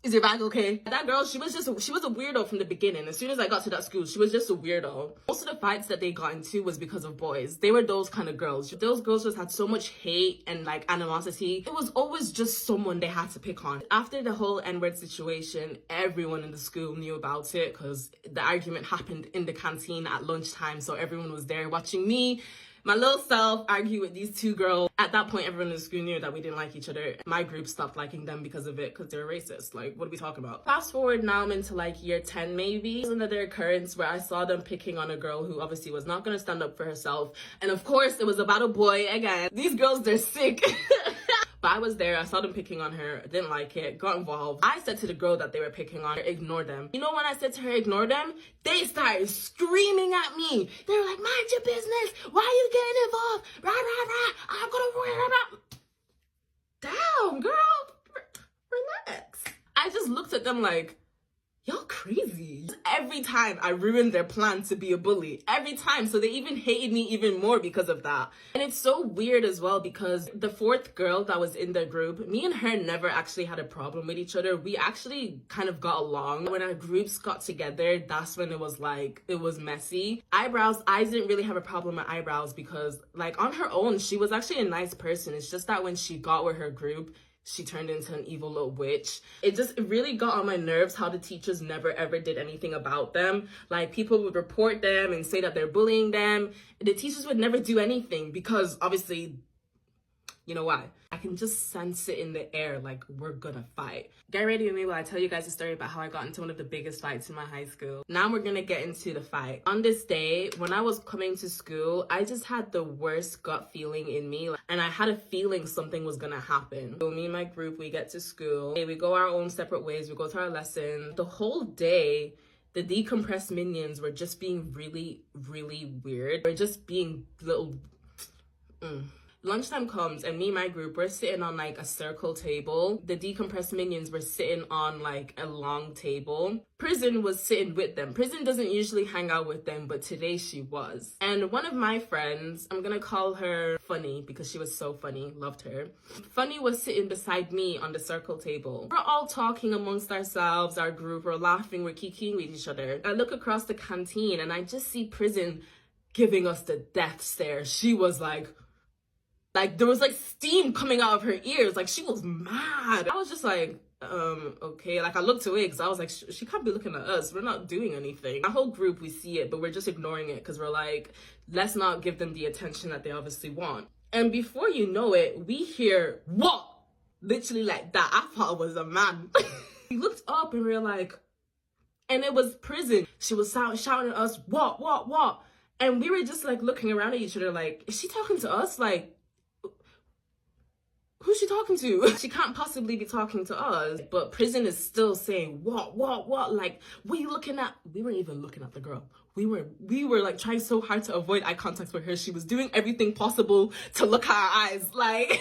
S19: "Is your bag okay?" That girl, she was a weirdo from the beginning. As soon as I got to that school, she was just a weirdo. Most of the fights that they got into was because of boys. They were those kind of girls. Those girls just had so much hate and like animosity. It was always just someone they had to pick on. After the whole N-word situation, everyone in the school knew about it, because the argument happened in the canteen at lunchtime. So everyone was there watching me, my little self, argue with these 2 girls. At that point, everyone in the school knew that we didn't like each other. My group stopped liking them because of it, because they were racist. Like, what are we talking about? Fast forward now, I'm into like year 10 maybe. There's another occurrence where I saw them picking on a girl who obviously was not going to stand up for herself. And of course, it was about a boy again. These girls, they're sick. But I was there, I saw them picking on her, didn't like it, got involved. I said to the girl that they were picking on, ignore them. You know when I said to her, ignore them? They started screaming at me. They were like, "Mind your business. Why are you getting involved? Rah, rah, rah. I'm gonna worry about..." Damn, girl. Relax. I just looked at them like, y'all crazy. Every time I ruined their plan to be a bully. Every time. So they even hated me even more because of that. And it's so weird as well, because the 4th girl that was in their group, me and her never actually had a problem with each other. We actually kind of got along. When our groups got together, that's when it was like, it was messy. Eyebrows, I didn't really have a problem with eyebrows, because like on her own, she was actually a nice person. It's just that when she got with her group, she turned into an evil little witch. It really got on my nerves how the teachers never ever did anything about them. Like, people would report them and say that they're bullying them. The teachers would never do anything, because obviously, you know why? I can just sense it in the air, like, we're gonna fight. Get ready with me while I tell you guys a story about how I got into one of the biggest fights in my high school. Now we're gonna get into the fight. On this day, when I was coming to school, I just had the worst gut feeling in me, and I had a feeling something was gonna happen. So me and my group, we get to school. We go our own separate ways. We go to our lesson. The whole day, the decompressed minions were just being really, really weird. They're just being little... Lunchtime comes and me and my group, we're sitting on like a circle table. The decompressed minions were sitting on like a long table. Prison was sitting with them. Prison doesn't usually hang out with them, but today she was. And one of my friends, I'm gonna call her Funny because she was so funny, loved her. Funny was sitting beside me on the circle table. We're all talking amongst ourselves, our group, we're laughing, we're kikiing with each other. I look across the canteen and I just see Prison giving us the death stare. She was like there was like steam coming out of her ears. Like, she was mad. I was just like, okay. Like, I looked away because I was like, she can't be looking at us. We're not doing anything. Our whole group, we see it, but we're just ignoring it because we're like, let's not give them the attention that they obviously want. And before you know it, we hear, what? Literally like that. I thought it was a man. We looked up and we were like, And it was Prison. She was shouting at us, what? And we were just like looking around at each other like, is she talking to us? Like, who's she talking to? She can't possibly be talking to us. But Prison is still saying, what? Like, what are you looking at? We weren't even looking at the girl. We were like trying so hard to avoid eye contact with her. She was doing everything possible to look at our eyes. Like,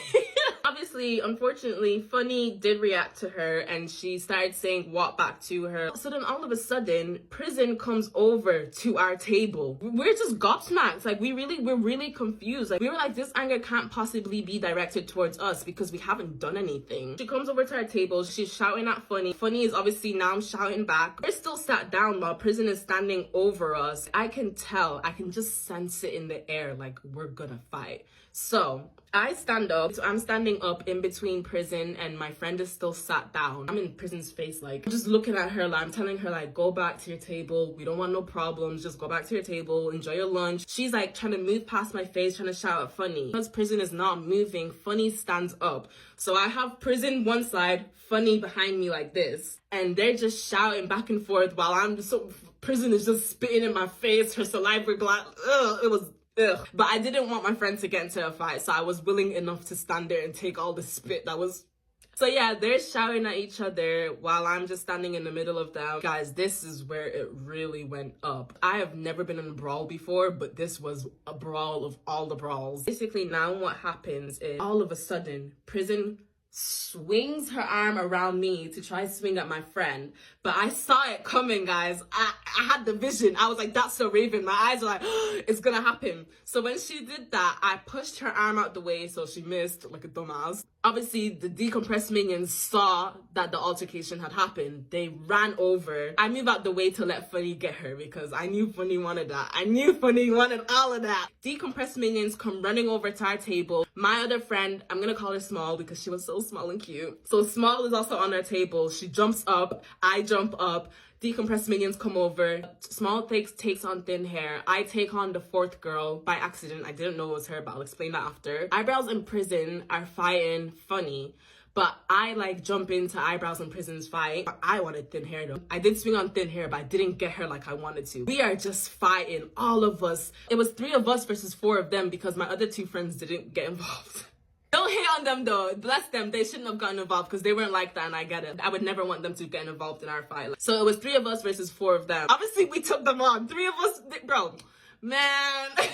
S19: obviously, unfortunately, Funny did react to her and she started saying what back to her. So then all of a sudden, Prison comes over to our table. We're just gobsmacked. Like, we're really confused. Like, we were like, this anger can't possibly be directed towards us because we haven't done anything. She comes over to our table. She's shouting at Funny. Funny is obviously now shouting back. We're still sat down while Prison is standing over us. I can tell, I can just sense it in the air, like we're gonna fight. So I stand up. So I'm standing up in between Prison and my friend is still sat down. I'm in Prison's face, like, I'm just looking at her, like, I'm telling her, like, go back to your table. We don't want no problems. Just go back to your table. Enjoy your lunch. She's like trying to move past my face, trying to shout at Funny. Because Prison is not moving, Funny stands up. So I have Prison one side, Funny behind me like this. And they're just shouting back and forth while Prison is just spitting in my face, her saliva gland. It was ugh. But I didn't want my friend to get into a fight, so I was willing enough to stand there and take all the spit that was. So yeah, they're shouting at each other while I'm just standing in the middle of them. Guys, this is where it really went up. I have never been in a brawl before, but this was a brawl of all the brawls. Basically, now what happens is all of a sudden, Prison swings her arm around me to try to swing at my friend, but I saw it coming, guys. I had the vision. I was like, that's so Raven. My eyes were like, oh, it's gonna happen. So when she did that, I pushed her arm out the way so she missed like a dumbass. Obviously, the decompressed minions saw that the altercation had happened. They ran over. I moved out the way to let Funny get her because I knew Funny wanted that. I knew Funny wanted all of that. Decompressed minions come running over to our table. My other friend, I'm gonna call her Small because she was so small and cute. So Small is also on our table. She jumps up. I jump up. Decompressed minions come over. Small takes on Thin Hair. I take on the fourth girl by accident. I didn't know it was her, but I'll explain that after. Eyebrows and Prison are fighting Funny, but I like jump into Eyebrows and Prison's fight. I wanted Thin Hair though. I did swing on Thin Hair, but I didn't get her like I wanted to. We are just fighting, all of us. It was 3 of us versus 4 of them because my other 2 friends didn't get involved. Don't hate on them though. Bless them. They shouldn't have gotten involved because they weren't like that and I get it. I would never want them to get involved in our fight. So it was 3 of us versus 4 of them. Obviously we took them on. 3 of us, bro. Man, it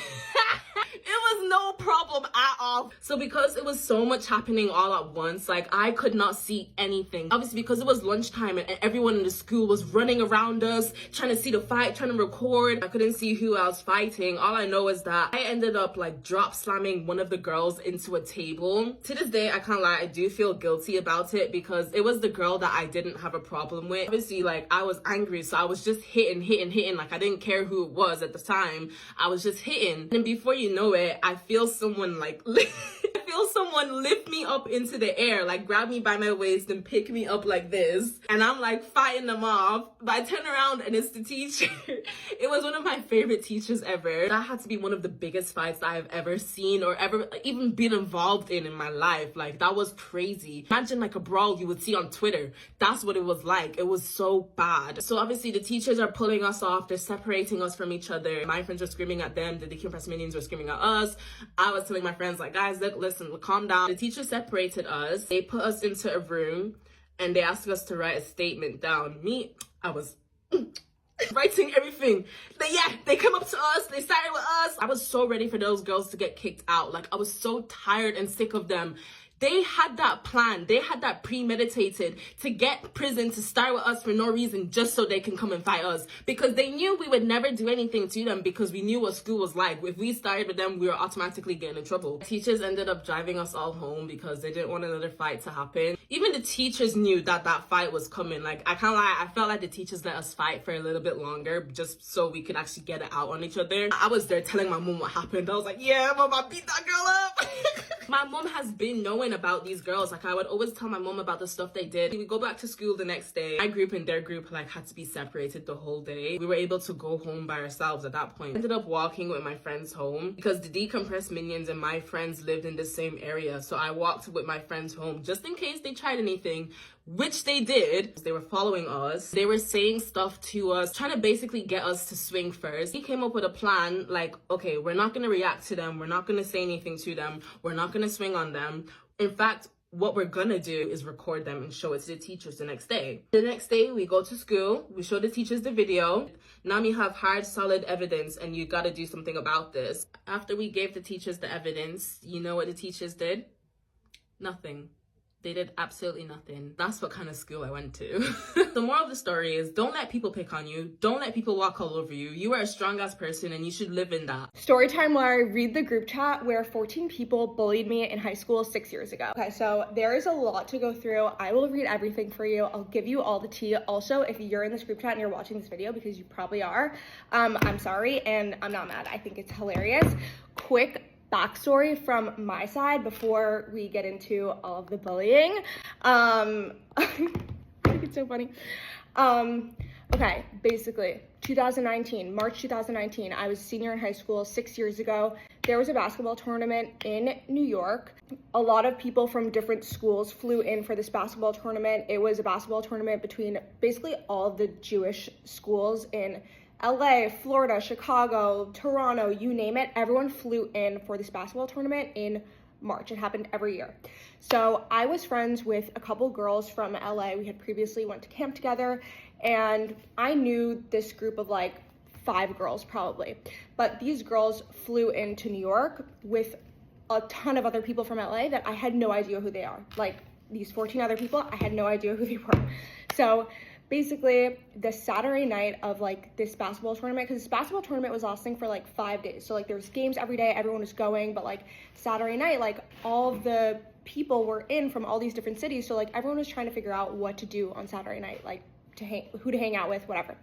S19: was no problem at all. So because it was so much happening all at once, like I could not see anything. Obviously because it was lunchtime and everyone in the school was running around us, trying to see the fight, trying to record. I couldn't see who else fighting. All I know is that I ended up like drop slamming one of the girls into a table. To this day, I can't lie, I do feel guilty about it because it was the girl that I didn't have a problem with. Obviously, like I was angry, so I was just hitting. Like I didn't care who it was at the time. I was just hitting. And before you know it, I feel someone like someone lift me up into the air, like grab me by my waist and pick me up like this. And I'm like fighting them off. But I turn around and it's the teacher. It was one of my favorite teachers ever. That had to be one of the biggest fights that I've ever seen or ever even been involved in my life. Like that was crazy. Imagine like a brawl you would see on Twitter. That's what it was like. It was so bad. So obviously the teachers are pulling us off. They're separating us from each other. My friends are screaming at them. The decompressed minions were screaming at us. I was telling my friends like, guys, look, listen, calm down. The teacher separated us. They put us into a room and they asked us to write a statement down. I was writing everything. They come up to us. They started with us. I was so ready for those girls to get kicked out. Like I was so tired and sick of them. They had that plan. They had that premeditated to get Prison to start with us for no reason just so they can come and fight us. Because they knew we would never do anything to them because we knew what school was like. If we started with them, we were automatically getting in trouble. Teachers ended up driving us all home because they didn't want another fight to happen. Even the teachers knew that that fight was coming. Like, I can't lie, I felt like the teachers let us fight for a little bit longer just so we could actually get it out on each other. I was there telling my mom what happened. I was like, yeah, mom, I beat that girl up. My mom has been knowing about these girls. Like I would always tell my mom about the stuff they did. We would go back to school the next day. My group and their group like had to be separated the whole day. We were able to go home by ourselves at that point. I ended up walking with my friends home because the decompressed minions and my friends lived in the same area. So I walked with my friends home just in case they tried anything. which they did. They were following us. They were saying stuff to us, trying to basically get us to swing first. He came up with a plan like, okay, we're not going to react to them. We're not going to say anything to them. We're not going to swing on them. In fact, what we're gonna do is record them and show it to the teachers the next day. The next day, we go to school, we show the teachers the video. Now we have hard, solid evidence, and you gotta do something about this. After we gave the teachers the evidence, you know what the teachers did? Nothing. They did absolutely nothing. That's what kind of school I went to. The moral of the story is, don't let people pick on you. Don't let people walk all over you. You are a strong ass person and you should live in that.
S2: Story time where I read the group chat where 14 people bullied me in high school 6 years ago. Okay, so there is a lot to go through. I will read everything for you. I'll give you all the tea. Also, if you're in this group chat and you're watching this video, because you probably are, I'm sorry and I'm not mad. I think it's hilarious. Quick backstory from my side before we get into all of the bullying. I think it's so funny. Okay, basically, 2019, March 2019, I was a senior in high school 6 years ago. There was a basketball tournament in New York. A lot of people from different schools flew in for this basketball tournament. It was a basketball tournament between basically all the Jewish schools in LA, Florida, Chicago, Toronto, you name it. Everyone flew in for this basketball tournament in March. It happened every year. So I was friends with a couple girls from LA. We had previously went to camp together, and I knew this group of like 5 girls probably. But these girls flew into New York with a ton of other people from LA that I had no idea who they are. Like these 14 other people, I had no idea who they were. So basically, the Saturday night of like this basketball tournament, because this basketball tournament was lasting for like 5 days. So like there was games every day, everyone was going, but like Saturday night, like all of the people were in from all these different cities. So like everyone was trying to figure out what to do on Saturday night, like who to hang out with, whatever.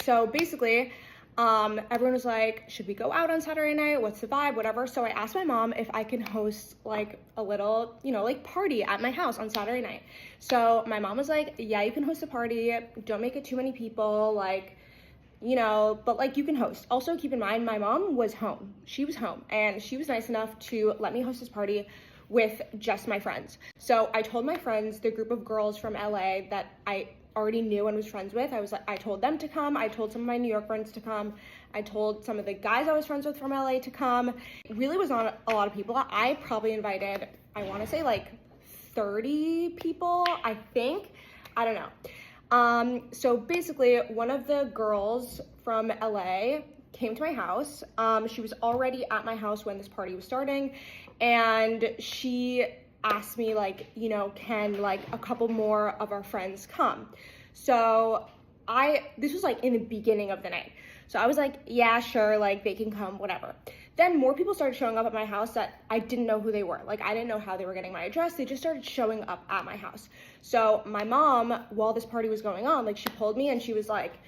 S2: So basically, everyone was like, should we go out on Saturday night? What's the vibe? Whatever. So I asked my mom if I can host like a little, like party at my house on Saturday night. So my mom was like, yeah, you can host a party. Don't make it too many people. But like you can host. Also keep in mind, my mom was home. She was home and she was nice enough to let me host this party with just my friends. So I told my friends, the group of girls from LA that I already knew and was friends with, I told them to come. I told some of my New York friends to come. I told some of the guys I was friends with from LA to come. It really was not a lot of people. I probably invited, I want to say like 30 people, I think. I don't know. So basically, one of the girls from LA came to my house. She was already at my house when this party was starting, and she asked me can like a couple more of our friends come? So this was like in the beginning of the night. So I was like, yeah, sure, like they can come, whatever. Then more people started showing up at my house that I didn't know who they were. Like I didn't know how they were getting my address. They just started showing up at my house. So my mom, while this party was going on, like she pulled me and she was like,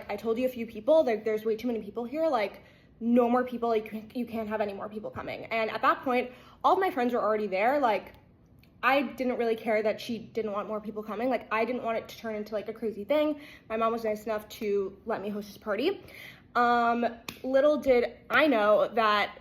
S2: I told you a few people, there's way too many people here. Like no more people, like you can't have any more people coming. And at that point, all of my friends were already there. Like I didn't really care that she didn't want more people coming. Like I didn't want it to turn into like a crazy thing. My mom was nice enough to let me host this party. Little did I know that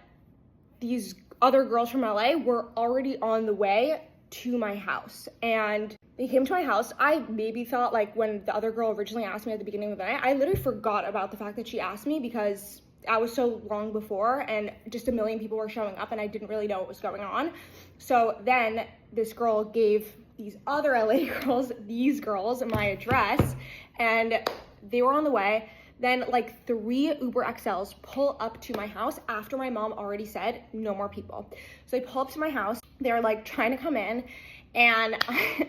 S2: these other girls from LA were already on the way to my house, and they came to my house. I maybe thought like when the other girl originally asked me at the beginning of the night, I literally forgot about the fact that she asked me because I was so long before and just a million people were showing up and I didn't really know what was going on. So then this girl gave these other LA girls, my address, and they were on the way. Then like 3 Uber XLs pull up to my house after my mom already said no more people. So they pull up to my house. They're like trying to come in, and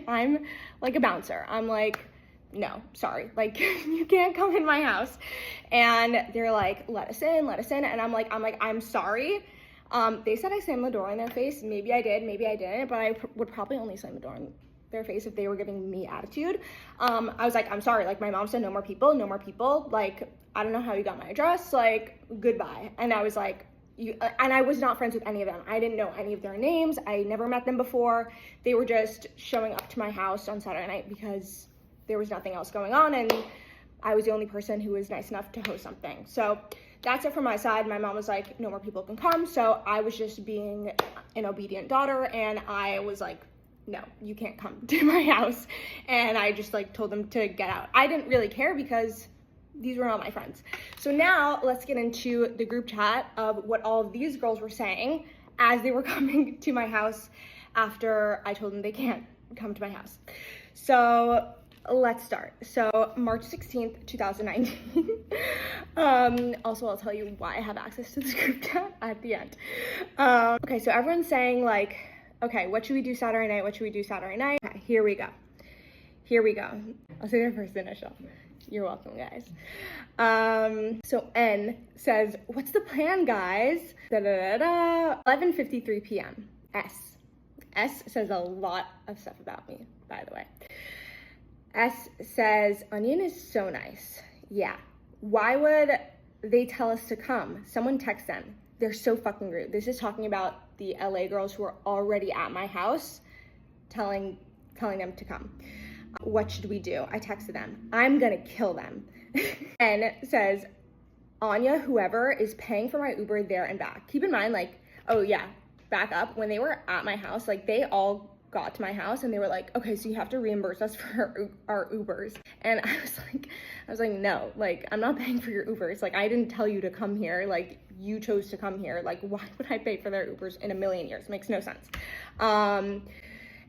S2: I'm like a bouncer. I'm like, no, sorry, like you can't come in my house. And they're like, let us in. And I'm like, I'm sorry. They said I slammed the door in their face. Maybe I did, maybe I didn't, but I would probably only slam the door in their face if they were giving me attitude. I was like, I'm sorry, like my mom said no more people, like I don't know how you got my address, like goodbye. And I was like, and I was not friends with any of them. I didn't know any of their names. I never met them before. They were just showing up to my house on Saturday night because there was nothing else going on and I was the only person who was nice enough to host something. So that's it from my side. My mom was like, no more people can come. So I was just being an obedient daughter, and I was like, no, you can't come to my house. And I just like told them to get out. I didn't really care because these were all my friends. So now let's get into the group chat of what all of these girls were saying as they were coming to my house after I told them they can't come to my house. So let's start. So March 16th, 2019. Also, I'll tell you why I have access to this group chat at the end. Okay, so everyone's saying like, okay, what should we do Saturday night? What should we do Saturday night? Okay, here we go. I'll say their first initial. You're welcome, guys. So N says, what's the plan, guys? 11:53 p.m. S says a lot of stuff about me, by the way. S says, Onion is so nice. Yeah. Why would they tell us to come? Someone text them. They're so fucking rude. This is talking about the LA girls who are already at my house, telling them to come. What should we do? I texted them. I'm gonna kill them. And says, Anya, whoever is paying for my Uber there and back. Keep in mind, like, oh yeah, back up. When they were at my house, like they all got to my house and they were like, okay, so you have to reimburse us for our Ubers. And I was like, no, like I'm not paying for your Ubers. Like I didn't tell you to come here. Like you chose to come here. Like why would I pay for their Ubers in a million years? Makes no sense.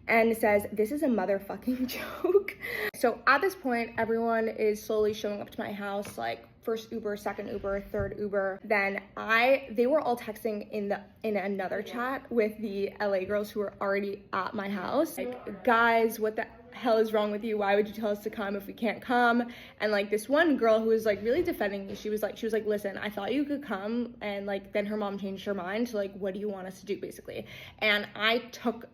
S2: And it says, this is a motherfucking joke. So at this point, everyone is slowly showing up to my house, like first Uber, second Uber, third Uber. Then they were all texting in another chat with the LA girls who were already at my house. Like, guys, what the hell is wrong with you? Why would you tell us to come if we can't come? And like this one girl who was like really defending me, she was like, listen, I thought you could come. And like, then her mom changed her mind to like, what do you want us to do basically? And I took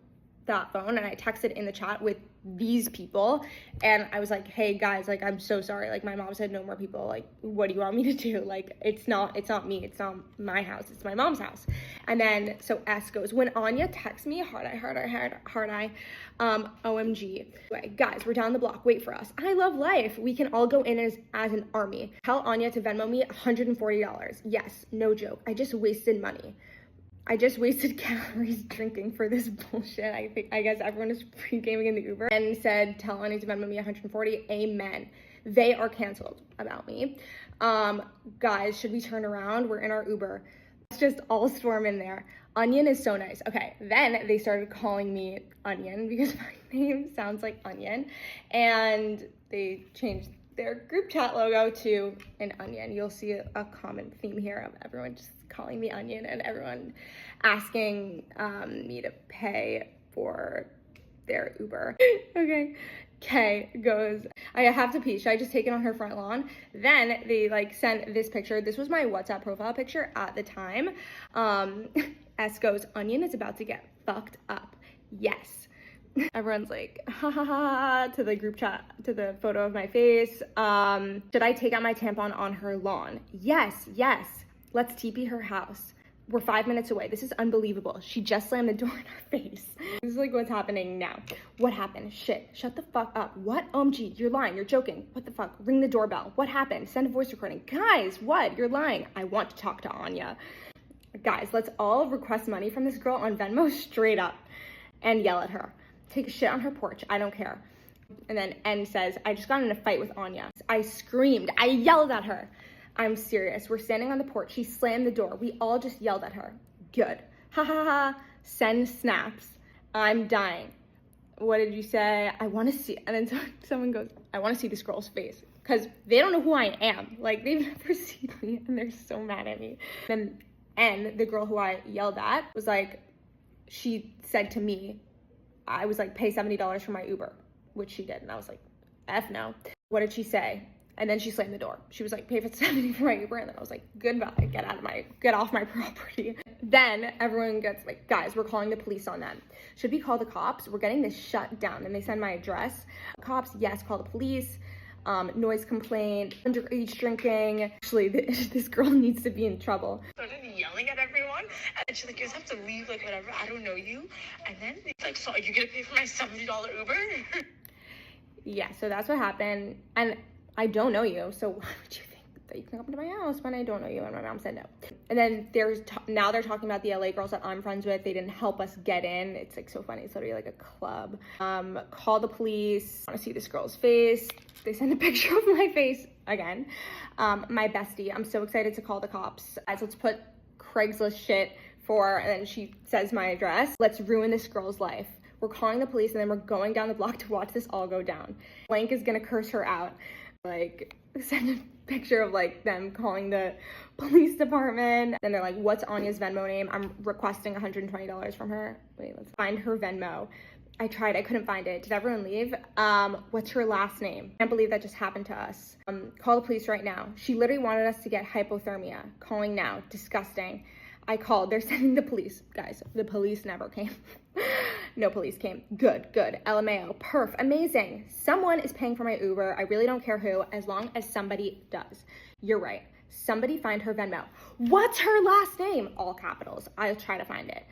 S2: that phone and I texted in the chat with these people and I was like, hey guys, like I'm so sorry, like my mom said no more people, like what do you want me to do? Like it's not me, it's not my house, it's my mom's house. And then so S goes, when Anya texts me, heart eye, OMG. Anyway, guys, we're down the block, wait for us. I love life. We can all go in as an army. Tell Anya to Venmo me $140. Yes, no joke. I just wasted money. I just wasted calories drinking for this bullshit. I guess everyone is pre-gaming in the Uber and said, tell Anya to Venmo me 140. Amen. They are canceled about me. Guys, should we turn around? We're in our Uber. Let's just all storm in there. Onion is so nice. Okay, then they started calling me Onion because my name sounds like onion. And they changed their group chat logo to an onion. You'll see a common theme here of everyone just calling me Onion and everyone asking me to pay for their Uber. Okay. K goes, I have to pee. Should I just take it on her front lawn? Then they like sent this picture. This was my WhatsApp profile picture at the time. S goes, Onion is about to get fucked up. Yes. Everyone's like, ha ha ha, to the group chat, to the photo of my face. Should I take out my tampon on her lawn? Yes. Let's TP her house. We're 5 minutes away. This is unbelievable. She just slammed the door in our face. This is like what's happening now. What happened? Shit. Shut the fuck up. What? OMG, you're lying. You're joking. What the fuck? Ring the doorbell. What happened? Send a voice recording. Guys, what? You're lying. I want to talk to Anya. Guys, let's all request money from this girl on Venmo straight up and yell at her. Take a shit on her porch. I don't care. And then N says, I just got in a fight with Anya. I screamed. I yelled at her. I'm serious. We're standing on the porch. She slammed the door. We all just yelled at her. Good. Ha ha ha. Send snaps. I'm dying. What did you say? I want to see. And then someone goes, I want to see this girl's face. Because they don't know who I am. Like, they've never seen me. And they're so mad at me. Then N, the girl who I yelled at, was like, she said to me, I was like, pay $70 for my Uber, which she did. And I was like, F no. What did she say? And then she slammed the door. She was like, pay for $70 for my Uber. And then I was like, goodbye, get off my property. Then everyone gets like, guys, we're calling the police on them. Should we call the cops? We're getting this shut down. And they send my address. Cops, yes, call the police. Noise complaint, underage drinking. Actually, this girl needs to be in trouble.
S20: Started yelling at everyone, and she's like, you guys have to leave, like, whatever, I don't know you. And then it's like, so are you gonna pay for my $70 Uber?
S2: Yeah, so that's what happened. And I don't know you, so why would you think that you can come to my house when I don't know you, and my mom said no. And then now they're talking about the LA girls that I'm friends with. They didn't help us get in. It's like so funny. It's literally like a club. Call the police. I want to see this girl's face. They send a picture of my face again. My bestie. I'm so excited to call the cops. Guys, let's put Craigslist shit and then she says my address. Let's ruin this girl's life. We're calling the police and then we're going down the block to watch this all go down. Blank is gonna curse her out. Like, send a picture of like them calling the police department. Then they're like, what's Anya's Venmo name? I'm requesting $120 from her. Wait, let's find her Venmo. I tried, I couldn't find it. Did everyone leave? What's her last name? Can't believe that just happened to us. Call the police right now. She literally wanted us to get hypothermia. Calling now, disgusting. I called, they're sending the police. Guys, the police never came. No police came. Good. LMAO, perf, amazing. Someone is paying for my Uber. I really don't care who, as long as somebody does. You're right. Somebody find her Venmo. What's her last name? All capitals. I'll try to find it.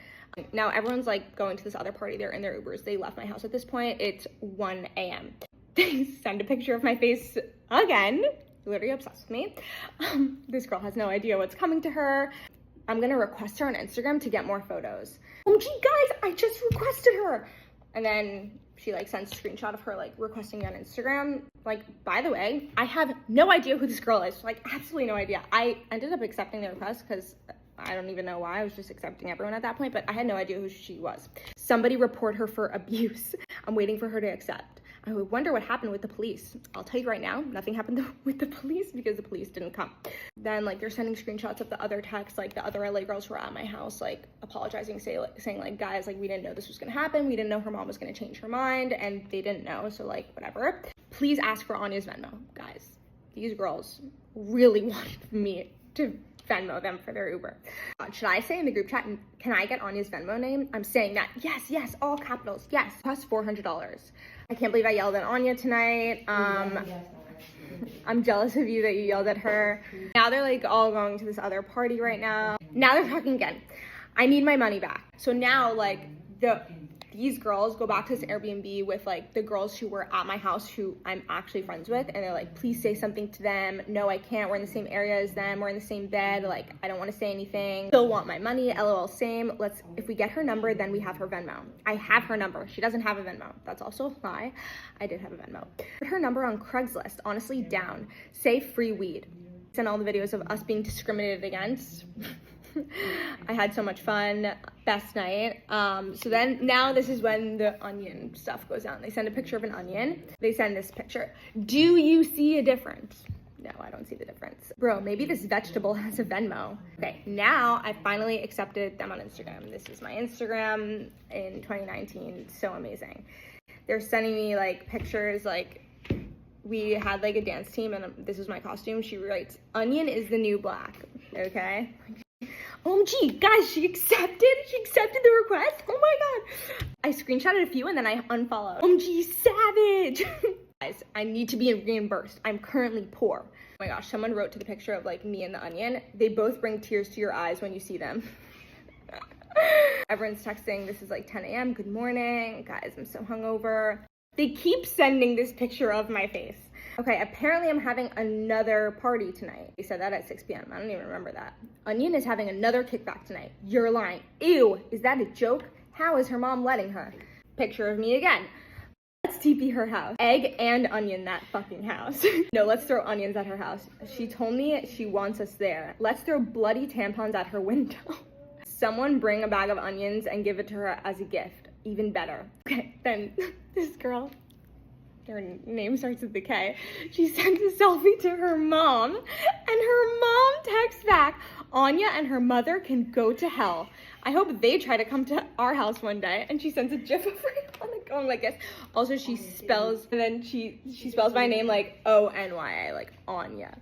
S2: Now everyone's like going to this other party. They're in their Ubers. They left my house at this point. It's 1 a.m. They send a picture of my face again. Literally obsessed with me. This girl has no idea what's coming to her. I'm gonna request her on Instagram to get more photos. Oh gee, guys, I just requested her. And then she like sends a screenshot of her like requesting me on Instagram. Like, by the way, I have no idea who this girl is. Like, absolutely no idea. I ended up accepting the request because I don't even know why. I was just accepting everyone at that point, but I had no idea who she was. Somebody report her for abuse. I'm waiting for her to accept. I wonder what happened with the police. I'll tell you right now, nothing happened with the police because the police didn't come. Then like they're sending screenshots of the other texts, like the other LA girls who were at my house, like apologizing, saying like, guys, like we didn't know this was gonna happen. We didn't know her mom was gonna change her mind, and they didn't know, so like whatever. Please ask for Anya's Venmo, guys. These girls really wanted me to Venmo them for their Uber. Should I say in the group chat, can I get Anya's Venmo name? I'm saying that. Yes, all capitals, yes. Plus $400. I can't believe I yelled at Anya tonight. I'm jealous of you that you yelled at her. Now they're like all going to this other party right now. Now they're talking again. I need my money back. So now like these girls go back to this Airbnb with like the girls who were at my house who I'm actually friends with, and they're like, please say something to them. No, I can't. We're in the same area as them. We're in the same bed. Like, I don't want to say anything. Still want my money. LOL, same. If we get her number, then we have her Venmo. I have her number. She doesn't have a Venmo. That's also a lie. I did have a Venmo. Put her number on Craigslist. Honestly, down. Say free weed. Send all the videos of us being discriminated against. I had so much fun. Best night. So then now this is when the onion stuff goes down. They send a picture of an onion. They send this picture. Do you see a difference? No, I don't see the difference. Bro, maybe this vegetable has a Venmo. Okay, now I finally accepted them on Instagram. This is my Instagram in 2019. So amazing. They're sending me like pictures, like we had like a dance team and this was my costume. She writes, onion is the new black. Okay. OMG, guys, she accepted the request. Oh my god. I screenshotted a few and then I unfollowed. OMG, savage. Guys, I need to be reimbursed. I'm currently poor. Oh my gosh, someone wrote to the picture of like me and the onion. They both bring tears to your eyes when you see them. Everyone's texting. This is like 10 a.m. Good morning. Guys, I'm so hungover. They keep sending this picture of my face. Okay, apparently I'm having another party tonight. They said that at 6 p.m. I don't even remember that. Onion is having another kickback tonight. You're lying. Ew, is that a joke? How is her mom letting her? Picture of me again. Let's TP her house. Egg and onion that fucking house. No, let's throw onions at her house. She told me she wants us there. Let's throw bloody tampons at her window. Someone bring a bag of onions and give it to her as a gift. Even better. Okay, then this girl, her name starts with the K. She sends a selfie to her mom, and her mom texts back, Anya and her mother can go to hell. I hope they try to come to our house one day. And she sends a gif of her on the going like this. Also, she spells, and then she spells my name like O-N-Y-A, like Anya.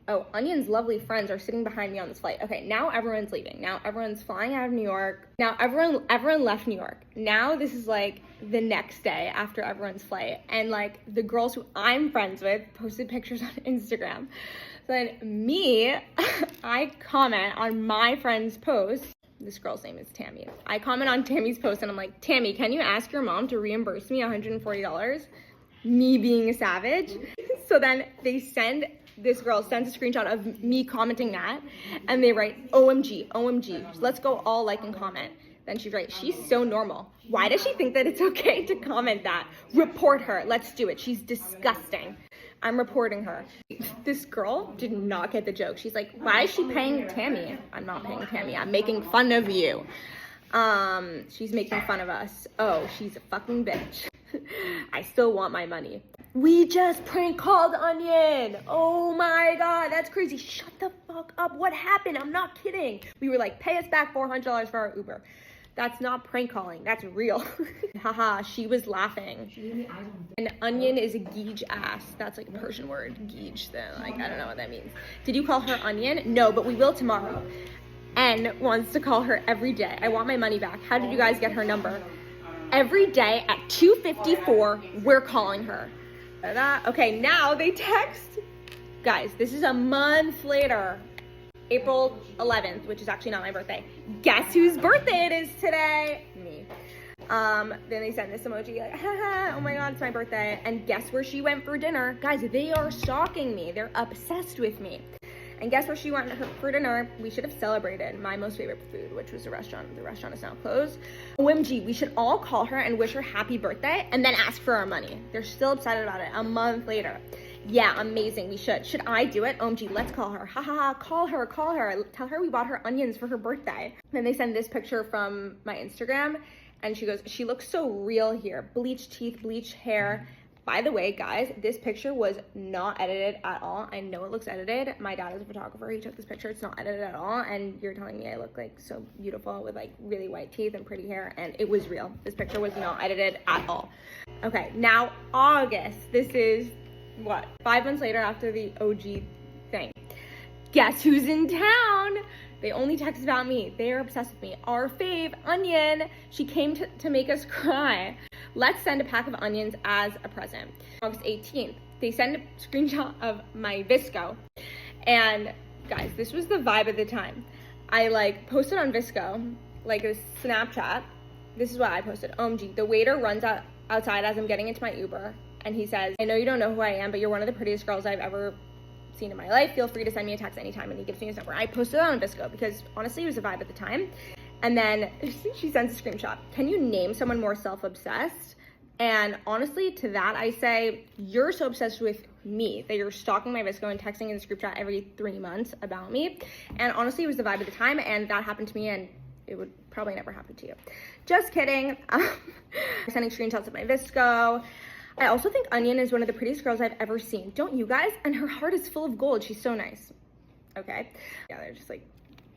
S2: Oh, Onion's lovely friends are sitting behind me on this flight. Okay, now everyone's leaving. Now everyone's flying out of New York. Now everyone left New York. Now this is like the next day after everyone's flight. And like the girls who I'm friends with posted pictures on Instagram. So then me, I comment on my friend's post. This girl's name is Tammy. I comment on Tammy's post and I'm like, Tammy, can you ask your mom to reimburse me $140? Me being a savage. So then they send this girl sends a screenshot of me commenting that, and they write, OMG, OMG, let's go all like and comment. Then she writes, she's so normal. Why does she think that it's okay to comment that? Report her. Let's do it. She's disgusting. I'm reporting her. This girl did not get the joke. She's like, why is she paying Tammy? I'm not paying Tammy. I'm making fun of you. She's making fun of us. Oh, she's a fucking bitch. I still want my money. We just prank called Onion. Oh my God, that's crazy. Shut the fuck up. What happened? I'm not kidding. We were like, pay us back $400 for our Uber. That's not prank calling. That's real. Haha, she was laughing. And Onion is a geege ass. That's like a Persian word, geege. Like, I don't know what that means. Did you call her Onion? No, but we will tomorrow. N wants to call her every day. I want my money back. How did you guys get her number? Every day at 2:54, we're calling her. Okay, now they text. Guys, this is a month later. April 11th, which is actually not my birthday. Guess whose birthday it is today? Me. Then they send this emoji like, haha, oh my God, it's my birthday. And guess where she went for dinner? Guys, they are stalking me. They're obsessed with me. And guess where she went for dinner? We should have celebrated my most favorite food, which was the restaurant. The restaurant is now closed. OMG, we should all call her and wish her happy birthday and then ask for our money. They're still upset about it a month later. Yeah, amazing, we should. Should I do it? OMG, let's call her. Ha ha ha, call her. Tell her we bought her onions for her birthday. Then they send this picture from my Instagram and she goes, she looks so real here. Bleached teeth, bleached hair. By the way, guys, this picture was not edited at all. I know it looks edited. My dad is a photographer. He took this picture. It's not edited at all. And you're telling me I look like so beautiful with like really white teeth and pretty hair. And it was real. This picture was not edited at all. Okay, now August. This is what? 5 months later after the OG thing. Guess who's in town? They only text about me. They are obsessed with me. Our fave, Onion. She came to make us cry. Let's send a pack of onions as a present. August 18th, they send a screenshot of my Visco. And guys, this was the vibe at the time. I like posted on Visco, like a Snapchat. This is what I posted. OMG, the waiter runs outside as I'm getting into my Uber. And he says, I know you don't know who I am, but you're one of the prettiest girls I've ever seen in my life. Feel free to send me a text anytime. And he gives me his number. I posted that on Visco because honestly, it was a vibe at the time. And then she sends a screenshot. Can you name someone more self-obsessed? And honestly, to that, I say, you're so obsessed with me that you're stalking my Visco and texting in this group chat every 3 months about me. And honestly, it was the vibe at the time, and that happened to me, and it would probably never happen to you. Just kidding. Sending screenshots of my Visco. I also think Onion is one of the prettiest girls I've ever seen. Don't you guys? And her heart is full of gold. She's so nice. Okay. Yeah, they're just like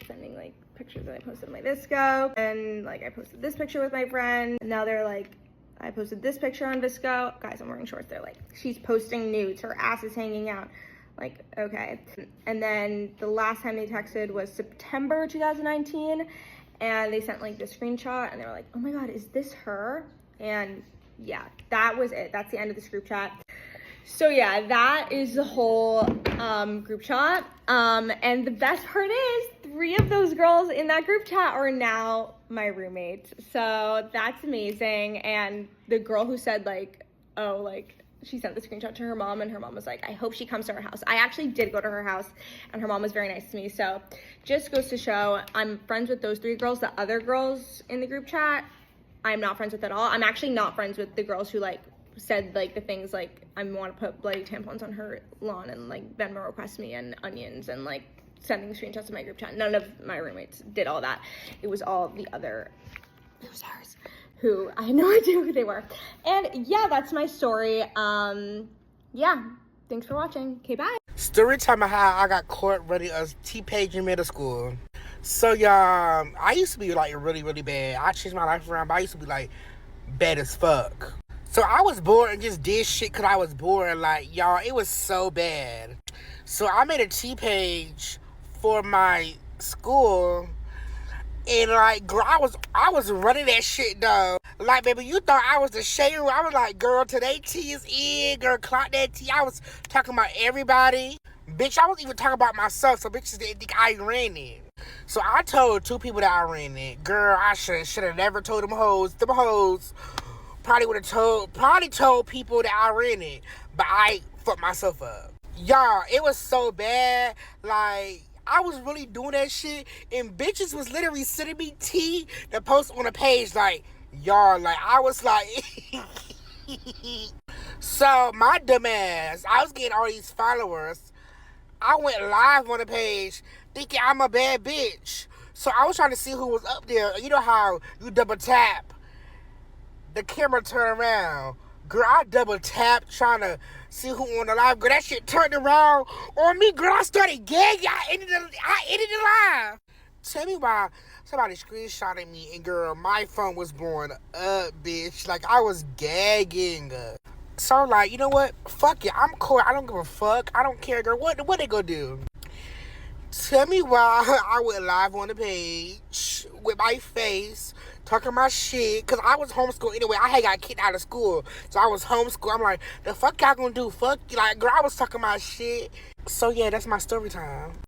S2: sending like pictures that I posted on my Visco, and like I posted this picture with my friend. And now they're like, I posted this picture on Visco. Guys, I'm wearing shorts. They're like, she's posting nudes. Her ass is hanging out. Like, okay. And then the last time they texted was September 2019. And they sent like the screenshot and they were like, oh my God, is this her? And yeah, that was it. That's the end of this group chat. So yeah, that is the whole group chat. And the best part is 3 of those girls in that group chat are now my roommates. So that's amazing. And the girl who said like, oh, like she sent the screenshot to her mom and her mom was like, I hope she comes to her house. I actually did go to her house and her mom was very nice to me. So just goes to show I'm friends with those 3 girls. The other girls in the group chat, I'm not friends with at all. I'm actually not friends with the girls who like said like the things like I want to put bloody tampons on her lawn and like Venmo request me and onions and like sending screenshots of my group chat. None of my roommates did all that. It was all the other losers who I had no idea who they were. And yeah, that's my story. Yeah, thanks for watching. Okay, bye.
S21: Story time of how I got caught running a T-page in middle school. So y'all, I used to be like really, really bad. I changed my life around, but I used to be like bad as fuck. So I was bored and just did shit because I was bored. Like, y'all, it was so bad. So I made a T-page for my school. And, like, girl, I was running that shit, though. Like, baby, you thought I was the shade room. I was like, girl, today tea is in. Girl, clock that tea. I was talking about everybody. Bitch, I was even talking about myself, so bitches didn't think I ran it. So I told 2 people that I ran it. Girl, I should have never told them hoes. Them hoes probably told people that I ran it, but I fucked myself up. Y'all, it was so bad. Like, I was really doing that shit, and bitches was literally sending me tea to post on a page. Like, y'all, like, I was like... So, my dumb ass, I was getting all these followers. I went live on the page thinking I'm a bad bitch. So, I was trying to see who was up there. You know how you double tap, the camera turn around. Girl, I double tapped trying to see who on the live. Girl, that shit turned around on me. Girl, I started gagging. I ended the live. Tell me why somebody screenshotted me, and girl, my phone was blowing up, bitch. Like, I was gagging. So, like, you know what? Fuck it. I'm cool. I don't give a fuck. I don't care, girl. What they gonna do? Tell me why I went live on the page with my face, talking my shit, because I was homeschooled anyway. I had got kicked out of school, so I was homeschooled. I'm like, the fuck y'all gonna do? Fuck you. Like, girl, I was talking my shit. So, yeah, that's my story time.